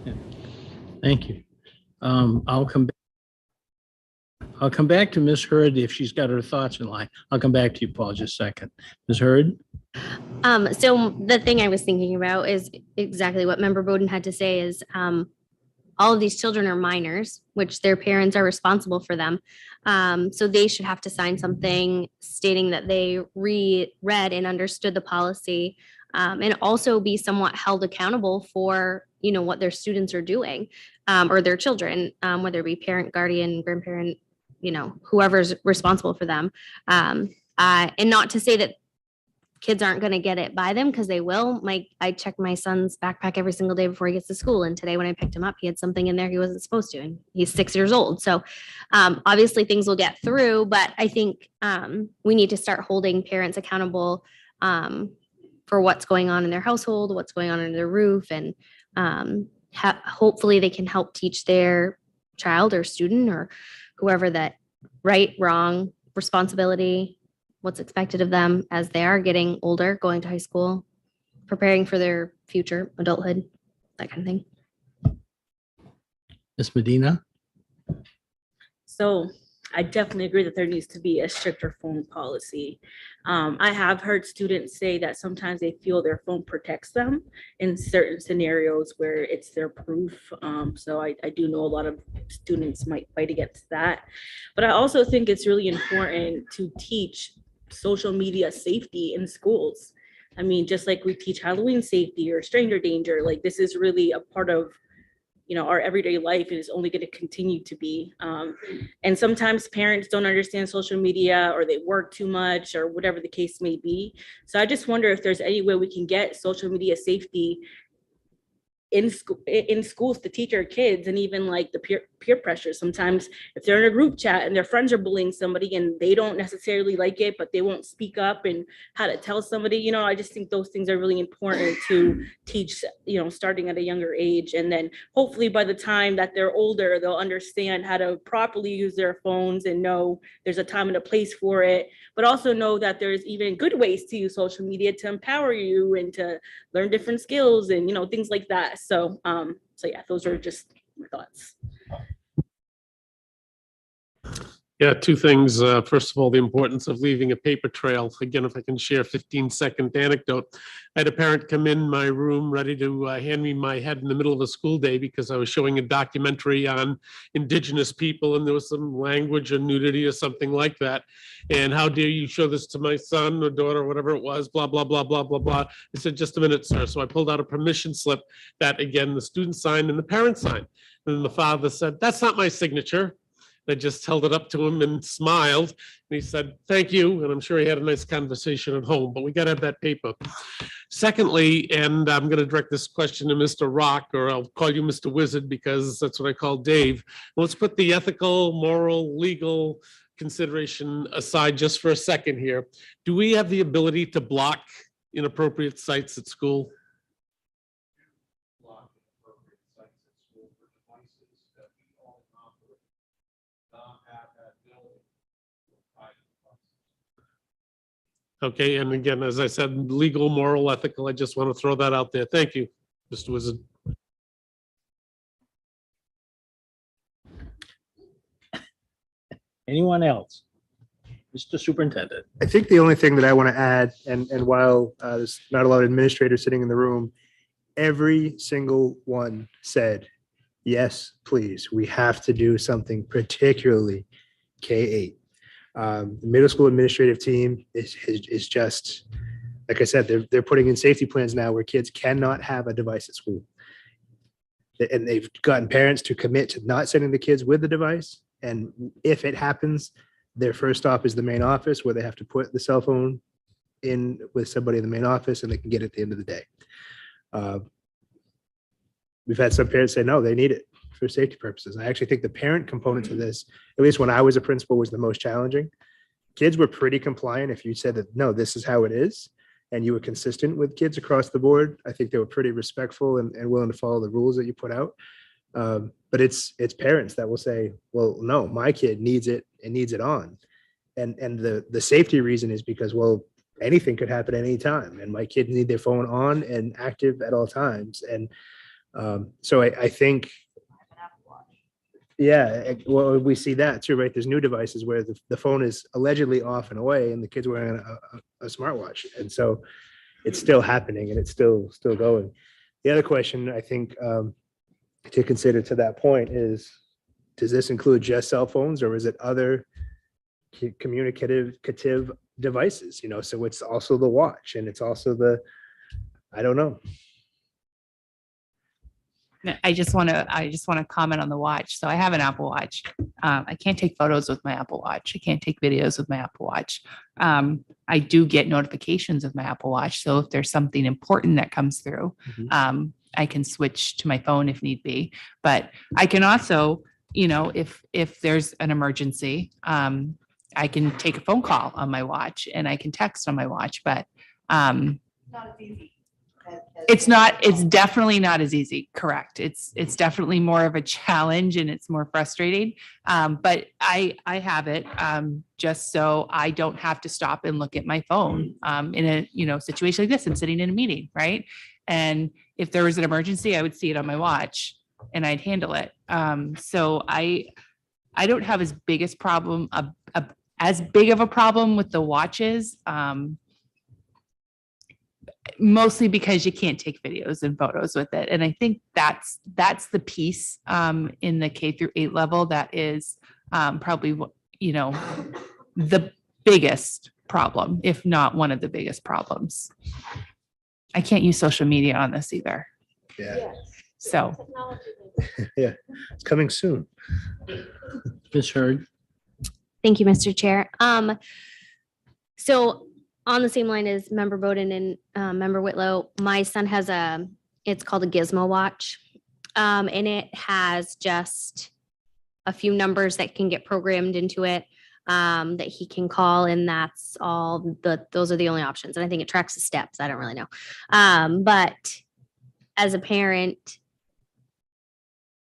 yeah. Thank you. I'll come back. I'll come back to Ms. Hurd if she's got her thoughts in line. I'll come back to you, Paul, just a second. Ms. Hurd? So the thing I was thinking about is exactly what Member Bowden had to say is, all of these children are minors, which their parents are responsible for them. So they should have to sign something stating that they read and understood the policy, and also be somewhat held accountable for, what their students are doing, or their children, whether it be parent, guardian, grandparent, whoever's responsible for them. And not to say that kids aren't going to get it by them, because they will. I check my son's backpack every single day before he gets to school. And today when I picked him up, he had something in there he wasn't supposed to, and he's 6 years old. So obviously things will get through, but I think we need to start holding parents accountable for what's going on in their household, what's going on under their roof. And hopefully they can help teach their child or student or whoever that right, wrong, responsibility, what's expected of them as they are getting older, going to high school, preparing for their future adulthood, that kind of thing. Ms. Medina? So I definitely agree that there needs to be a stricter phone policy. I have heard students say that sometimes they feel their phone protects them in certain scenarios where it's their proof. So I do know a lot of students might fight against that. But I also think it's really important to teach social media safety in schools. I mean, just like we teach Halloween safety or stranger danger, like this is really a part of our everyday life, and is only going to continue to be. And sometimes parents don't understand social media, or they work too much, or whatever the case may be. So I just wonder if there's any way we can get social media safety in schools to teach our kids, and even like the peer pressure. Sometimes if they're in a group chat and their friends are bullying somebody and they don't necessarily like it, but they won't speak up and how to tell somebody, I just think those things are really important to teach, starting at a younger age. And then hopefully by the time that they're older, they'll understand how to properly use their phones and know there's a time and a place for it, but also know that there's even good ways to use social media to empower you and to learn different skills and, things like that. So yeah, those are just my thoughts. Yeah, two things. First of all, the importance of leaving a paper trail. Again, if I can share a 15-second anecdote. I had a parent come in my room ready to hand me my head in the middle of a school day because I was showing a documentary on Indigenous people, and there was some language or nudity or something like that. And how dare you show this to my son or daughter, or whatever it was, blah, blah, blah, blah, blah, blah. I said, just a minute, sir. So I pulled out a permission slip that, again, the student signed and the parent signed. And then the father said, that's not my signature. I just held it up to him and smiled. And he said, thank you. And I'm sure he had a nice conversation at home, but we got to have that paper. Secondly, and I'm going to direct this question to Mr. Rock, or I'll call you Mr. Wizard because that's what I call Dave. Let's put the ethical, moral, legal consideration aside just for a second here. Do we have the ability to block inappropriate sites at school? Okay, and again, as I said, legal, moral, ethical, I just want to throw that out there. Thank you, Mr. Wizard. Anyone else? Mr. Superintendent. I think the only thing that I want to add, and while there's not a lot of administrators sitting in the room, every single one said, yes, please, we have to do something, particularly K-8. The middle school administrative team is just, like I said, they're putting in safety plans now where kids cannot have a device at school. And they've gotten parents to commit to not sending the kids with the device. And if it happens, their first stop is the main office, where they have to put the cell phone in with somebody in the main office and they can get it at the end of the day. We've had some parents say, no, they need it for safety purposes. I actually think the parent component to this, at least when I was a principal, was the most challenging. Kids were pretty compliant. If you said that, no, this is how it is, and you were consistent with kids across the board, I think they were pretty respectful and willing to follow the rules that you put out. But it's parents that will say, well, no, my kid needs it and needs it on. And the safety reason is because, well, anything could happen at any time, and my kids need their phone on and active at all times. And so I think Well, we see that too, right? There's new devices where the phone is allegedly off and away and the kid's wearing a smartwatch. And so it's still happening and it's still going. The other question I think to consider to that point is, does this include just cell phones or is it other communicative devices? You know, so it's also the watch and it's also I don't know. I just want to comment on the watch. So I have an Apple Watch. I can't take photos with my Apple Watch. I can't take videos with my Apple Watch. I do get notifications of my Apple Watch. So if there's something important that comes through, I can switch to my phone if need be. But I can also, you know, if there's an emergency, I can take a phone call on my watch and I can text on my watch. But it's definitely not as easy. Correct. It's definitely more of a challenge and it's more frustrating. But I have it just so I don't have to stop and look at my phone in a, you know, situation like this. I'm sitting in a meeting, right? And if there was an emergency, I would see it on my watch and I'd handle it. So I don't have as big of a problem with the watches. Mostly because you can't take videos and photos with it. And I think that's the piece in the K-8 level that is probably, you know, the biggest problem, if not one of the biggest problems. I can't use social media on this either. Yeah. So. Yeah, it's coming soon. Ms. Hurd. Thank you, Mr. Chair. So on the same line as Member Bowden and Member Whitlow, my son has it's called a Gizmo watch. And it has just a few numbers that can get programmed into it that he can call. And that's all those are the only options. And I think it tracks the steps. I don't really know. But as a parent,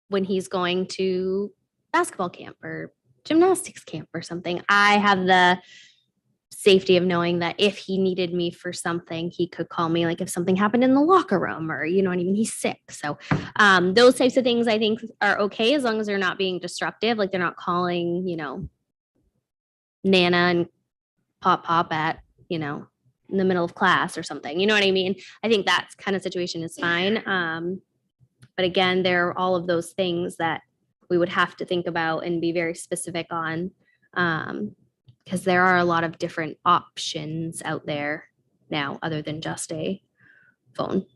when he's going to basketball camp or gymnastics camp or something, I have the safety of knowing that if he needed me for something, he could call me, like if something happened in the locker room or, you know what I mean, he's sick. So those types of things I think are okay as long as they're not being disruptive, like they're not calling, you know, Nana and Pop at, you know, in the middle of class or something, you know what I mean? I think that kind of situation is fine. But again, there are all of those things that we would have to think about and be very specific on. Because there are a lot of different options out there now other than just a phone.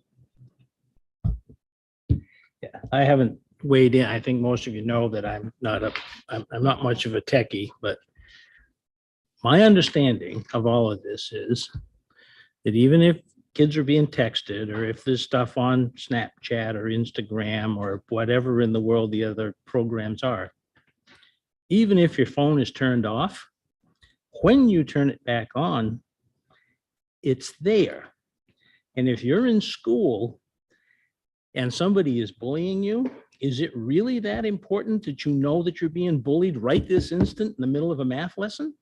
Yeah, I haven't weighed in. I think most of you know that I'm not much of a techie, but my understanding of all of this is that even if kids are being texted or if there's stuff on Snapchat or Instagram or whatever in the world the other programs are, even if your phone is turned off, when you turn it back on, it's there. And if you're in school and somebody is bullying you, is it really that important that you know that you're being bullied right this instant in the middle of a math lesson?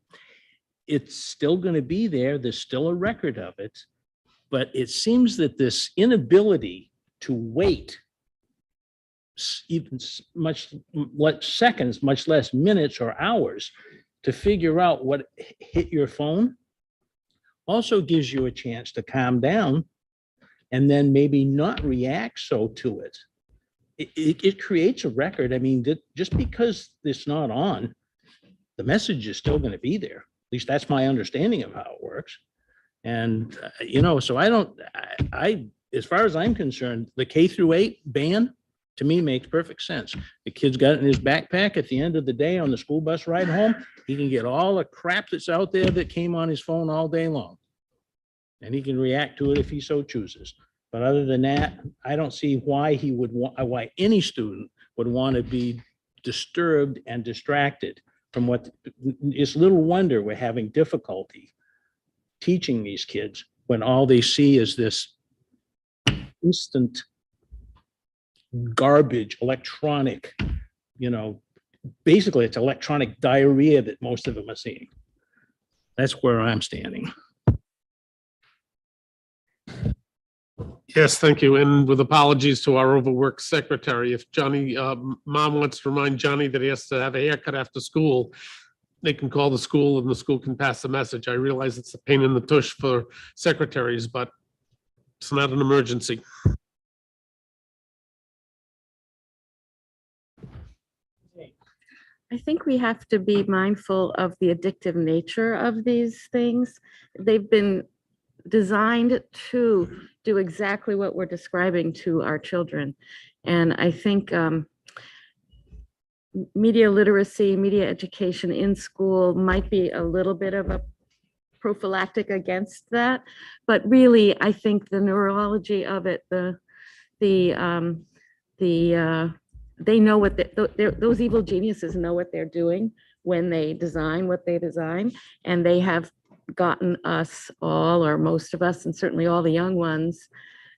It's still going to be there. There's still a record of it. But it seems that this inability to wait even much less seconds, much less minutes or hours, to figure out what hit your phone also gives you a chance to calm down and then maybe not react so to it. It creates a record. I mean, just because it's not on, the message is still going to be there. At least that's my understanding of how it works. And, you know, so as far as I'm concerned, the K-8 ban to me makes perfect sense. The kid's got it in his backpack. At the end of the day on the school bus ride home, he can get all the crap that's out there that came on his phone all day long. And he can react to it if he so chooses. But other than that, I don't see why why any student would want to be disturbed and distracted from what. It's little wonder we're having difficulty teaching these kids when all they see is this instant garbage, electronic, you know, basically it's electronic diarrhea that most of them are seeing. That's where I'm standing. Yes, thank you. And with apologies to our overworked secretary, if Johnny, mom wants to remind Johnny that he has to have a haircut after school, they can call the school and the school can pass the message. I realize it's a pain in the tush for secretaries, but it's not an emergency. I think we have to be mindful of the addictive nature of these things. They've been designed to do exactly what we're describing to our children. And I think media literacy, media education in school might be a little bit of a prophylactic against that. But really, I think the neurology of it, they know what those evil geniuses know what they're doing when they design what they design, and they have gotten us all, or most of us, and certainly all the young ones,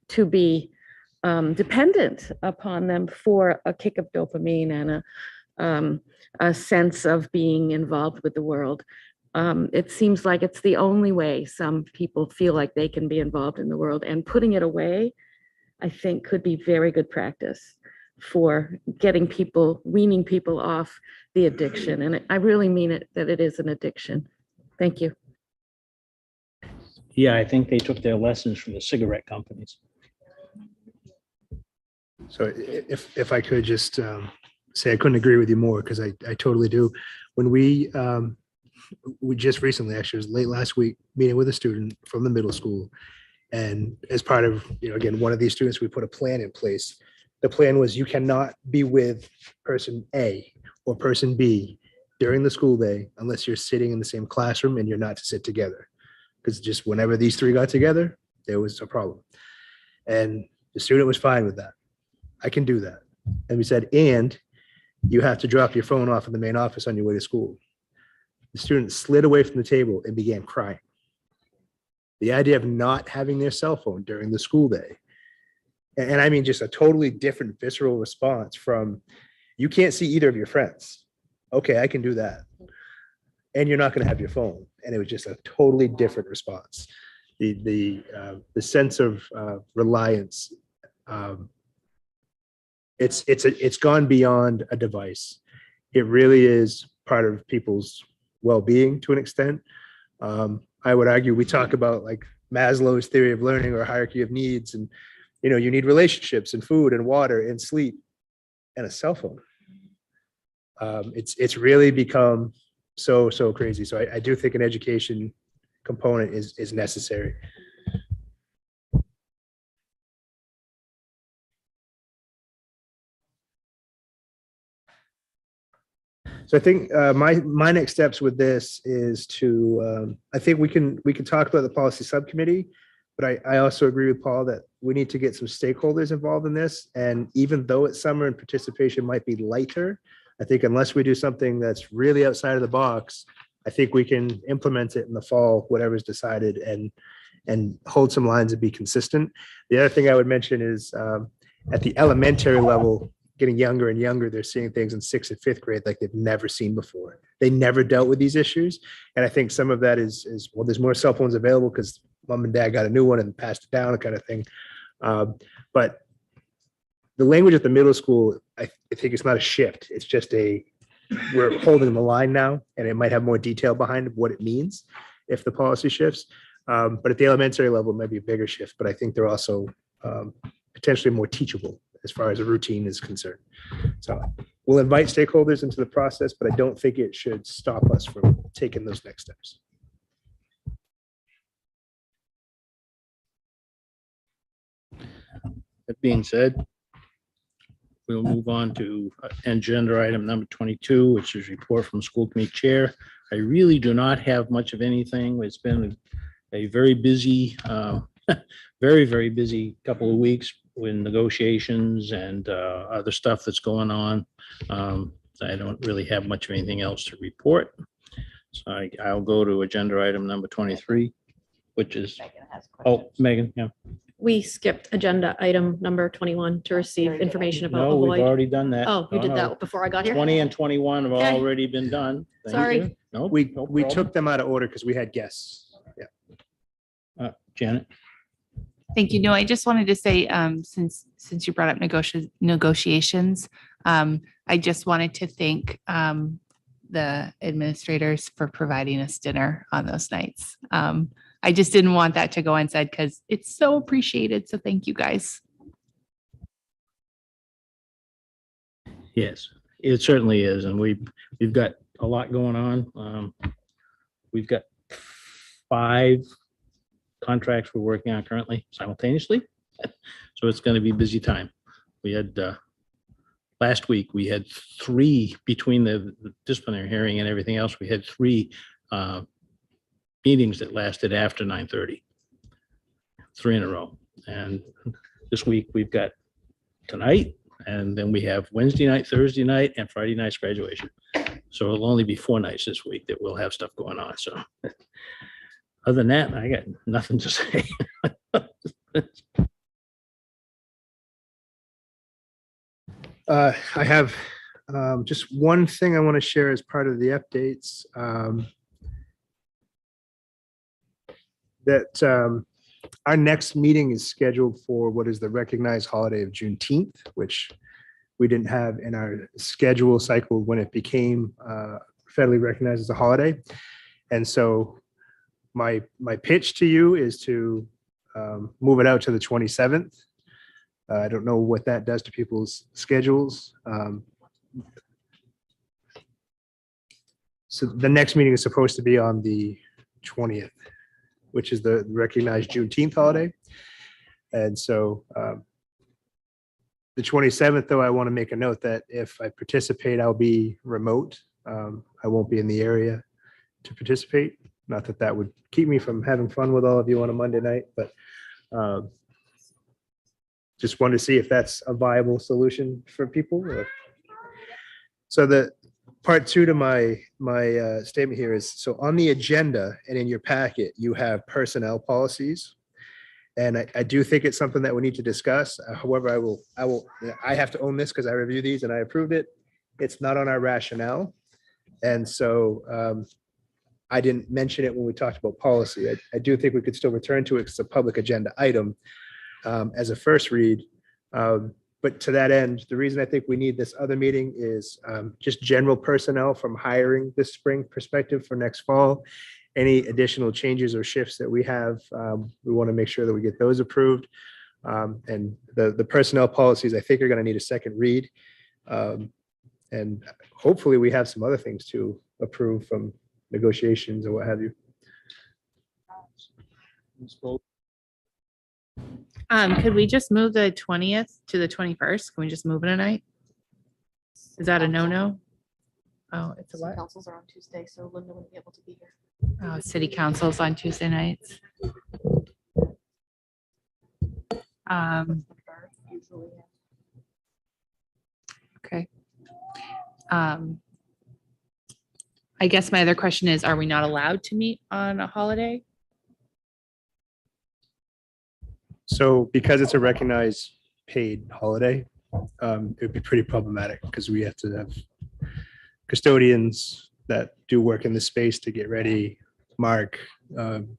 to be dependent upon them for a kick of dopamine and a sense of being involved with the world. It seems like it's the only way some people feel like they can be involved in the world, and putting it away, I think, could be very good practice for getting people, weaning people off the addiction. And I really mean it, that it is an addiction. Thank you. Yeah, I think they took their lessons from the cigarette companies. So if I could just say, I couldn't agree with you more, because I totally do. When we just recently, actually, it was late last week, meeting with a student from the middle school. And as part of, again, one of these students, we put a plan in place. The plan was, you cannot be with person A or person B during the school day unless you're sitting in the same classroom, and you're not to sit together. Because just whenever these three got together, there was a problem. And the student was fine with that. I can do that. And we said, and you have to drop your phone off in the main office on your way to school. The student slid away from the table and began crying. The idea of not having their cell phone during the school day. And I mean, just a totally different visceral response from, you can't see either of your friends. Okay, I can do that. And you're not going to have your phone. And it was just a totally different response. The sense of reliance, it's gone beyond a device. It really is part of people's well-being to an extent. I would argue, we talk about like Maslow's theory of learning, or hierarchy of needs, and you need relationships and food and water and sleep and a cell phone. It's really become so crazy. So I do think an education component is necessary. So I think my next steps with this is to, I think we can talk about the policy subcommittee, but I also agree with Paul that we need to get some stakeholders involved in this. And even though it's summer and participation might be lighter, I think unless we do something that's really outside of the box, I think we can implement it in the fall, whatever's decided, and hold some lines and be consistent. The other thing I would mention is at the elementary level, getting younger and younger, they're seeing things in 6th and 5th grade like they've never seen before. They never dealt with these issues. And I think some of that is well, there's more cell phones available because mom and dad got a new one and passed it down, kind of thing. But the language at the middle school, I think it's not a shift. It's just we're holding the line now, and it might have more detail behind what it means if the policy shifts. But at the elementary level, it might be a bigger shift, but I think they're also potentially more teachable as far as a routine is concerned. So we'll invite stakeholders into the process, but I don't think it should stop us from taking those next steps. That being said, we'll move on to agenda item number 22, which is report from school committee chair. I really do not have much of anything. It's been a very busy, very busy couple of weeks with negotiations and other stuff that's going on. I don't really have much of anything else to report. So I'll go to agenda item number 23, which is, Megan, yeah. We skipped agenda item number 21 to receive information about No, we've avoid. already done that. Oh, you No, did no. that before I got here? 20 and 21 have Okay. already been done. Thank Sorry. you. No, We problem. took them out of order because we had guests. Yeah. Janet? Thank you. No, I just wanted to say, since you brought up negotiations, I just wanted to thank the administrators for providing us dinner on those nights. I just didn't want that to go unsaid because it's so appreciated. So thank you guys. Yes, it certainly is. And we've got a lot going on. We've got 5 contracts we're working on currently simultaneously. So it's going to be a busy time. We had last week, we had 3 between the disciplinary hearing and everything else. We had 3 meetings that lasted after 9:30, 3 in a row. And this week we've got tonight, and then we have Wednesday night, Thursday night, and Friday night's graduation. So it'll only be 4 nights this week that we'll have stuff going on. So other than that, I got nothing to say. I have just one thing I want to share as part of the updates. That our next meeting is scheduled for what is the recognized holiday of Juneteenth, which we didn't have in our schedule cycle when it became federally recognized as a holiday. And so my pitch to you is to move it out to the 27th. I don't know what that does to people's schedules. So the next meeting is supposed to be on the 20th, which is the recognized Juneteenth holiday. And so the 27th, though, I want to make a note that if I participate, I'll be remote. I won't be in the area to participate. Not that that would keep me from having fun with all of you on a Monday night, but just wanted to see if that's a viable solution for people. So the part 2 to my statement here is, so on the agenda and in your packet, you have personnel policies. And I do think it's something that we need to discuss. However, I have to own this because I review these and I approved it. It's not on our rationale. And so I didn't mention it when we talked about policy. I do think we could still return to it. It's a public agenda item as a first read. But to that end, the reason I think we need this other meeting is just general personnel from hiring this spring perspective for next fall. Any additional changes or shifts that we have, we want to make sure that we get those approved. And the personnel policies, I think, are going to need a second read. And hopefully we have some other things to approve from negotiations or what have you. Could we just move the 20th to the 21st? Can we just move it a night? Is that a no-no? Oh, it's a what? Councils are on Tuesday, so Linda wouldn't be able to be here. Oh, city councils on Tuesday nights. Okay. I guess my other question is, are we not allowed to meet on a holiday? So because it's a recognized paid holiday, it would be pretty problematic because we have to have custodians that do work in this space to get ready. Mark,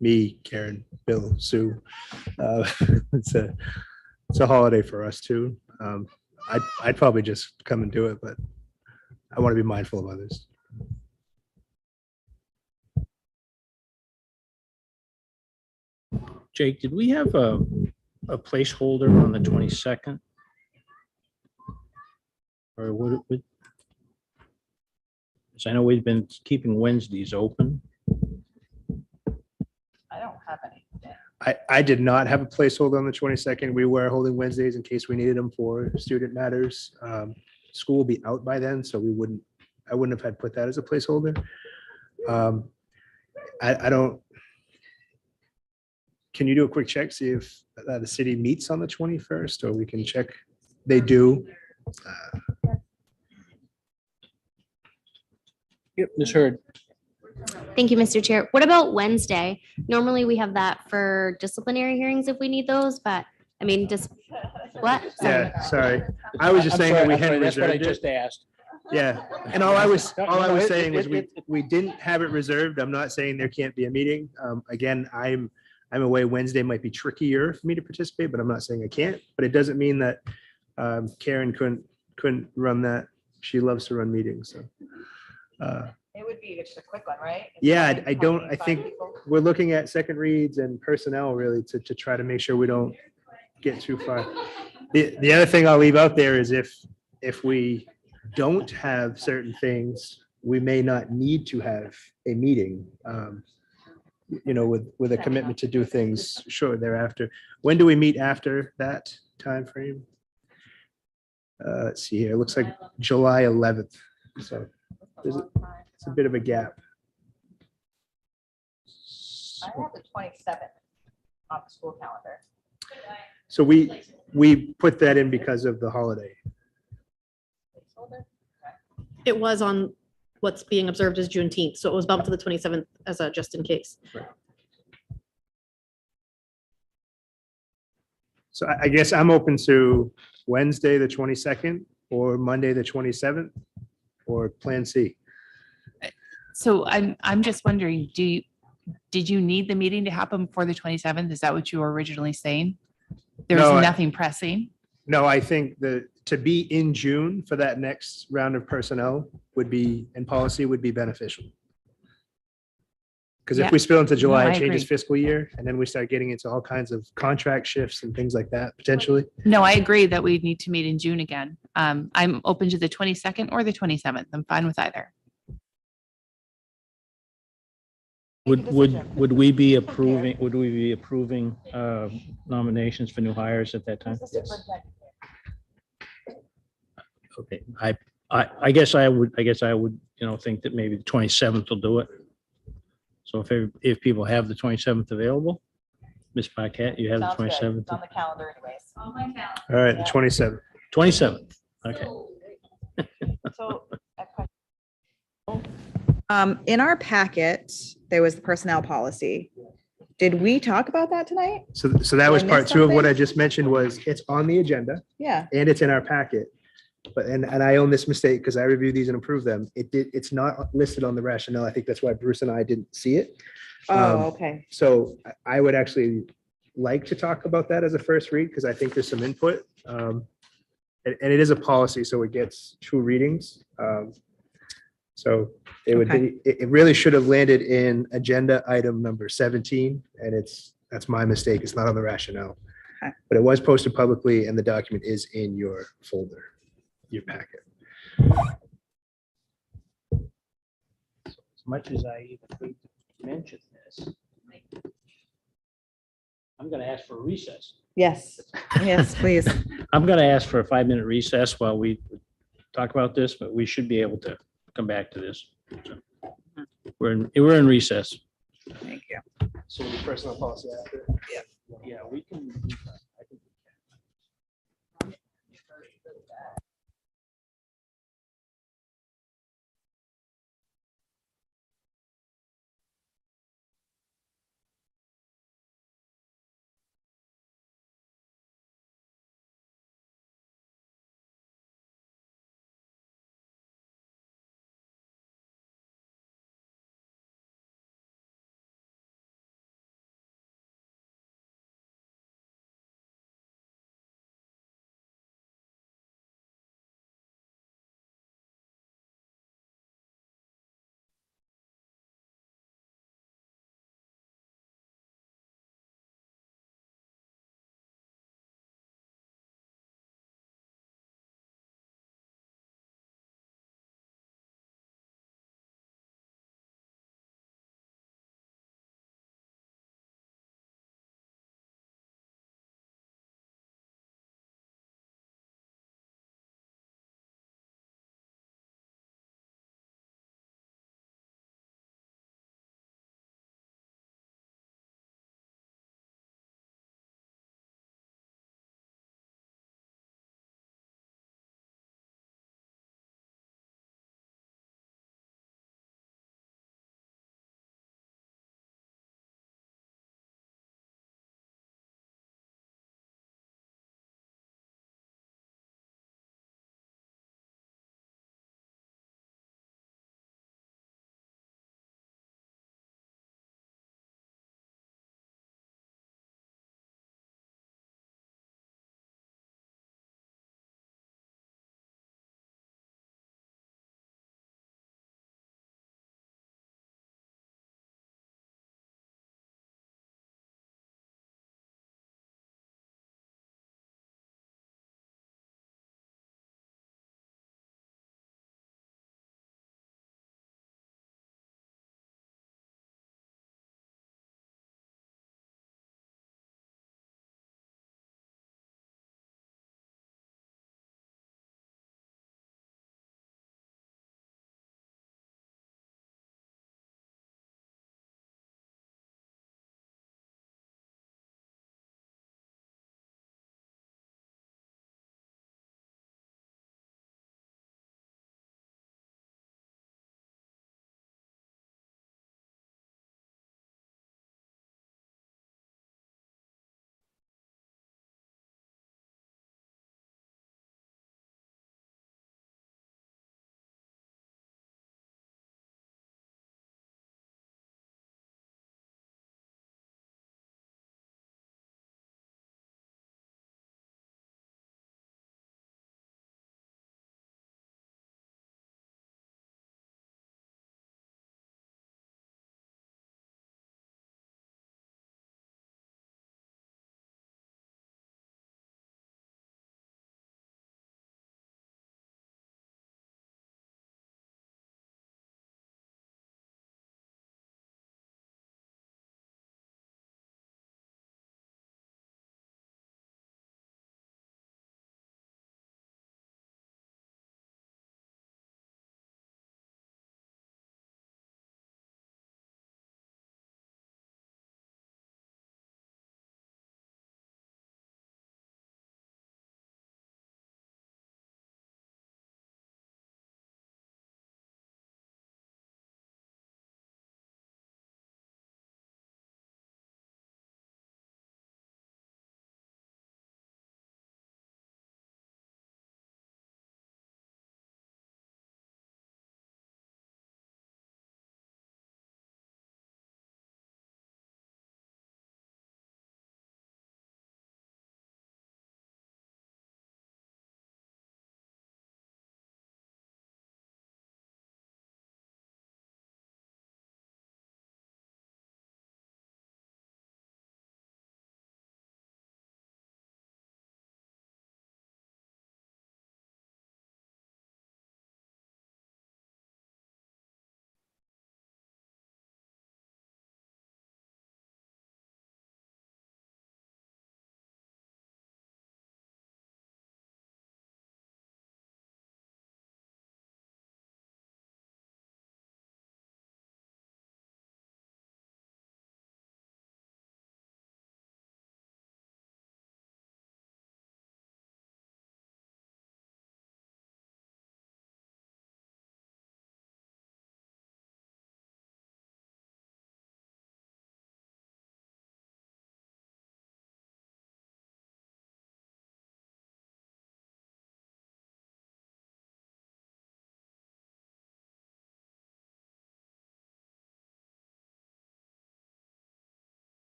me, Karen, Bill, Sue. It's a holiday for us too. I'd probably just come and do it, but I want to be mindful of others. Jake, did we have a placeholder on the 22nd? Or would it would? So I know we've been keeping Wednesdays open. I don't have any. I did not have a placeholder on the 22nd. We were holding Wednesdays in case we needed them for student matters. School will be out by then, so I wouldn't have had put that as a placeholder. I don't. Can you do a quick check, see if the city meets on the 21st, or we can check? They do. Yep, Ms. Hurd. Thank you, Mr. Chair. What about Wednesday? Normally we have that for disciplinary hearings if we need those, but I mean, just what? Yeah, sorry. I was just saying that we hadn't That's what I reserved just it. asked. Yeah, and all I was saying was we didn't have it reserved. I'm not saying there can't be a meeting. Again, I'm I'm away Wednesday might be trickier for me to participate, but I'm not saying I can't. But it doesn't mean that Karen couldn't run that. She loves to run meetings, so. It would be just a quick one, right? Yeah, I think we're looking at second reads and personnel really to try to make sure we don't get too far. The other thing I'll leave out there is if we don't have certain things, we may not need to have a meeting, with a commitment to do things shortly thereafter. When do we meet after that time frame? Let's see here. It looks like July 11th. So it's a bit of a gap. I have the 27th on the school calendar. So we put that in because of the holiday. It was on what's being observed as Juneteenth, so it was bumped to the 27th as a just in case. So I guess I'm open to Wednesday, the 22nd, or Monday, the 27th, or Plan C. So I'm just wondering, did you need the meeting to happen before the 27th? Is that what you were originally saying? There's No, nothing pressing? No, I think to be in June for that next round of personnel and policy would be beneficial. Because if Yeah. we spill into July, No, it I changes agree. fiscal year, and then we start getting into all kinds of contract shifts and things like that, potentially. No, I agree that we need to meet in June again. I'm open to the 22nd or the 27th. I'm fine with either. Would we be approving nominations for new hires at that time? Okay, I guess I would, think that maybe the 27th will do it. So if people have the 27th available, Ms. Paquette, you have the 27th? It's on the calendar anyways. On my calendar. All right, the 27th. 27th, okay. So, in our packet, there was the personnel policy. Did we talk about that tonight? So that was Did I part miss two of what I something? just mentioned was it's on the agenda Yeah. and it's in our packet. But, and I own this mistake because I reviewed these and approved them. It's not listed on the rationale. I think that's why Bruce and I didn't see it. Oh, okay. So I would actually like to talk about that as a first read because I think there's some input. And it is a policy, so it gets 2 readings. So it would be, it really should have landed in agenda item number 17, and that's my mistake. It's not on the rationale. Okay. But it was posted publicly and the document is in your folder, your packet. As much as I even hate to mention this, I'm going to ask for a recess. Yes, yes, please. I'm going to ask for a 5-minute recess while we talk about this, but we should be able to come back to this. So, we're in recess. Thank you. So the personnel policy after. Yeah, we can.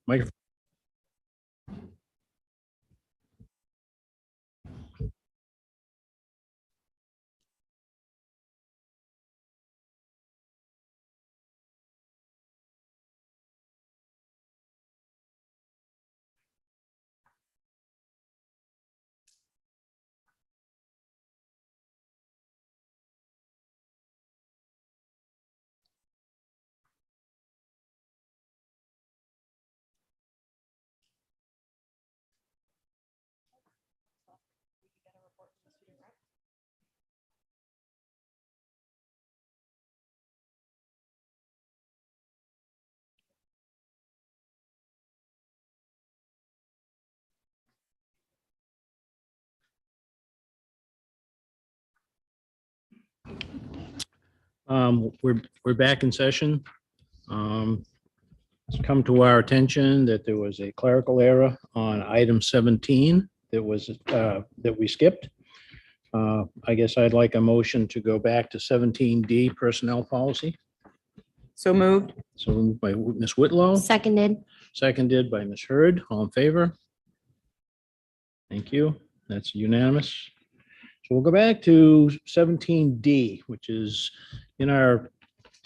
Microphone. We're back in session. It's come to our attention that there was a clerical error on item 17 that we skipped. I guess I'd like a motion to go back to 17D personnel policy. So moved. So moved by Ms. Whitlow, Seconded. seconded by Ms. Hurd. All in favor? Thank you. That's unanimous. So we'll go back to 17D, which is in our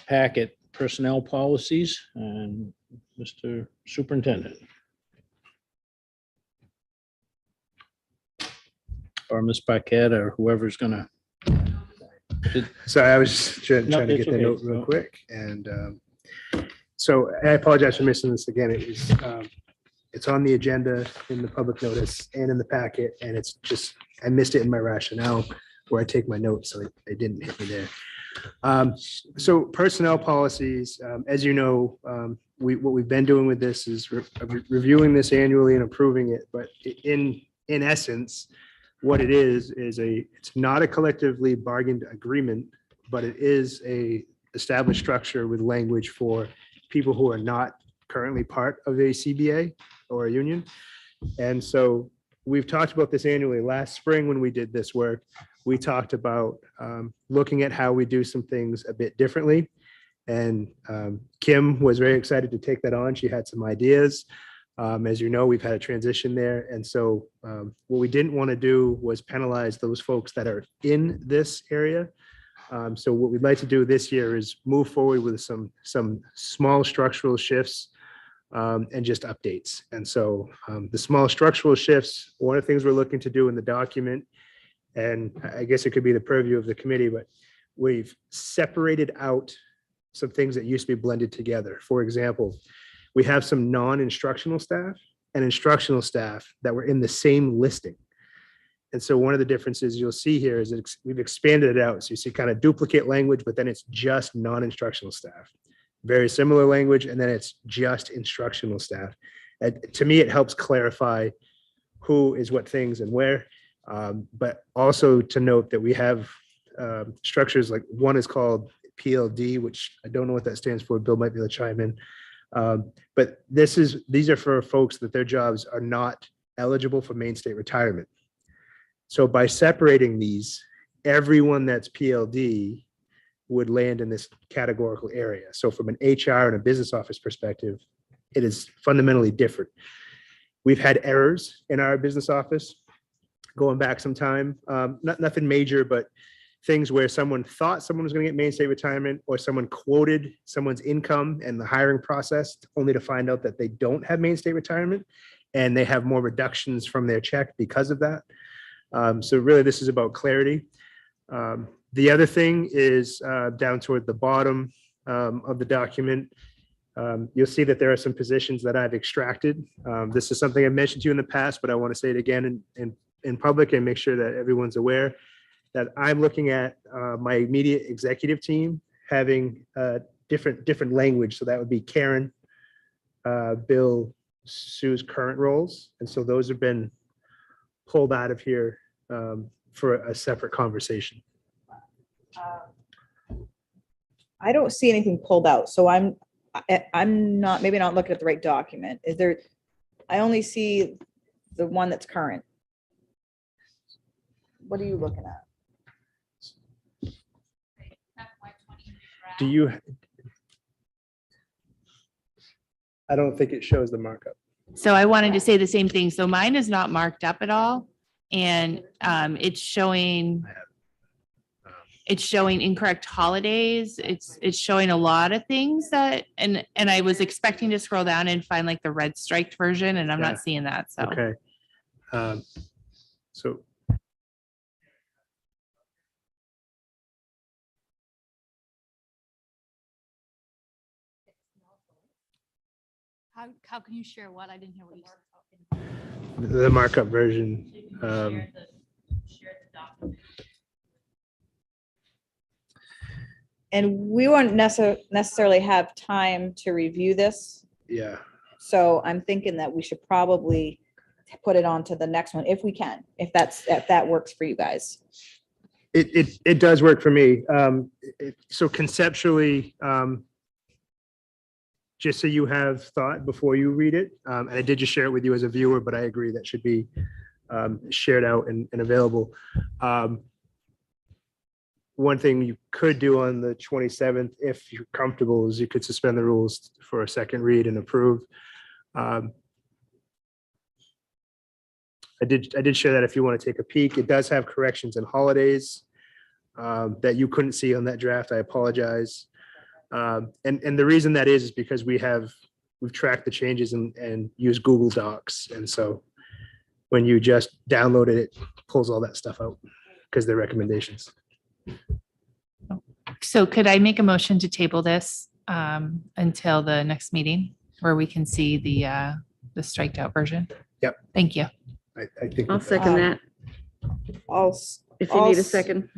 packet, personnel policies, and Mr. Superintendent. Or Ms. Paquette, or whoever's gonna. So I was just trying No, to it's get the okay. note real quick. And so I apologize for missing this again. It's on the agenda in the public notice and in the packet, and it's just, I missed it in my rationale where I take my notes, so it didn't hit me there. So personnel policies, as you know, what we've been doing with this is reviewing this annually and approving it. But in essence, what it is it's not a collectively bargained agreement, but it is a established structure with language for people who are not currently part of a CBA or a union. And so we've talked about this annually. Last spring, when we did this work, we talked about looking at how we do some things a bit differently. And Kim was very excited to take that on. She had some ideas. As you know, we've had a transition there. And so what we didn't want to do was penalize those folks that are in this area. So what we'd like to do this year is move forward with some small structural shifts and just updates. And so the small structural shifts, one of the things we're looking to do in the document, and I guess it could be the purview of the committee, but we've separated out some things that used to be blended together. For example, we have some non-instructional staff and instructional staff that were in the same listing. And so one of the differences you'll see here is that we've expanded it out. So you see kind of duplicate language, but then it's just non-instructional staff. Very similar language, and then it's just instructional staff. To me, it helps clarify who is what things and where. But also to note that we have structures, like one is called PLD, which I don't know what that stands for. Bill might be able to chime in. But these are for folks that their jobs are not eligible for main state retirement. So by separating these, everyone that's PLD would land in this categorical area. So from an HR and a business office perspective, it is fundamentally different. We've had errors in our business office going back some time. Nothing major, but things where someone thought someone was going to get main state retirement, or someone quoted someone's income and the hiring process only to find out that they don't have main state retirement and they have more reductions from their check because of that. So really, this is about clarity. The other thing is down toward the bottom of the document. You'll see that there are some positions that I've extracted. This is something I've mentioned to you in the past, but I want to say it again in public and make sure that everyone's aware that I'm looking at my immediate executive team having different language. So that would be Karen, Bill, Sue's current roles. And so those have been pulled out of here for a separate conversation. I don't see anything pulled out, so I'm not, maybe not looking at the right document. Is there, I only see the one that's current. What are you looking at? Do you? I don't think it shows the markup. So I wanted to say the same thing. So mine is not marked up at all. And it's showing incorrect holidays. It's showing a lot of things that, and I was expecting to scroll down and find like the red striped version, and I'm Yeah. not seeing that. So. Okay. So How can you share what? I didn't hear what you said. the markup version. And we won't necessarily have time to review this. Yeah. So I'm thinking that we should probably put it on to the next one if we can, if that works for you guys. It does work for me. So conceptually, just so you have thought before you read it, and I did just share it with you as a viewer, but I agree that should be shared out and available. One thing you could do on the 27th, if you're comfortable, is you could suspend the rules for a second read and approve. I did share that if you want to take a peek. It does have corrections and holidays that you couldn't see on that draft. I apologize. And the reason that is because we've tracked the changes and used Google Docs. And so when you just download it, it pulls all that stuff out because they're recommendations. So could I make a motion to table this until the next meeting where we can see the striked out version? Yep. Thank you. I think I'll second that. If you need a second.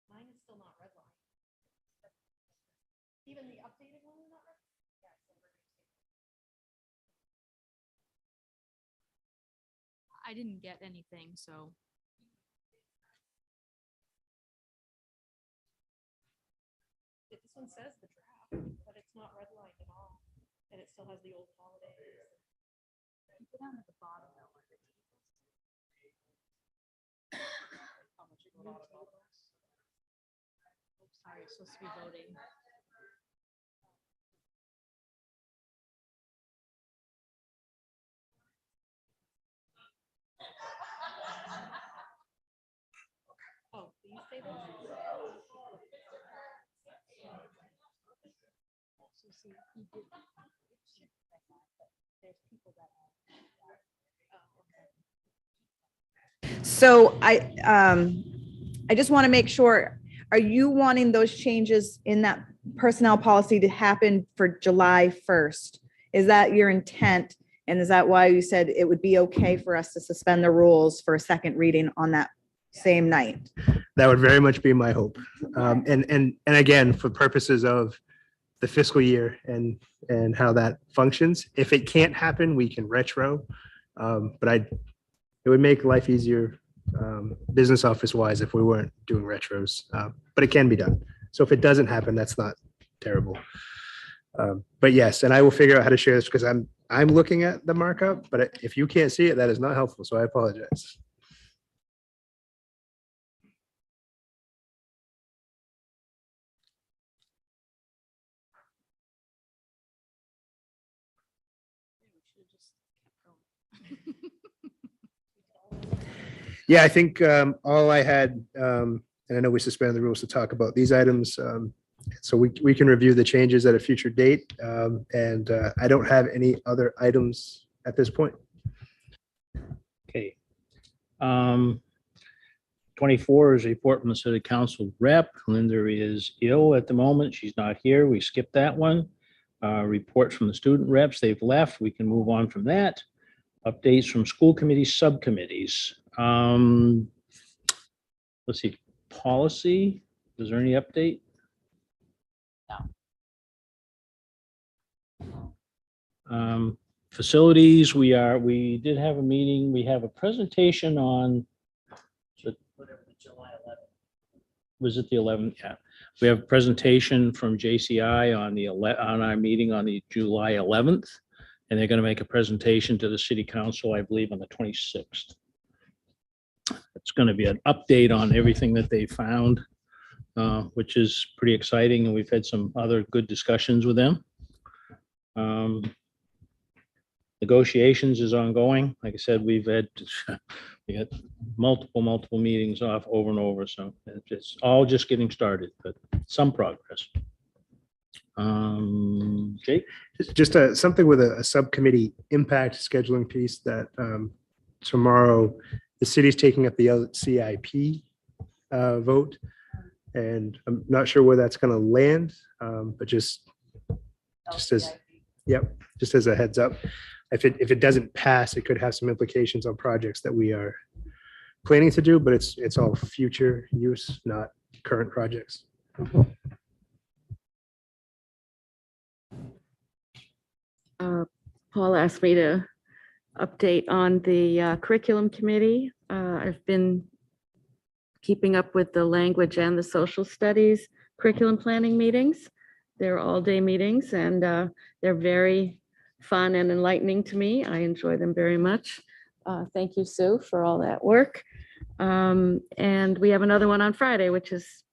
Mine is still not redlined. Even the updated one is not redlined? I didn't get anything, so. This one says the draft, but it's not redlined at all. And it still has the old holidays. Go down at the bottom though. Oops, sorry, I'm supposed to be voting. Oh, these say that? So see, he did. There's people that. So I just want to make sure, are you wanting those changes in that personnel policy to happen for July 1st? Is that your intent? And is that why you said it would be okay for us to suspend the rules for a second reading on that same night? That would very much be my hope. And again, for purposes of the fiscal year and how that functions, if it can't happen, we can retro. But it would make life easier business office wise if we weren't doing retros, but it can be done. So if it doesn't happen, that's not terrible. But yes, and I will figure out how to share this because I'm looking at the markup, but if you can't see it, that is not helpful. So I apologize. Yeah, I think all I had, and I know we suspended the rules to talk about these items, so we can review the changes at a future date. And I don't have any other items at this point. Okay. 24 is a report from the city council rep. Linda is ill at the moment. She's not here. We skipped that one. Reports from the student reps. They've left. We can move on from that. Updates from school committee subcommittees. Let's see, policy. Is there any update? No. Facilities, we did have a meeting. We have a presentation on July 11th. Was it the 11th? Yeah. We have a presentation from JCI on our meeting on the July 11th. And they're going to make a presentation to the city council, I believe, on the 26th. It's going to be an update on everything that they found, which is pretty exciting. And we've had some other good discussions with them. Negotiations is ongoing. Like I said, we had multiple meetings off over and over. So it's all just getting started, but some progress. Jake? Just something with a subcommittee impact scheduling piece that tomorrow the city's taking up the LCIP vote. And I'm not sure where that's going to land, but just as a heads up, if it doesn't pass, it could have some implications on projects that we are planning to do, but it's all future use, not current projects. Paul asked me to update on the curriculum committee. I've been keeping up with the language and the social studies curriculum planning meetings. They're all-day meetings, and they're very fun and enlightening to me. I enjoy them very much. Thank you, Sue, for all that work. And we have another one on Friday, which is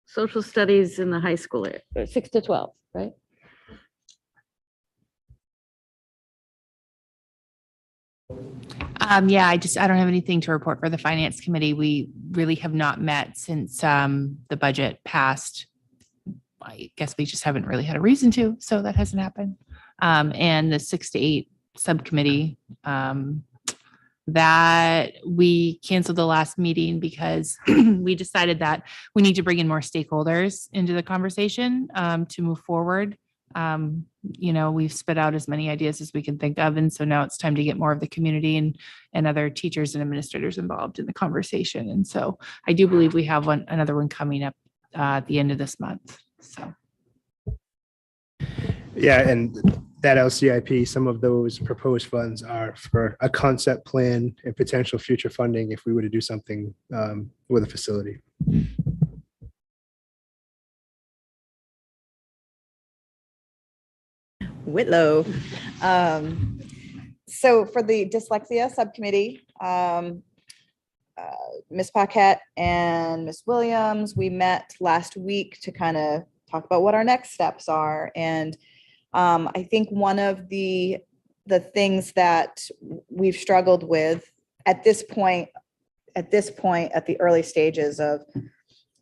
social studies in the high school, 6 to 12, right? Yeah, I don't have anything to report for the finance committee. We really have not met since the budget passed. I guess we just haven't really had a reason to, so that hasn't happened. And the 6 to 8 subcommittee, that we canceled the last meeting because we decided that we need to bring in more stakeholders into the conversation to move forward. We've spit out as many ideas as we can think of. And so now it's time to get more of the community and other teachers and administrators involved in the conversation. And so I do believe we have another one coming up at the end of this month. So. Yeah, and that LCIP, some of those proposed funds are for a concept plan and potential future funding if we were to do something with a facility. Whitlow. So for the dyslexia subcommittee, Ms. Paquette and Ms. Williams, we met last week to kind of talk about what our next steps are. And I think one of the things that we've struggled with at this point, at the early stages of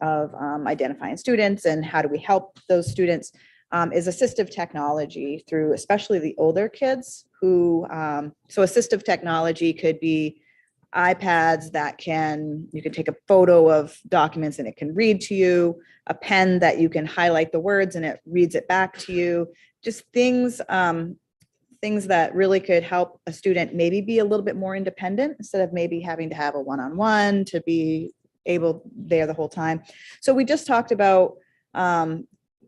identifying students and how do we help those students, is assistive technology through especially the older kids who, so assistive technology could be iPads that you can take a photo of documents and it can read to you, a pen that you can highlight the words and it reads it back to you, just things that really could help a student maybe be a little bit more independent instead of maybe having to have a one-on-one to be able there the whole time. So we just talked about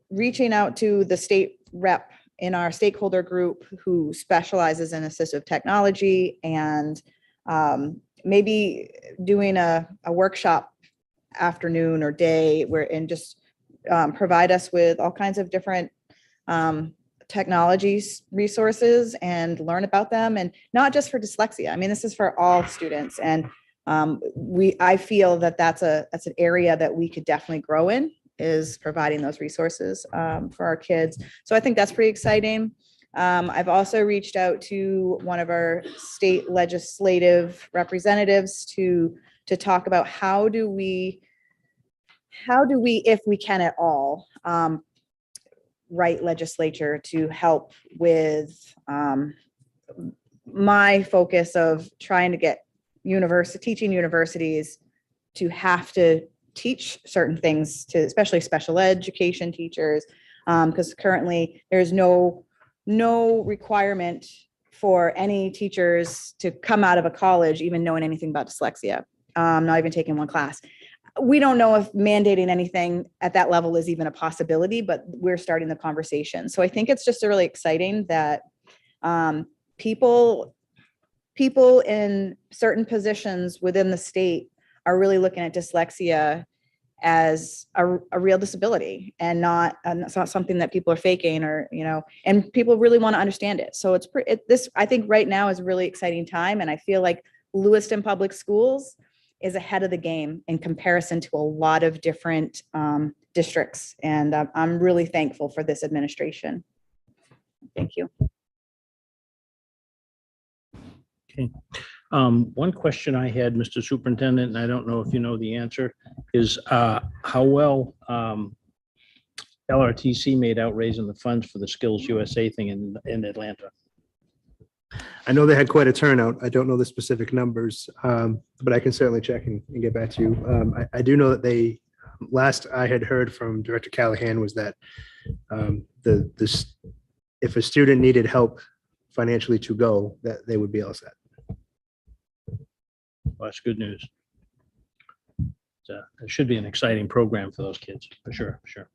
reaching out to the state rep in our stakeholder group who specializes in assistive technology and maybe doing a workshop afternoon or day and just provide us with all kinds of different technologies resources and learn about them, and not just for dyslexia. I mean, this is for all students, and I feel that that's an area that we could definitely grow in, is providing those resources for our kids. So I think that's pretty exciting. I've also reached out to one of our state legislative representatives to talk about how do we, if we can at all, write legislature to help with my focus of trying to get teaching universities to have to teach certain things to especially special education teachers, because currently there's no requirement for any teachers to come out of a college even knowing anything about dyslexia, not even taking one class. We don't know if mandating anything at that level is even a possibility, but we're starting the conversation. So I think it's just really exciting that people in certain positions within the state are really looking at dyslexia as a real disability and it's not something that people are faking or, and people really want to understand it. So this, I think right now is a really exciting time. And I feel like Lewiston Public Schools is ahead of the game in comparison to a lot of different districts. And I'm really thankful for this administration. Thank you. Okay. One question I had, Mr. Superintendent, and I don't know if you know the answer, is how well LRTC made out raising the funds for the Skills USA thing in Atlanta. I know they had quite a turnout. I don't know the specific numbers, but I can certainly check and get back to you. I do know that last I had heard from Director Callahan was that if a student needed help financially to go, that they would be all set. Well, that's good news. It should be an exciting program for those kids, for sure, for sure.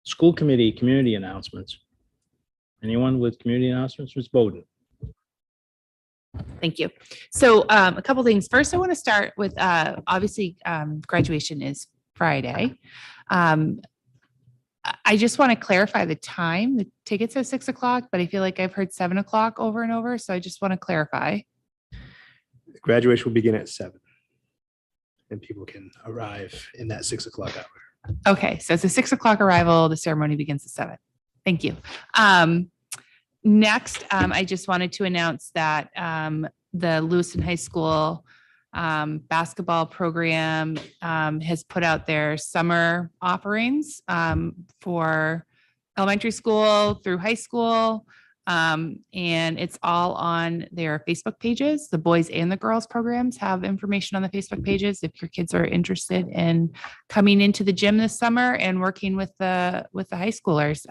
School committee community announcements. Anyone with community announcements? Ms. Bowden. Thank you. So a couple things. First, I want to start with obviously graduation is Friday. I just want to clarify the time. The ticket says 6 o'clock, but I feel like I've heard 7 o'clock over and over. So I just want to clarify. Graduation will begin at 7 and people can arrive in that 6 o'clock hour. Okay, so it's a 6 o'clock arrival. The ceremony begins at 7. Thank you. Next, I just wanted to announce that the Lewiston High School basketball program has put out their summer offerings for elementary school through high school. And it's all on their Facebook pages. The boys and the girls programs have information on the Facebook pages. If your kids are interested in coming into the gym this summer and working with the high schoolers,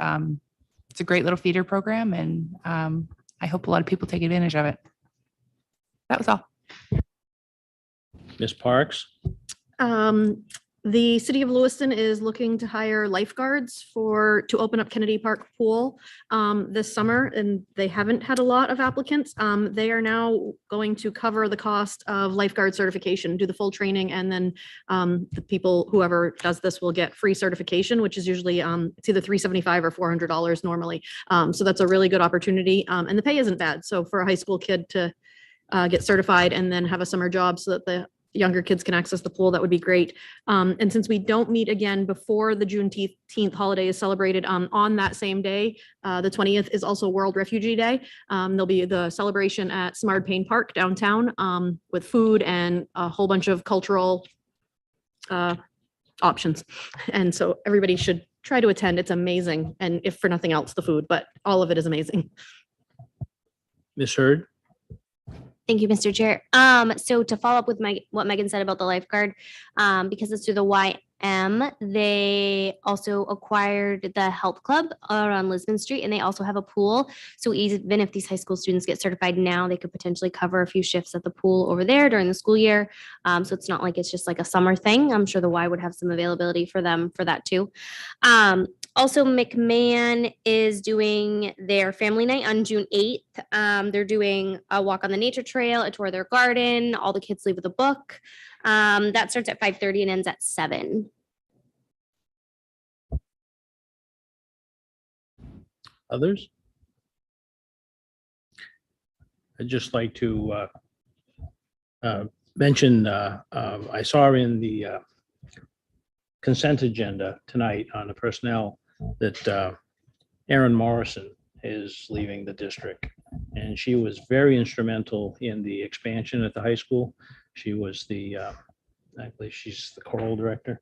it's a great little feeder program, and I hope a lot of people take advantage of it. That was all. Ms. Parks. The city of Lewiston is looking to hire lifeguards to open up Kennedy Park Pool this summer, and they haven't had a lot of applicants. They are now going to cover the cost of lifeguard certification, do the full training, and then whoever does this will get free certification, which is usually it's either $375 or $400 normally. So that's a really good opportunity, and the pay isn't bad. So for a high school kid to get certified and then have a summer job so that the younger kids can access the pool, that would be great. And since we don't meet again before the Juneteenth holiday is celebrated, on that same day, the 20th is also World Refugee Day. There'll be the celebration at Smart Payne Park downtown with food and a whole bunch of cultural options. And so everybody should try to attend. It's amazing. And if for nothing else, the food, but all of it is amazing. Ms. Hurd. Thank you, Mr. Chair. So to follow up with what Megan said about the lifeguard, because it's through the YM, they also acquired the health club on Lisbon Street, and they also have a pool. So even if these high school students get certified now, they could potentially cover a few shifts at the pool over there during the school year. So it's not like it's just like a summer thing. I'm sure the Y would have some availability for them for that too. Also, McMahon is doing their family night on June 8th. They're doing a walk on the nature trail, a tour of their garden. All the kids leave with a book. That starts at 5:30 and ends at 7. Others? I'd just like to mention, I saw in the consent agenda tonight on the personnel that Erin Morrison is leaving the district. And she was very instrumental in the expansion at the high school. She was I believe she's the choral director.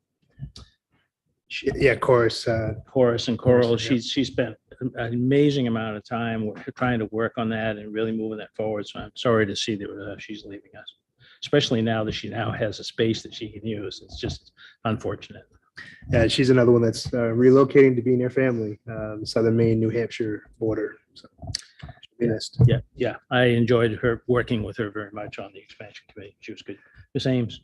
Chorus. Chorus and choral. Yeah. She spent an amazing amount of time trying to work on that and really moving that forward. So I'm sorry to see that she's leaving us, especially now that she now has a space that she can use. It's just unfortunate. Yeah, she's another one that's relocating to be near family, Southern Maine, New Hampshire border. So she'll be missed. Yeah. I enjoyed working with her very much on the expansion committee. She was good. Ms. Ames.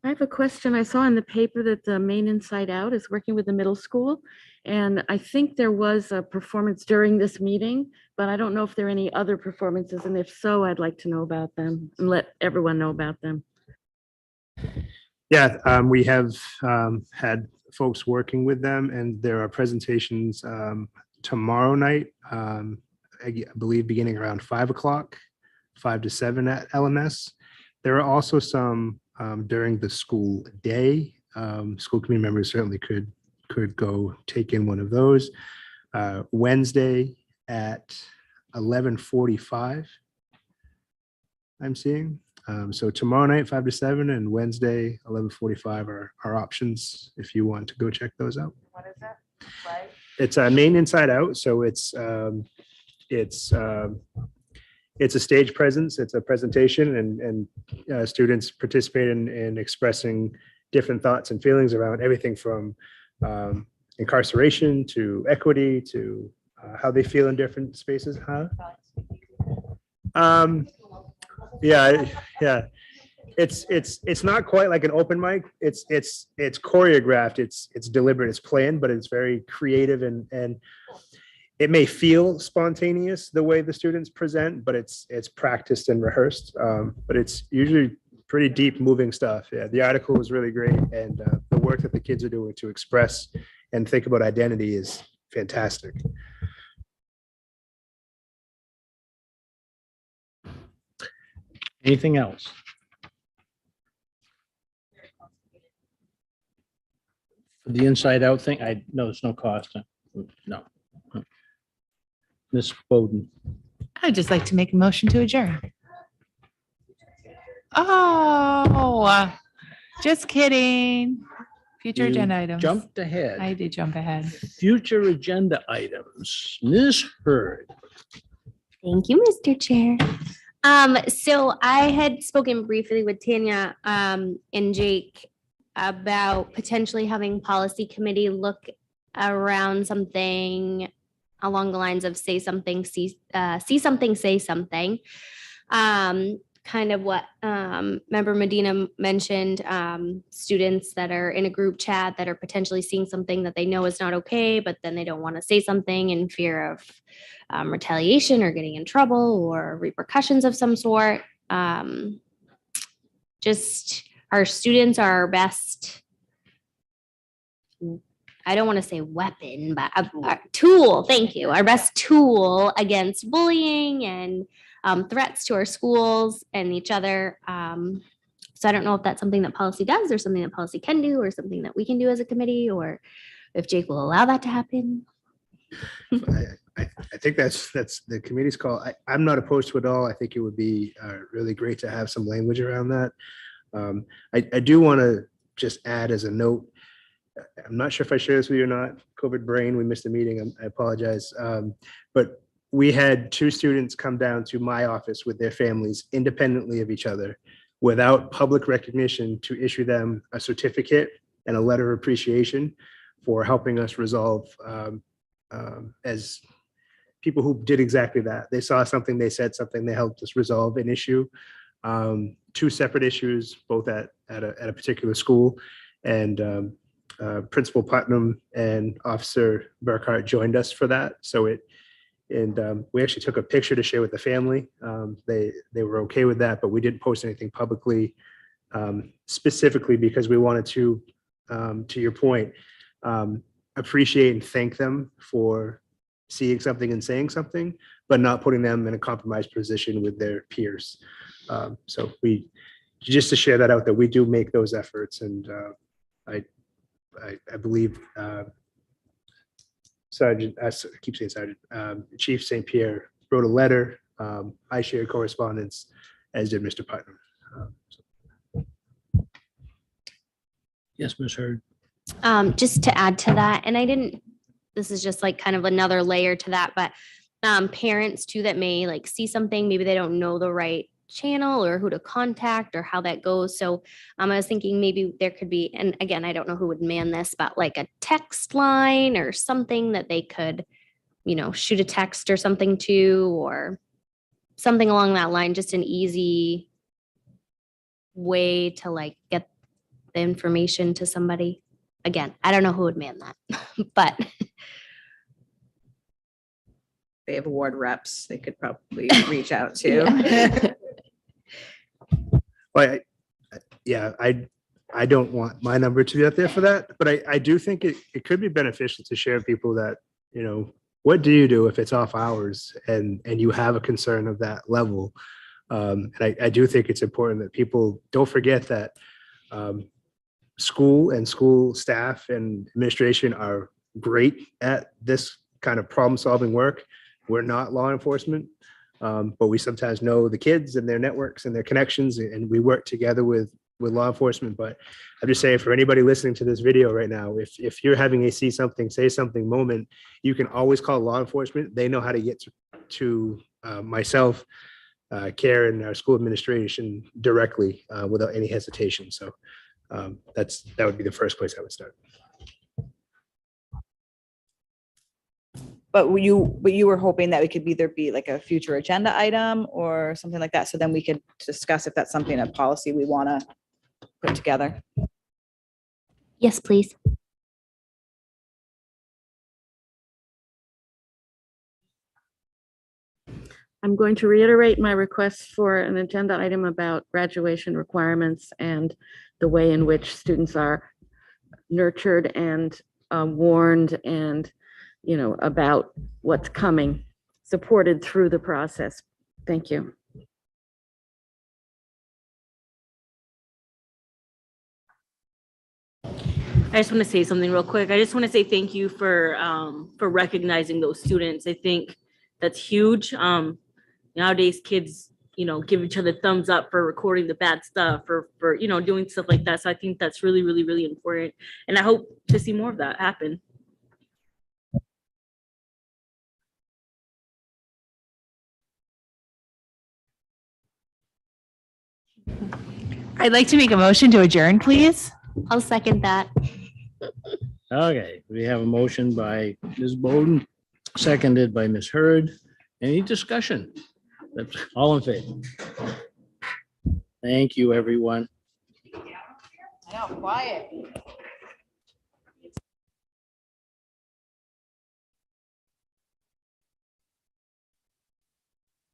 I have a question. I saw in the paper that the Maine Inside Out is working with the middle school. And I think there was a performance during this meeting, but I don't know if there are any other performances. And if so, I'd like to know about them and let everyone know about them. Yeah, we have had folks working with them, and there are presentations tomorrow night, I believe beginning around 5 o'clock, 5 to 7 at LMS. There are also some during the school day. School committee members certainly could go take in one of those. Wednesday at 11:45, I'm seeing. So tomorrow night, 5 to 7, and Wednesday, 11:45 are options if you want to go check those out. What is that? Right? It's a Maine Inside Out, so it's a stage presence. It's a presentation, and students participate in expressing different thoughts and feelings around everything from incarceration to equity to how they feel in different spaces. Huh? Yeah. It's not quite like an open mic. It's choreographed. It's deliberate. It's planned, but it's very creative, and it may feel spontaneous the way the students present, but it's practiced and rehearsed. But it's usually pretty deep, moving stuff. Yeah, the article was really great, and the work that the kids are doing to express and think about identity is fantastic. Anything else? The inside out thing, I know there's no cost. No. Ms. Bowden. I'd just like to make a motion to adjourn. Oh, just kidding. Future You agenda items. Jumped ahead. I did jump ahead. Future agenda items. Ms. Hurd. Thank you, Mr. Chair. So I had spoken briefly with Tanya and Jake about potentially having policy committee look around something along the lines of say something, see something, say something. Kind of what Member Medina mentioned, students that are in a group chat that are potentially seeing something that they know is not okay, but then they don't want to say something in fear of retaliation or getting in trouble or repercussions of some sort. Just our students are our best, I don't want to say weapon, but a tool. Thank you. Our best tool against bullying and threats to our schools and each other. So I don't know if that's something that policy does or something that policy can do or something that we can do as a committee, or if Jake will allow that to happen. I think that's the committee's call. I'm not opposed to it all. I think it would be really great to have some language around that. I do want to just add as a note, I'm not sure if I share this with you or not, COVID brain, we missed a meeting, I apologize. But we had 2 students come down to my office with their families independently of each other without public recognition to issue them a certificate and a letter of appreciation for helping us resolve as people who did exactly that. They saw something, they said something, they helped us resolve an issue. 2 separate issues, both at a particular school, and Principal Putnam and Officer Burkhart joined us for that. So we actually took a picture to share with the family. They were okay with that, but we didn't post anything publicly, specifically because we wanted to your point, appreciate and thank them for seeing something and saying something, but not putting them in a compromised position with their peers. So just to share that out, that we do make those efforts, and I believe Sergeant, I keep saying Sergeant, Chief St. Pierre wrote a letter. I shared correspondence, as did Mr. Putnam. Yes, Ms. Hurd. Just to add to that, and this is just like kind of another layer to that, but parents too that may like see something, maybe they don't know the right channel or who to contact or how that goes. So I was thinking maybe there could be, and again, I don't know who would man this, but like a text line or something that they could, shoot a text or something to, or something along that line, just an easy way to like get the information to somebody. Again, I don't know who would man that, but They have award reps they could probably reach out to. Well, I don't want my number to be out there for that, but I do think it could be beneficial to share people that, what do you do if it's off hours and you have a concern of that level? And I do think it's important that people don't forget that school and school staff and administration are great at this kind of problem-solving work. We're not law enforcement, but we sometimes know the kids and their networks and their connections, and we work together with law enforcement. But I'm just saying, for anybody listening to this video right now, if you're having a see something, say something moment, you can always call law enforcement. They know how to get to myself, Karen, our school administration directly without any hesitation. So that would be the first place I would start. But you were hoping that it could either be like a future agenda item or something like that. So then we could discuss if that's something, a policy we want to put together. yes, please. I'm going to reiterate my request for an agenda item about graduation requirements and the way in which students are nurtured and warned and, about what's coming, supported through the process. Thank you. I just want to say something real quick. I just want to say thank you for recognizing those students. I think that's huge. Nowadays, kids, give each other thumbs up for recording the bad stuff or for doing stuff like that. So I think that's really, really, really important. And I hope to see more of that happen. I'd like to make a motion to adjourn, please. I'll second that. Okay, we have a motion by Ms. Bowden, seconded by Ms. Hurd. Any discussion? That's all in favor. Thank you, everyone. I know, quiet.